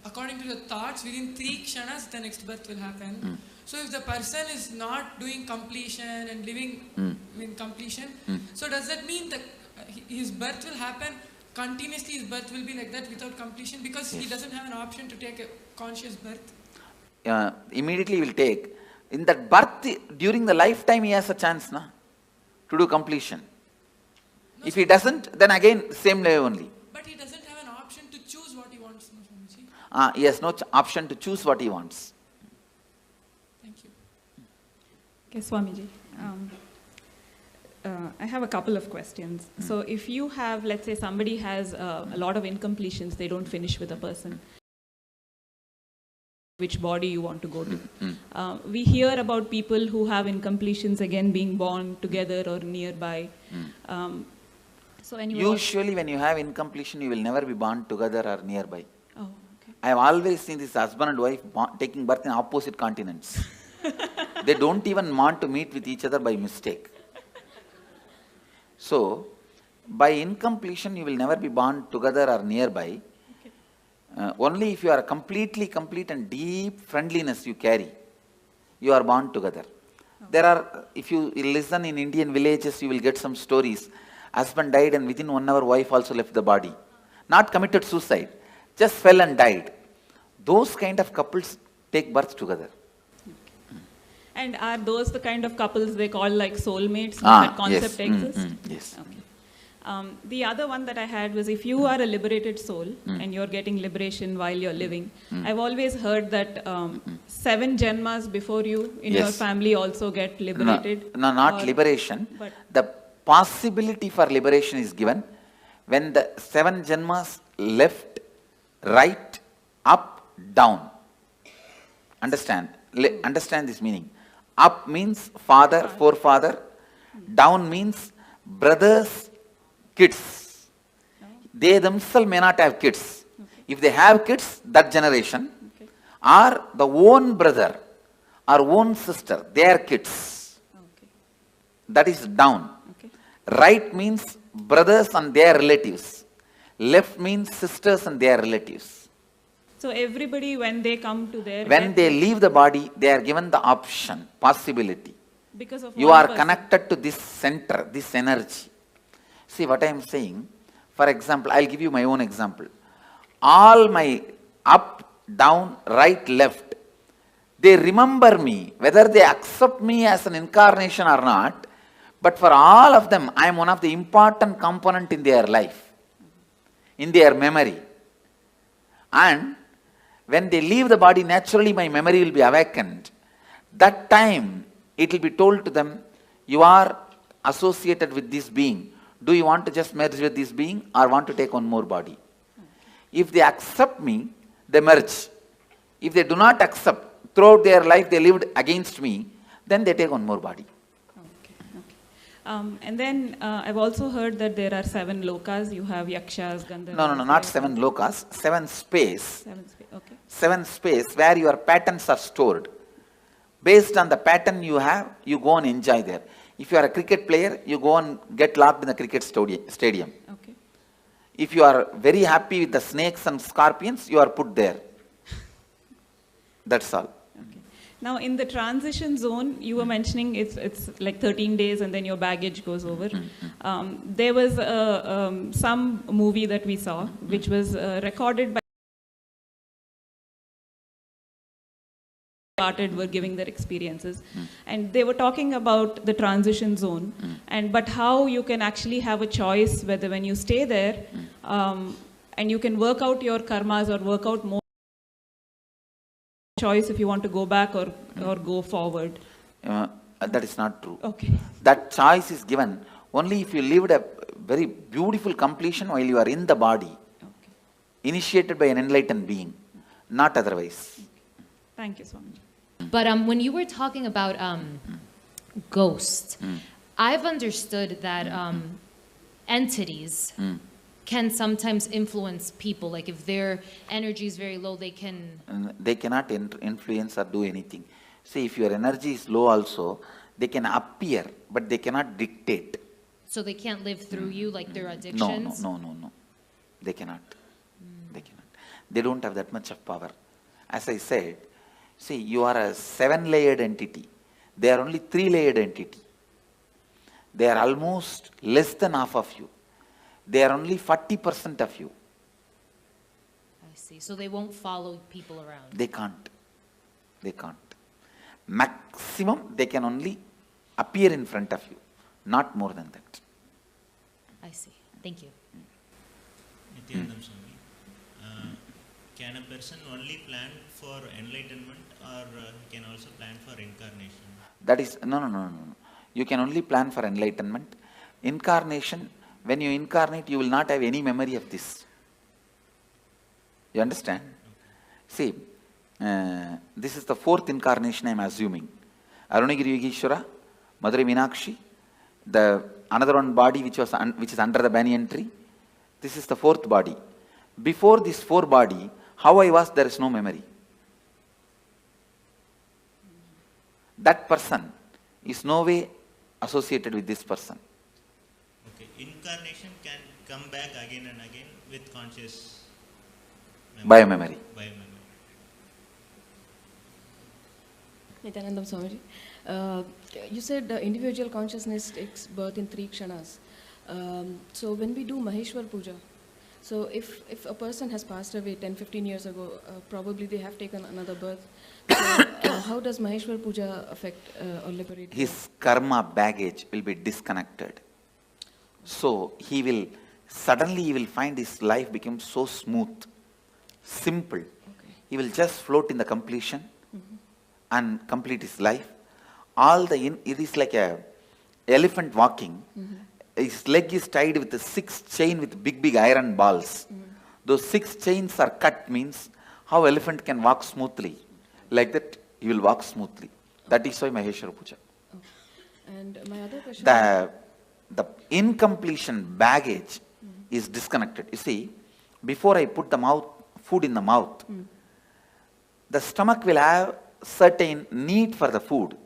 according to your thoughts, within 3 kshanas, the next birth will happen. So if the person is not doing completion and living in completion, so does that mean that his birth will happen continuously? His birth will be like that without completion because he doesn't have an option to take a conscious birth? Immediately will take. In that birth, during the lifetime, he has a chance to do completion. No, if he doesn't, then again, same way only. But he doesn't have an option to choose what he wants, no, Swamiji? He has no option to choose what he wants. Thank you. Okay, Swamiji. I have a couple of questions. So if you have, let's say somebody has a lot of incompletions, they don't finish with a person, which body you want to go to. We hear about people who have incompletions again being born together or nearby. So anyway, usually when you have incompletion, you will never be born together or nearby. Oh, okay. I have always seen this husband and wife taking birth in opposite continents. They don't even want to meet with each other by mistake. So, by incompletion, you will never be born together or nearby. Only if you are completely complete and deep friendliness you carry, you are born together. There are, if you listen in Indian villages, you will get some stories. Husband died and within 1 hour, wife also left the body. Not committed suicide, just fell and died. Those kind of couples take birth together. and are those the kind of couples they call like soulmates? That concept exists? Yes. Okay. The other one that I had was if you are a liberated soul and you're getting liberation while you're living, I've always heard that 7 janmas before you in your family also get liberated. No, not liberation. The possibility for liberation is given when the 7 janmas left, right, up, down. Understand? Understand this meaning. Up means father, forefather. Down means brothers, kids. They themselves may not have kids. If they have kids, that generation, or the own brother or own sister, their kids. That is down. Right means brothers and their relatives. Left means sisters and their relatives. So everybody, when they come to their when they leave the body, they are given the option, possibility. Because of you are connected to this center, this energy. See what I am saying? For example, I'll give you my own example. All my up, down, right, left, they remember me, whether they accept me as an incarnation or not, but for all of them, I am one of the important component in their life, in their memory. And when they leave the body, naturally my memory will be awakened. That time, it will be told to them, you are associated with this being. Do you want to just merge with this being or want to take one more body? If they accept me, they merge. If they do not accept, throughout their life they lived against me, then they take one more body. And then I've also heard that there are 7 lokas. You have yakshas, gandharvas. No, not 7 lokas, 7 space. 7 space, okay. 7 space where your patterns are stored. Based on the pattern you have, you go and enjoy there. If you are a cricket player, you go and get locked in the cricket stadium. Okay. If you are very happy with the snakes and scorpions, you are put there. That's all. Okay. Now, in the transition zone, you were mentioning it's like 13 days and then your baggage goes over. There was some movie that we saw, which was recorded by were giving their experiences, and they were talking about the transition zone, but how you can actually have a choice whether when you stay there, and you can work out your karmas or work out more choice if you want to go back or go forward. That is not true. Okay. That choice is given only if you lived a very beautiful completion while you are in the body. initiated by an enlightened being, not otherwise. Thank you so much. But when you were talking about ghosts, I've understood that entities can sometimes influence people. Like if their energy is very low, they can... They cannot influence or do anything. See, if your energy is low also, they can appear, but they cannot dictate. So they can't live through you like their addictions? No. They cannot. They cannot. They don't have that much of power. As I said, see, you are a 7-layered entity. They are only 3-layered entity. They are almost less than half of you. They are only 40% of you. I see. So they won't follow people around? They can't. They can't. Maximum, they can only appear in front of you. Not more than that. I see. Thank you. Nityanandam Swami, can a person only plan for enlightenment or he can also plan for incarnation? That is, no. You can only plan for enlightenment. Incarnation, when you incarnate, you will not have any memory of this. You understand? See, this is the 4th incarnation I am assuming. Arunagiri Yogeshwara, Madurai Meenakshi, the another one body which is under the banyan tree. This is the 4th body. Before this 4 body, how I was, there is no memory. That person is no way associated with this person. Okay, incarnation can come back again and again with conscious Biomemory. Nityanandam Swamiji, you said the individual consciousness takes birth in 3 kshanas. So when we do Maheshwar Puja, so if a person has passed away 10-15 years ago, probably they have taken another birth. So how does Maheshwar Puja affect or liberate His karma baggage will be disconnected. So he will find his life become so smooth, simple. He will just float in the completion and complete his life. It is like a elephant walking. His leg is tied with a 6 chain with big iron balls. Those 6 chains are cut, means how elephant can walk smoothly. Like that, he will walk smoothly. That is why Maheshwara Puja. And my other question... The incompletion baggage is disconnected. You see, before I put the food in the mouth, the stomach will have certain need for the food.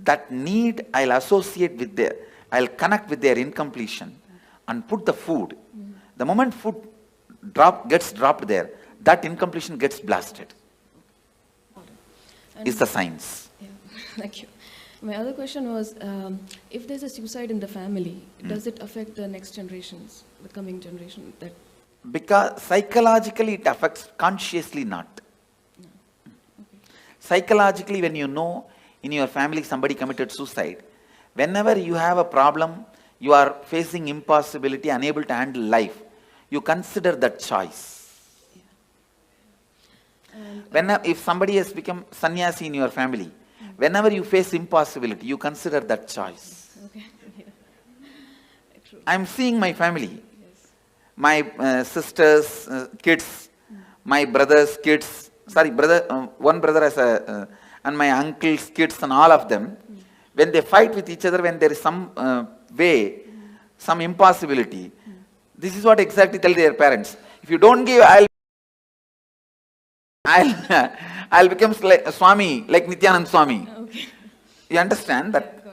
That need I'll associate with I'll connect with their incompletion and put the food. The moment food gets dropped there, that incompletion gets blasted. Is the science. Yeah, thank you. My other question was, if there's a suicide in the family, does it affect the next generations, the coming generation? Because psychologically it affects, consciously not. Psychologically, when you know in your family somebody committed suicide, whenever you have a problem, you are facing impossibility, unable to handle life, you consider that choice. If somebody has become sannyasi in your family, whenever you face impossibility, you consider that choice. I am seeing my family, my sisters' kids, my brother's kids, one brother has and my uncle's kids and all of them, when they fight with each other, when there is some way, some impossibility, this is what exactly tell their parents. If you don't give, I'll become Swami, like Nityanand Swami. Okay. You understand that?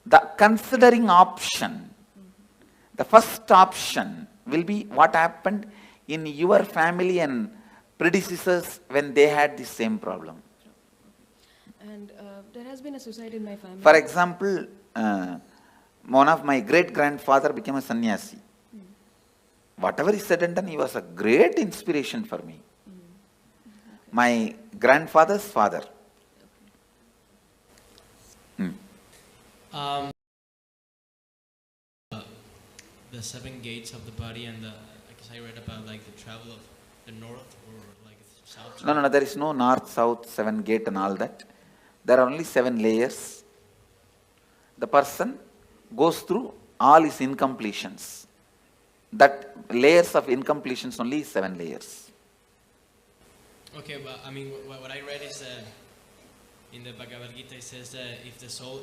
The considering option, the first option will be what happened in your family and predecessors when they had the same problem. And there has been a suicide in my family. For example, one of my great-grandfather became a sannyasi. Whatever he said and done, he was a great inspiration for me. My grandfather's father. The 7 gates of the body and I guess I read about like the travel of the north or like south. No, there is no north, south, 7 gate and all that. There are only 7 layers. The person goes through all his incompletions. That layers of incompletions only is 7 layers. Okay, but I mean, what I read is in the Bhagavad Gita, it says that if the soul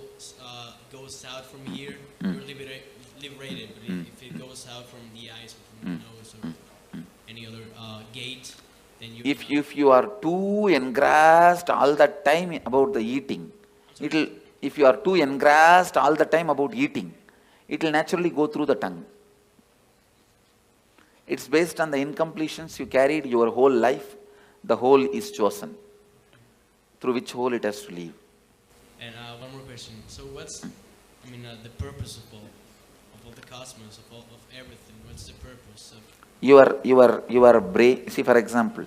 goes out from here, you're liberated. But if it goes out from the eyes or from the nose or any other gate, then you. If you are too engrossed all the time about the eating, if you are too engrossed all the time about eating, it will naturally go through the tongue. It's based on the incompletions you carried your whole life. The hole is chosen, through which hole it has to leave. And one more question. So what's, I mean, the purpose of all the cosmos, of everything? What's the purpose of? Your brain. See, for example,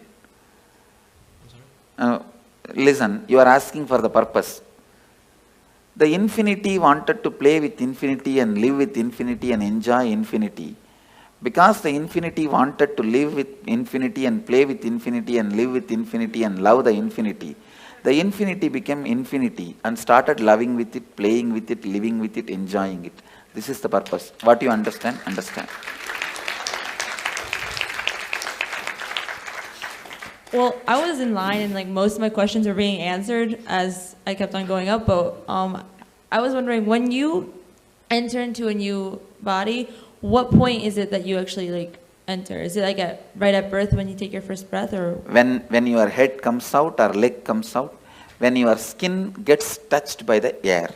listen. You are asking for the purpose. The infinity wanted to play with infinity and live with infinity and enjoy infinity. Because the infinity wanted to live with infinity and play with infinity and live with infinity and love the infinity became infinity and started loving with it, playing with it, living with it, enjoying it. This is the purpose. What you understand, understand. Well, I was in line and like most of my questions were being answered as I kept on going up, but I was wondering, when you enter into a new body, what point is it that you actually like enter? Is it like right at birth when you take your first breath, or when your head comes out or leg comes out, when your skin gets touched by the air?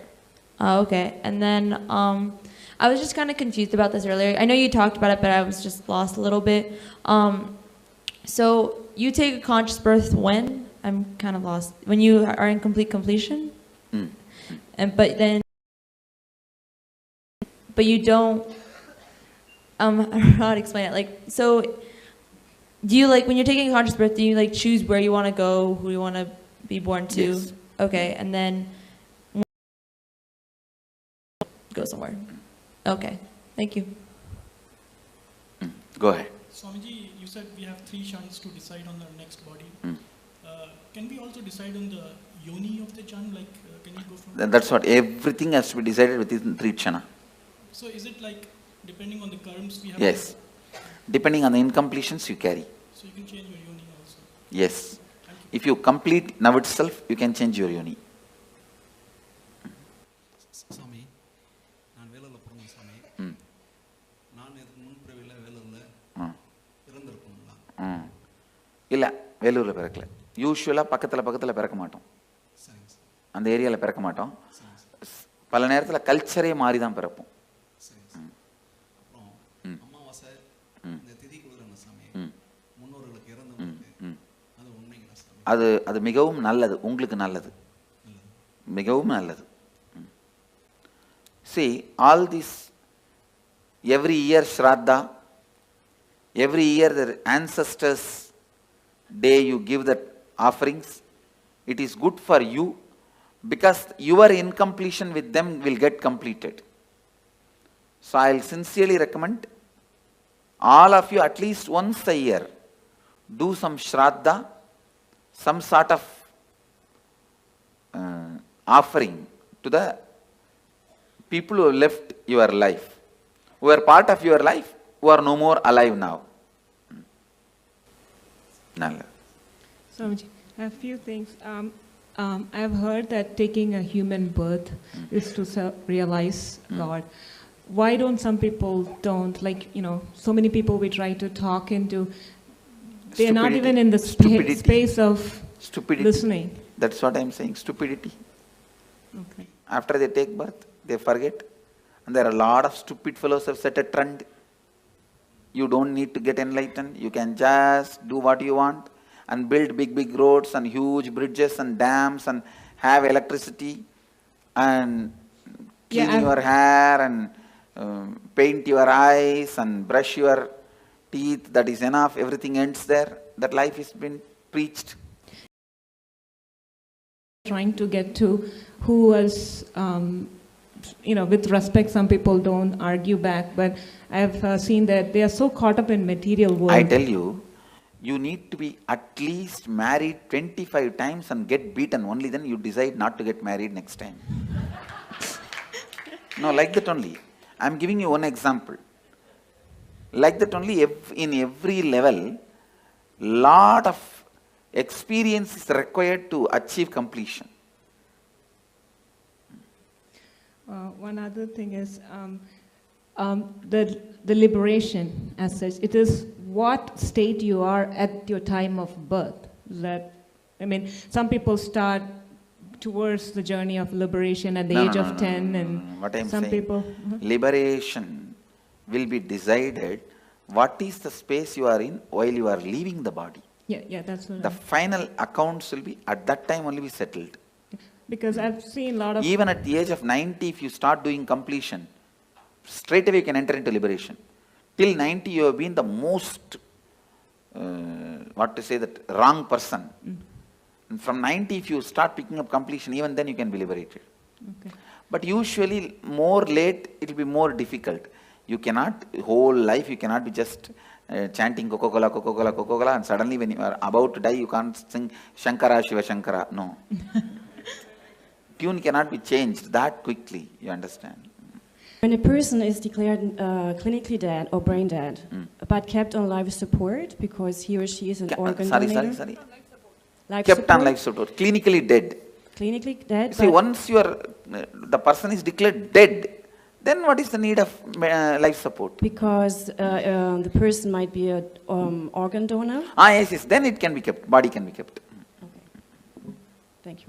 Okay. And then I was just kind of confused about this earlier. I know you talked about it, but I was just lost a little bit. So you take a conscious birth when? I'm kind of lost. When you are in complete completion? But you don't. I don't know how to explain it. Like, so do you, like, when you're taking a conscious birth, do you like choose where you want to go, who you want to be born to? Yes. Okay, and then go somewhere. Okay, thank you. Go ahead. Swamiji, you said we have 3 kshanas to decide on our next body. Can we also decide on the yoni of the kshan? Like, can you go from? That's what, everything has to be decided within 3 kshana. So is it like depending on the karms we have? Yes. Depending on the incompletions you carry. So you can change your yoni also? Yes. If you complete now itself, you can change your yoni. Swami, நான் வேலூர்ல பிறந்தேன் சாமி. நான் முன் பிறவில வேலூர்ல இறந்திருப்போம்ல. இல்ல, வேலூர்ல பிறக்கல. யூசுவலா பக்கத்துல பிறக்க மாட்டோம். அந்த ஏரியால பிறக்க மாட்டோம். பல நேரத்துல கல்ச்சரே மாறி தான் பிறப்போம். அமாவாசை இந்த திதி குளிரன சாமி. முன்னோர்களுக்கு இறந்தவங்களுக்கு அது உண்மைங்களா சாமி? அது மிகவும் நல்லது, உங்களுக்கு நல்லது, மிகவும் நல்லது. See, all this, every year Shraddha, every year the ancestors' day you give the offerings, it is good for you because your incompletion with them will get completed. So I will sincerely recommend all of you at least once a year do some Shraddha, some sort of offering to the people who have left your life, who are part of your life, who are no more alive now. Nalla. Swamiji, I have a few things. I've heard that taking a human birth is to realize God. Why don't some people don't, like, you know, so many people we try to talk into, they're not even in the space of listening. That's what I'm saying, stupidity. Okay. After they take birth, they forget. And there are a lot of stupid fellows who have set a trend. You don't need to get enlightened. You can just do what you want and build big roads and huge bridges and dams and have electricity and clean your hair and paint your eyes and brush your teeth. That is enough. Everything ends there. That life has been preached. Trying to get to who was, you know, with respect, some people don't argue back, but I've seen that they are so caught up in material world. I tell you, you need to be at least married 25 times and get beaten. Only then you decide not to get married next time. No, like that only. I'm giving you one example. Like that only in every level, lot of experience is required to achieve completion. One other thing is the liberation as such. It is what state you are at your time of birth. That, I mean, some people start towards the journey of liberation at the age of 10, and what I'm some saying, people. Liberation will be decided what is the space you are in while you are leaving the body. Yeah, that's what the final accounts will be at that time only be settled. Because I've seen a lot of... Even at the age of 90, if you start doing completion, straight away you can enter into liberation. Till 90, you have been the most, wrong person. And from 90, if you start picking up completion, even then you can be liberated. Okay. But usually, more late, it will be more difficult. You cannot, whole life, you cannot be just chanting Coca-Cola, Coca-Cola, Coca-Cola, and suddenly when you are about to die, you can't sing Shankara, Shiva Shankara. No. Tune cannot be changed that quickly, you understand. When a person is declared clinically dead or brain dead, but kept on life support because he or she is an organ donator. Kept on life support, clinically dead. Clinically dead. See, once you are, the person is declared dead, then what is the need of life support? Because the person might be an organ donor. Yes, then it can be kept, body can be kept. Okay. Thank you.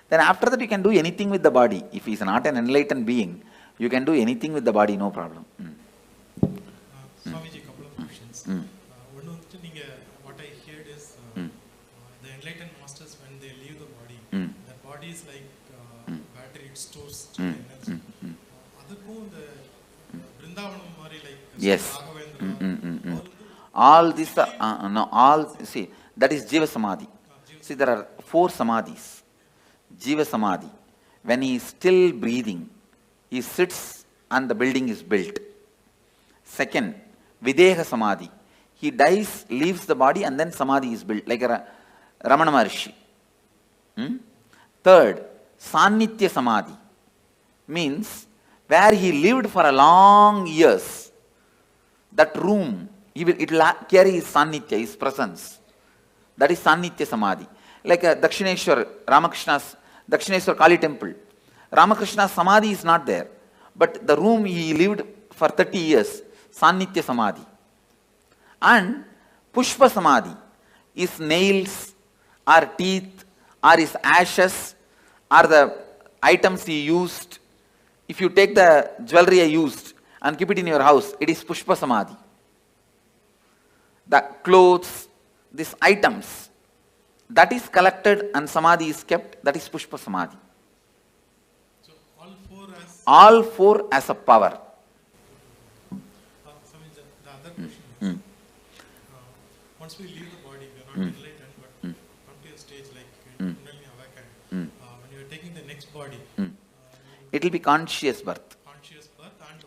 Then after that you can do anything with the body. If he is not an enlightened being, you can do anything with the body, no problem. Swamiji, a couple of questions. One of the thing, what I heard is the enlightened masters, when they leave the body, the body is like battery, it stores energy. Yes. All this, see, that is Jiva Samadhi. See, there are 4 Samadhis. Jiva Samadhi. When he is still breathing, he sits and the building is built. Second, Videha Samadhi. He dies, leaves the body, and then Samadhi is built, like a Ramana Maharshi. Third, Sannitya Samadhi. Means, where he lived for a long years, that room, it will carry his Sannitya, his presence. That is Sannitya Samadhi. Like a Dakshineshwar, Ramakrishna's, Dakshineshwar Kali temple. Ramakrishna's Samadhi is not there. But the room he lived for 30 years, Sannitya Samadhi. And Pushpa Samadhi is nails, or teeth, or his ashes, or the items he used. If you take the jewelry I used and keep it in your house, it is Pushpa Samadhi. The clothes, these items, that is collected and Samadhi is kept, that is Pushpa Samadhi. So all four as a power. The other question is, once we leave the body, we are not enlightened, but come to a stage like Kundalini awakened. When you are taking the next body, it will be conscious birth.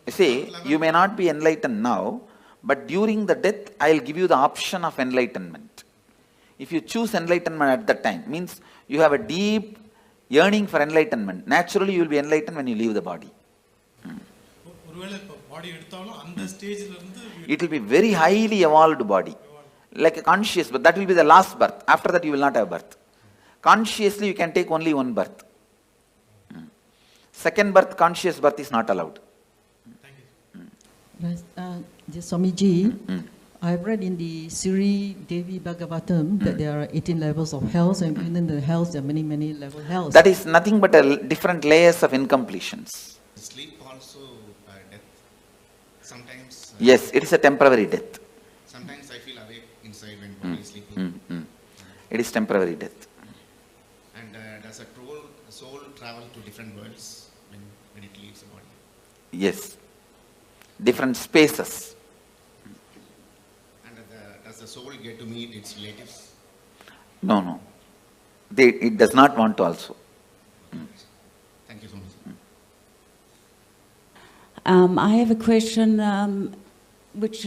And See, you may not be enlightened now, but during the death, I will give you the option of enlightenment. If you choose enlightenment at that time, means you have a deep yearning for enlightenment. Naturally, you will be enlightened when you leave the body. It will be very highly evolved body, like a conscious, but that will be the last birth. After that, you will not have birth. Consciously, you can take only one birth. Second birth, conscious birth is not allowed. Yes, Swamiji, I've read in the Sri Devi Bhagavatam that there are 18 levels of hells, and within the hells there are many, many level hells. That is nothing but different layers of incompletions. Sleep also death. Sometimes. Yes, it is a temporary death. Sometimes I feel awake inside when body is sleeping. It is temporary death. And does a soul travel to different worlds when it leaves the body? Yes. Different spaces. And does the soul get to meet its relatives? No, no. It does not want to also. Thank you so much. I have a question, which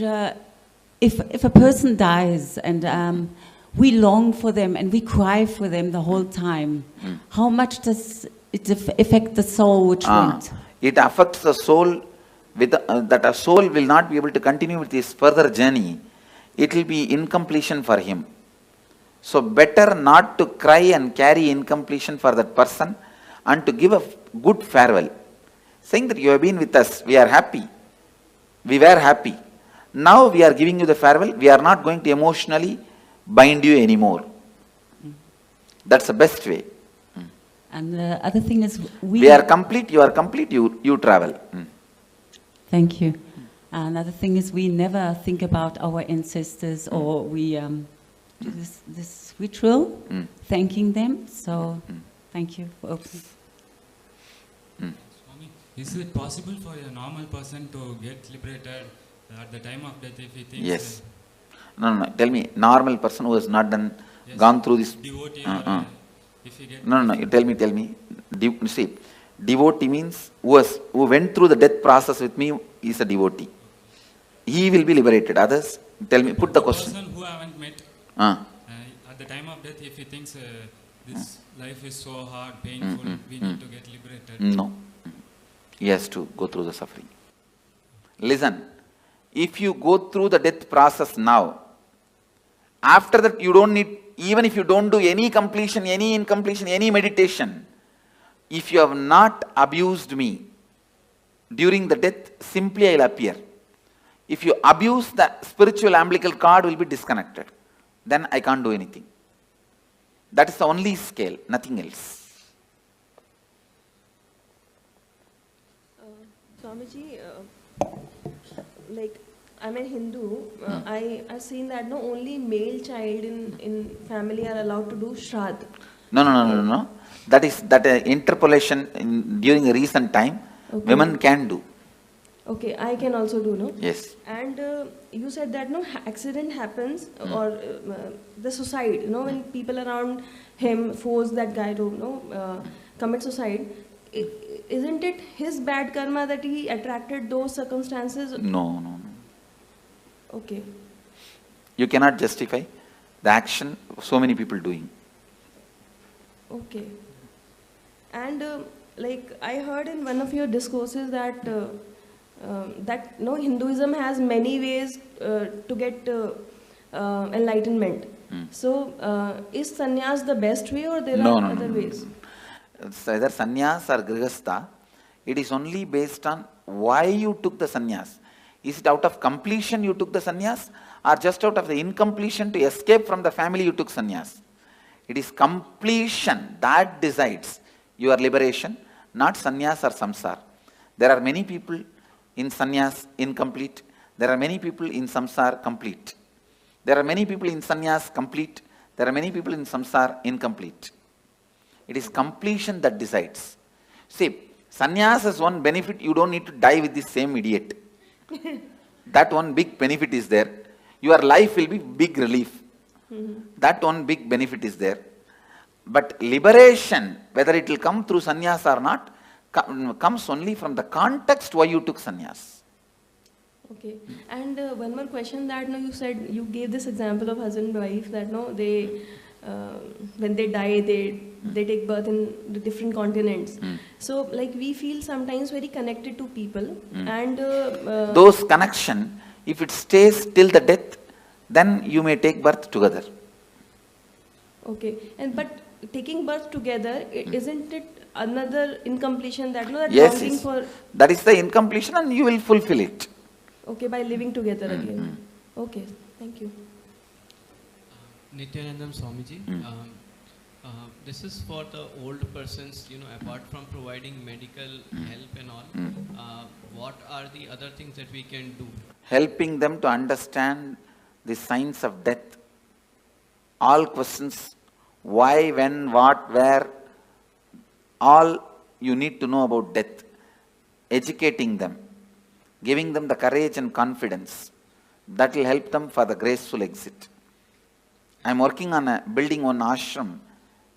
if a person dies and we long for them and we cry for them the whole time, how much does it affect the soul which went? It affects the soul that a soul will not be able to continue with his further journey, it will be incompletion for him. So better not to cry and carry incompletion for that person and to give a good farewell. Saying that you have been with us, we are happy. We were happy. Now we are giving you the farewell. We are not going to emotionally bind you anymore. That's the best way. And the other thing is we are complete, you are complete, you travel. Thank you. Another thing is we never think about our ancestors, or we do this ritual, thanking them. So thank you for opening. Swami, is it possible for a normal person to get liberated at the time of death if he thinks? Yes. No. Tell me, normal person who has not gone through this. Devotee if he gets. No. You tell me. See, devotee means who went through the death process with me is a devotee. He will be liberated. Others, tell me. Put the question. Person who I haven't met. At the time of death, if he thinks this life is so hard, painful, we need to get liberated. No. He has to go through the suffering. Listen, if you go through the death process now, after that you don't need, even if you don't do any completion, any incompletion, any meditation, if you have not abused me during the death, simply I will appear. If you abuse, the spiritual umbilical cord will be disconnected. Then I can't do anything. That is the only scale, nothing else. Swamiji, like I'm a Hindu, I've seen that no only male child in family are allowed to do Shraddh. No. That is interpolation during a recent time, women can do. Okay, I can also do, no? Yes. And you said that no accident happens or the suicide, when people around him force that guy to commit suicide. Isn't it his bad karma that he attracted those circumstances? No. Okay. You cannot justify the action of so many people doing. Okay. And like I heard in one of your discourses that Hinduism has many ways to get enlightenment. So is sannyas the best way, or there are other ways? It's either sannyas or grihastha. It is only based on why you took the sannyas. Is it out of completion you took the sannyas, or just out of the incompletion to escape from the family you took sannyas? It is completion that decides your liberation, not sannyas or samsara. There are many people in sannyas incomplete. There are many people in samsara complete. There are many people in sannyas complete. There are many people in samsara incomplete. It is completion that decides. See, sannyas has one benefit: you don't need to die with the same idiot. That one big benefit is there. Your life will be big relief. That one big benefit is there. But liberation, whether it will come through sannyas or not, comes only from the context why you took sannyas. Okay. And one more question that you said, you gave this example of husband and wife that they when they die, they take birth in the different continents. So like we feel sometimes very connected to people, and those connection, if it stays till the death, then you may take birth together. Okay. And but taking birth together, isn't it another incompletion that that yes, longing for? That is the incompletion, and you will fulfill it. Okay, by living together again. Okay, thank you. Nityanandam Swamiji, this is for the old persons, apart from providing medical help and all, what are the other things that we can do? Helping them to understand the signs of death. All questions, why, when, what, where, all you need to know about death. Educating them, giving them the courage and confidence. That will help them for the graceful exit. I am working on building one ashram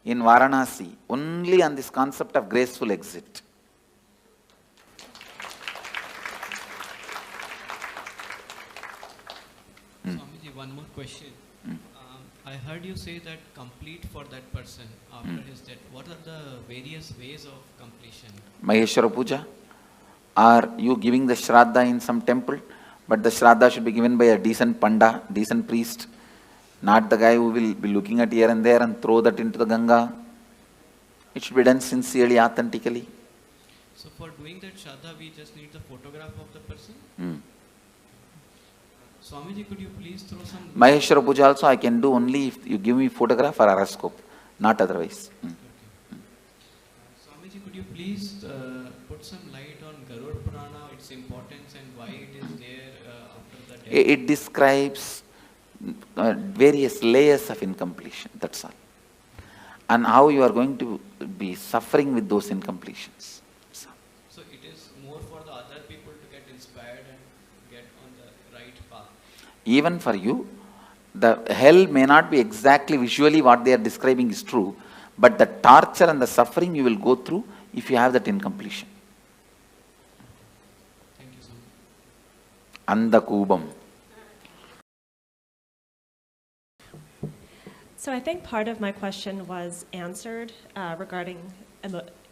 in Varanasi, only on this concept of graceful exit. Swamiji, one more question. I heard you say that complete for that person after his death. What are the various ways of completion? Maheshwara Puja, Are you giving the Shraddha in some temple? But the Shraddha should be given by a decent Panda, decent priest, not the guy who will be looking at here and there and throw that into the Ganga. It should be done sincerely, authentically. So for doing that Shraddha, we just need the photograph of the person? Swamiji, could you please throw some... Maheshwara Puja also I can do only if you give me photograph or horoscope, not otherwise. Swamiji, could you please put some light on Garud Purana, its importance and why it is there after the death? It describes various layers of incompletion, that's all. And how you are going to be suffering with those incompletions. So it is more for the other people to get inspired and get on the right path. Even for you, the hell may not be exactly visually what they are describing is true, but the torture and the suffering you will go through if you have that incompletion. Thank you so Anda much. Kubam. So I think part of my question was answered regarding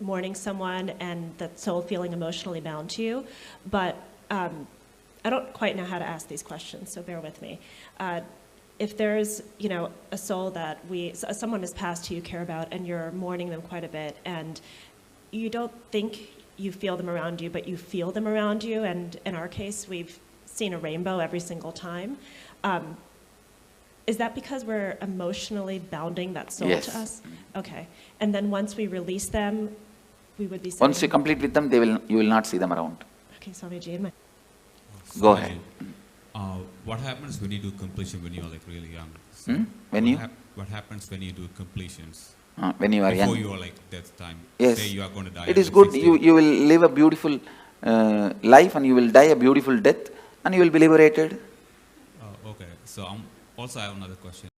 mourning someone and the soul feeling emotionally bound to you, but I don't quite know how to ask these questions, so bear with me. If there's, a soul that someone has passed who you care about and you're mourning them quite a bit, and you don't think you feel them around you, but you feel them around you, and in our case, we've seen a rainbow every single time. Is that because we're emotionally bounding that soul to us? Okay. And then once we release them, we would be... Once you complete with them, you will not see them around. Okay, Swamiji. Go ahead. What happens when you do completion when you are like really young? So what happens when you do completions? When you are young. Before you are like death time. Yes. Say you are going to die. It is good. You will live a beautiful life and you will die a beautiful death and you will be liberated. Okay. So also I have another question.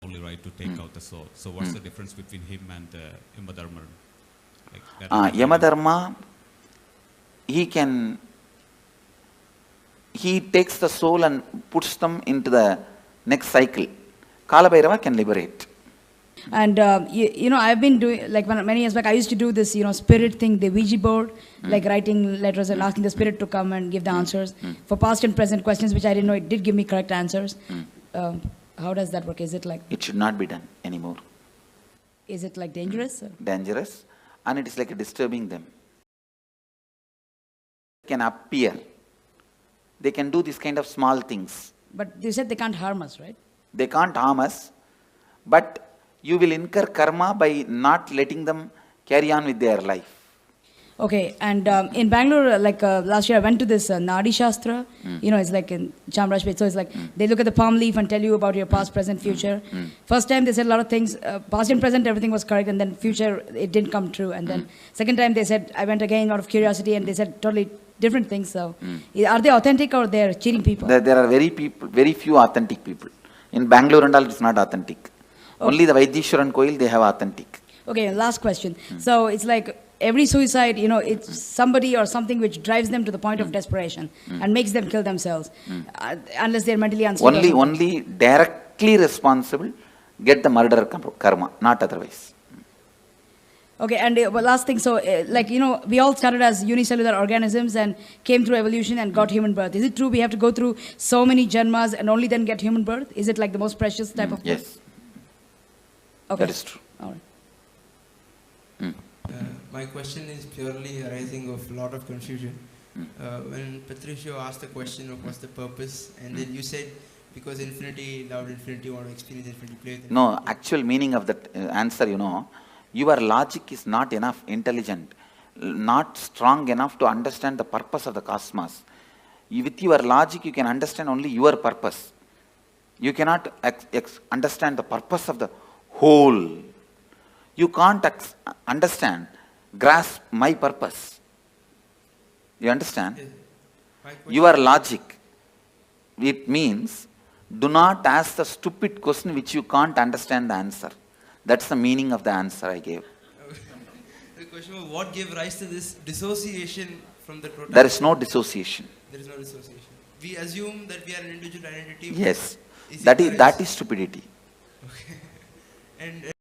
Only right to take out the soul. So what's the difference between him and Yamadharma? Yamadharma, he takes the soul and puts them into the next cycle. Kalabhairava can liberate. And I've been doing, like many years back, I used to do this, spirit thing, the Ouija board, like writing letters and asking the spirit to come and give the answers. For past and present questions, which I didn't know, it did give me correct answers. How does that work? Is it like... It should not be done anymore. Is it like dangerous? Dangerous. And it is like disturbing them. They can appear. They can do this kind of small things. But you said they can't harm us, right? They can't harm us, but you will incur karma by not letting them carry on with their life. Okay, and in Bangalore, last year I went to this Nadi Shastra, it's like in Chamrajpet, so it's like they look at the palm leaf and tell you about your past, present, future. First time they said a lot of things, past and present everything was correct, and then future it didn't come true. And then second time they said, I went again out of curiosity and they said totally different things. So are they authentic or they're cheating people? There are very few authentic people. In Bangalore and all it's not authentic. Okay. Only the Vaidishwaran Koil they have authentic. Okay, last question. So it's like every suicide, it's somebody or something which drives them to the point of desperation and makes them kill themselves, unless they're mentally unstable. Only directly responsible get the murder karma, not otherwise. Okay, and last thing, so we all started as unicellular organisms and came through evolution and got human birth. Is it true we have to go through so many janmas and only then get human birth? Is it like the most precious type of birth? Yes. Okay. That is true. All right. My question is purely arising of a lot of confusion. When Patricio asked the question of what's the purpose, and then you said because infinity, loved infinity, want to experience infinity, play with infinity. No, actual meaning of that answer, your logic is not enough intelligent, not strong enough to understand the purpose of the cosmos. With your logic, you can understand only your purpose. You cannot understand the purpose of the whole. You can't grasp my purpose. You understand? Your logic, it means, do not ask the stupid question which you can't understand the answer. That's the meaning of the answer I gave. The question was, what gave rise to this dissociation from the totality? There is no dissociation. There is no dissociation. We assume that we are an individual identity. Yes. That is stupidity. Okay. And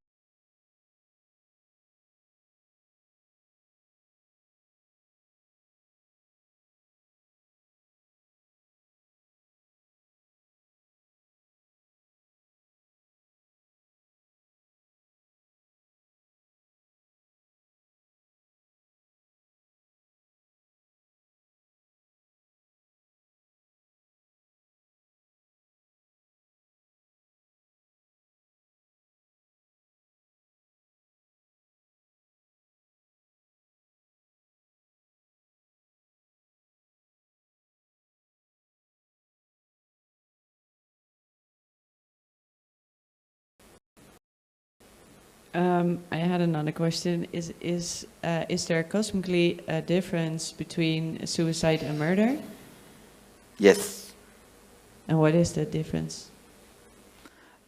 I had another question. Is there cosmically a difference between suicide and murder? Yes. And what is the difference?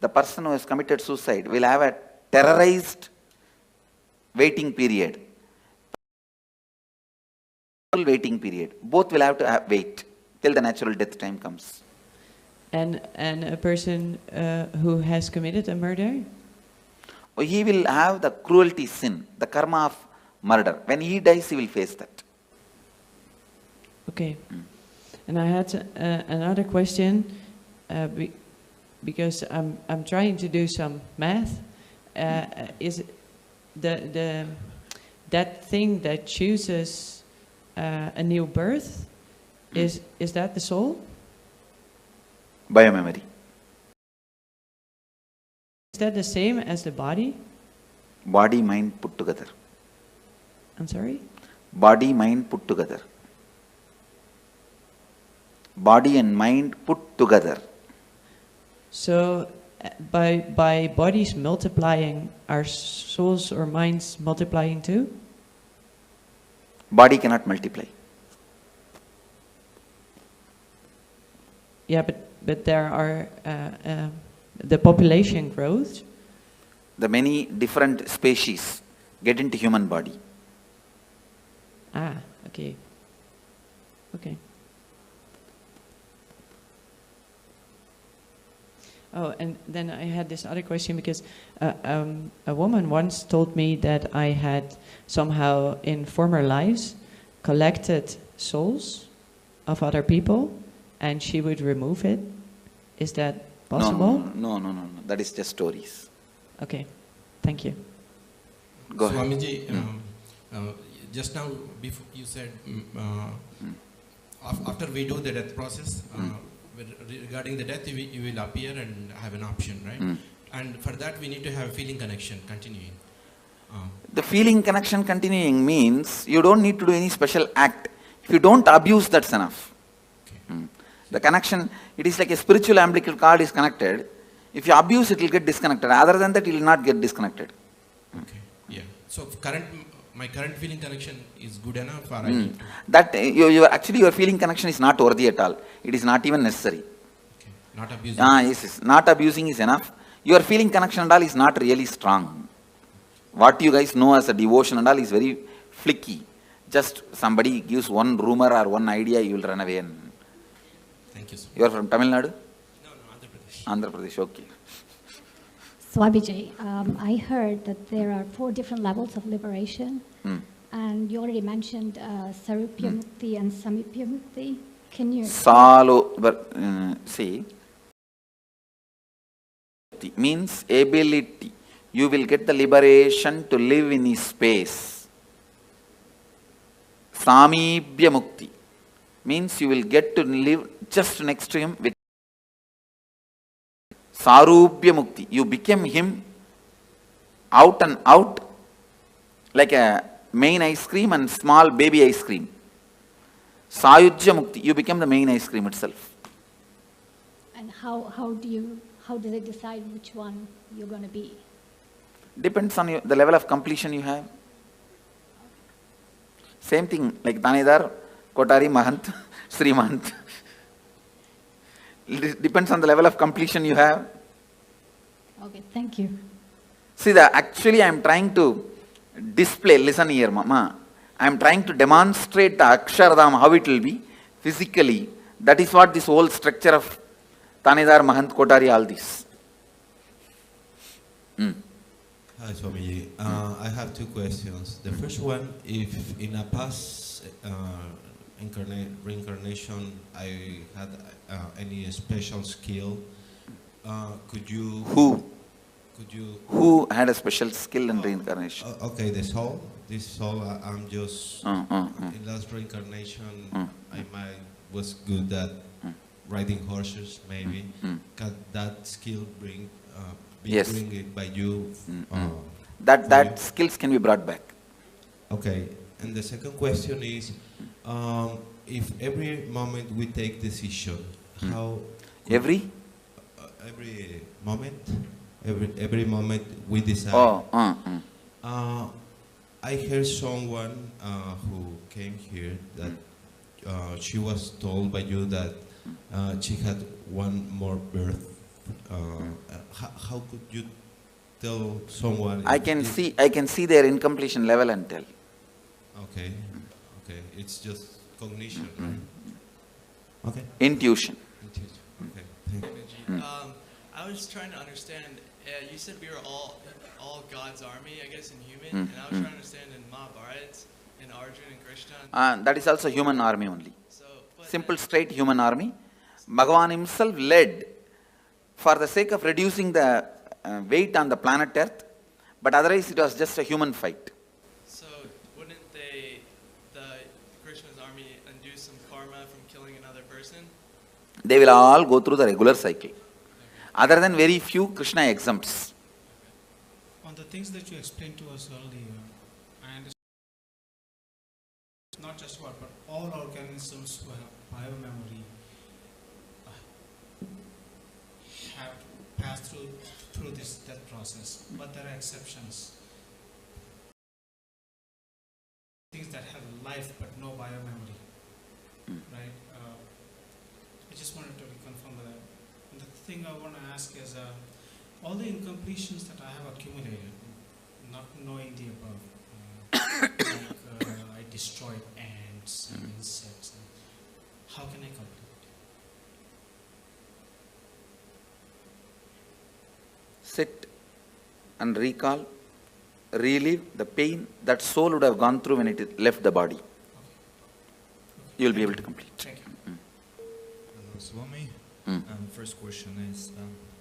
The person who has committed suicide will have a terrorized waiting period. Waiting period. Both will have to wait till the natural death time comes. And a person who has committed a murder? He will have the cruelty sin, the karma of murder. When he dies, he will face that. Okay. And I had another question, because I'm trying to do some math. Is that thing that chooses a new birth, is that the soul? Biomemory. Is that the same as the body? Body, mind put together. I'm sorry? Body, mind put together. Body and mind put together. So, by bodies multiplying, are souls or minds multiplying too? Body cannot multiply. Yeah, but there are the population grows. The many different species get into human body. Ah, okay. Okay. Oh, and then I had this other question because a woman once told me that I had somehow in former lives collected souls of other people and she would remove it. Is that possible? No. That is just stories. Okay, thank you. Go ahead. Swamiji, just now before you said after we do the death process, regarding the death, you will appear and have an option, right? And for that, we need to have a feeling connection continuing. The feeling connection continuing means you don't need to do any special act. If you don't abuse, that's enough. Okay. The connection, it is like a spiritual umbilical cord is connected. If you abuse, it will get disconnected. Other than that, it will not get disconnected. Okay. Yeah. So my current feeling connection is good enough, or I need to... That actually your feeling connection is not worthy at all. It is not even necessary. Okay. Not abusing. Yes. Not abusing is enough. Your feeling connection and all is not really strong. What you guys know as a devotion and all is very flicky. Just somebody gives one rumor or one idea, you will run away. And thank you, sir. You are from Tamil Nadu? No, Andhra Pradesh. Andhra Pradesh, okay. Swamiji, I heard that there are 4 different levels of liberation, and you already mentioned Sarupya Mukti and Samipya Mukti. Can you... See, means ability. You will get the liberation to live in his space. Samibhya Mukti means you will get to live just next to him. With Sarubhya Mukti, you became him out and out, like a main ice cream and small baby ice cream. Sayujya Mukti, you became the main ice cream itself. And how do they decide which one you're going to be? Depends on the level of completion you have. Same thing like Danidar, Kotari, Mahant, Sri Mahant. It depends on the level of completion you have. Okay, thank you. See, actually I am trying to display, listen here Mama, I am trying to demonstrate the Akshardham, how it will be physically. That is what this whole structure of Tanidar, Mahant, Kotari, all this. Hi Swamiji, I have 2 questions. The first one, if in a past reincarnation I had any special skill, could you... Who had a special skill in reincarnation? Okay, this soul, I'm just... In last reincarnation, I was good at riding horses, maybe. Can that skill bring it by you? That skills can be brought back. Okay, and the second question is, if every moment we take decision, how... Every moment every moment we decide. I heard someone who came here that she was told by you that she had one more birth. How could you tell someone? I can see their incompletion level and tell. Okay, okay, it's just cognition, right? Okay. Intuition. Okay. Thank you. I was trying to understand. You said we were all God's army, I guess, in human, and I was trying to understand in Mahabharata, in Arjuna and Krishna. That is also human army only. Simple, straight human army. Bhagavan himself led for the sake of reducing the weight on the planet Earth, but otherwise it was just a human fight. So wouldn't the Krishna's army undo some karma from killing another person? They will all go through the regular cycle. Other than very few, Krishna exempts. On the things that you explained to us earlier, I understand not just what, but all organisms who have biomemory have passed through this death process, but there are exceptions. Things that have life but no biomemory, right? I just wanted to reconfirm that. And the thing I want to ask is, all the incompletions that I have accumulated, not knowing the above, I destroyed ants and insects. How can I complete? Sit and recall, relive the pain that soul would have gone through when it left the body. You will be able to complete. Thank you. Hello, Swami. First question is,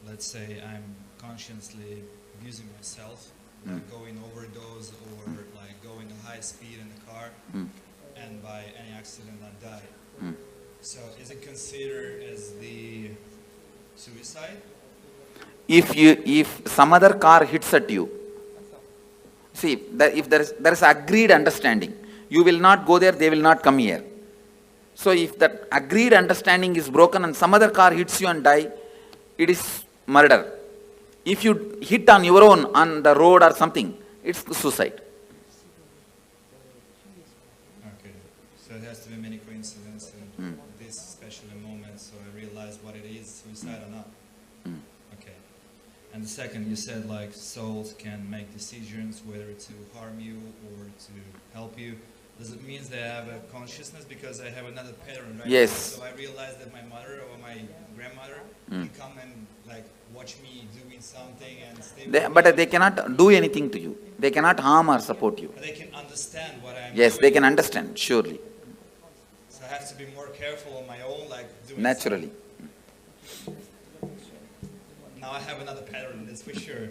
let's say I'm consciously abusing myself, like going overdose or like going at high speed in the car, and by any accident I die. So is it considered as the suicide? If some other car hits at you, see, if there is agreed understanding, you will not go there, they will not come here. So if that agreed understanding is broken and some other car hits you and die, it is murder. If you hit on your own on the road or something, it's suicide. Okay, so it has to be many coincidences in this special moment, so I realize what it is, suicide or not. Okay. And the second, you said like souls can make decisions whether to harm you or to help you. Does it mean they have a consciousness? Because I have another pattern, right? Yes. So I realize that my mother or my grandmother can come and like watch me doing something and stay with me. But they cannot do anything to you. They cannot harm or support you. But they can understand what I'm Yes, doing. they can understand, surely. So I have to be more careful on my own, like doing Naturally. something. Now I have another pattern, that's for sure.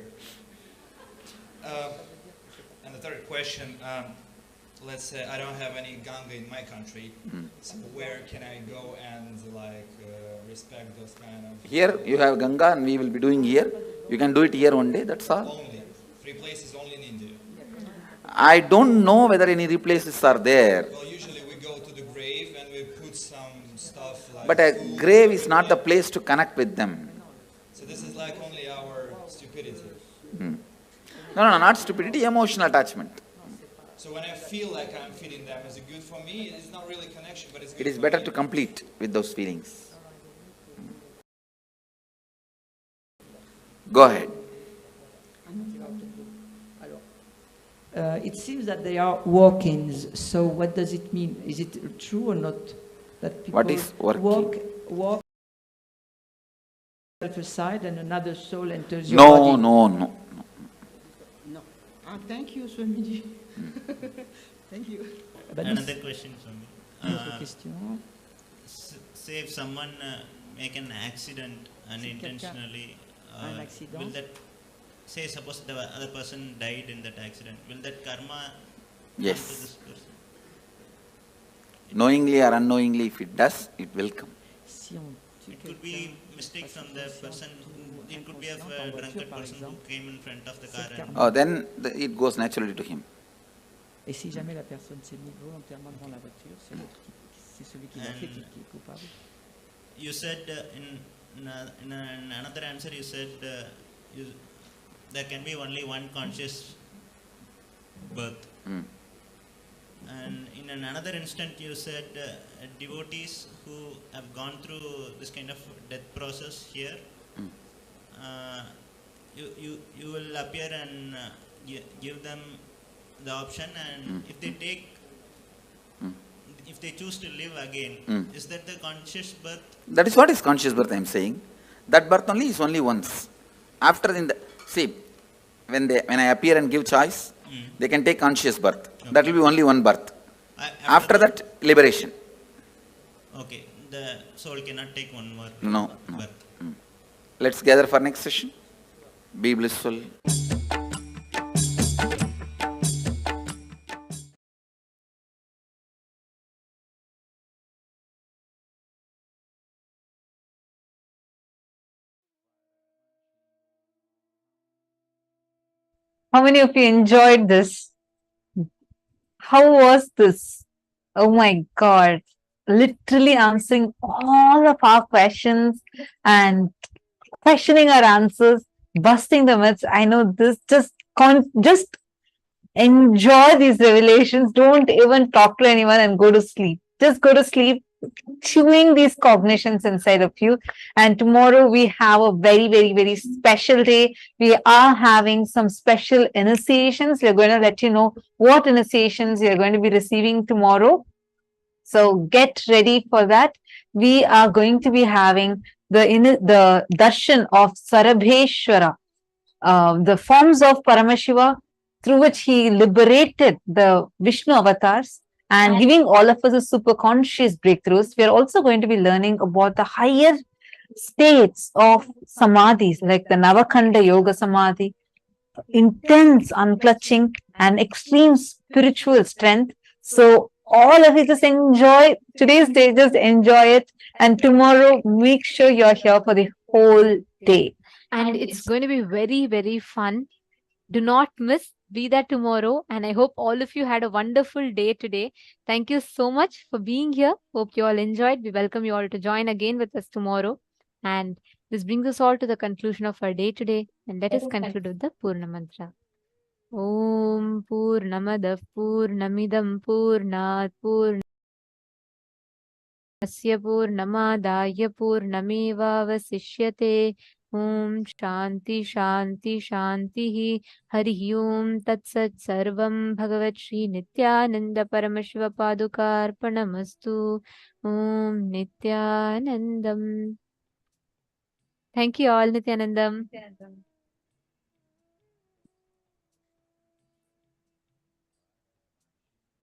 And the third question, let's say I don't have any Ganga in my country, so where can I go and like respect those kind of... Here you have Ganga and we will be doing here. You can do it here one day, that's all. Only. 3 places only in India. I don't know whether any places are there. Well, usually we go to the grave and we put some stuff like... But a grave is not the place to connect with them. So this is like only our stupidity. No, not stupidity, emotional attachment. So when I feel like I'm feeding them, is it good for me? It's not really connection, but it's good It is for better me. to complete with those feelings. Go ahead. It seems that they are walk-ins. So what does it mean? Is it true or not that people What is walk-in? walk aside and another soul enters your body? No. Thank you, Swamiji. Thank you. Another question, Swami. Say if someone make an accident unintentionally, will that, say suppose the other person died in that accident, will that karma come to this person? Knowingly or unknowingly, if it does, it will come. It could be mistake from the person. It could be a drunkard person who came in front of the car. And Then it goes naturally to him. Et si jamais la personne s'est mise volontairement devant la voiture, c'est celui qui l'a fait qui est coupable. You said in another answer, you said there can be only one conscious birth. And in another instant, you said devotees who have gone through this kind of death process here, you will appear and give them the option, and if they choose to live again, is that the conscious birth? That is what is conscious birth, I am saying. That birth only is only once. After when I appear and give choice, they can take conscious birth. Okay. That will be only one birth. After that, liberation. Okay, the soul cannot take one more birth. Let's gather for next session. Be blissful. How many of you enjoyed this? How was this? Oh my God. Literally answering all of our questions and questioning our answers, busting the myths. I know this, just enjoy these revelations. Don't even talk to anyone and go to sleep. Just go to sleep, chewing these cognitions inside of you. And tomorrow we have a very, very, very special day. We are having some special initiations. We're going to let you know what initiations you're going to be receiving tomorrow. So get ready for that. We are going to be having the darshan of Sarabheshwara, the forms of Paramashiva, through which he liberated the Vishnu avatars and giving all of us a super conscious breakthroughs. We are also going to be learning about the higher states of samadhis, like the Navakhanda Yoga Samadhi, intense unclutching and extreme spiritual strength. So all of you just enjoy today's day, just enjoy it. And tomorrow, make sure you're here for the whole day. And it's going to be very, very fun. Do not miss. Be there tomorrow. And I hope all of you had a wonderful day today. Thank you so much for being here. Hope you all enjoyed. We welcome you all to join again with us tomorrow. And this brings us all to the conclusion of our day today. And let us conclude with the Purna Mantra. Om Purnamadav Purnamidam Purnat Purnasya Purnamadaya Purnamevavasishyate. Om Shanti Shanti Shanti Hari Om Tat Sat Sarvam Bhagavat Shri Nityananda Paramashiva Padukarpanamastu. Om Nityanandam. Thank you all, Nityanandam.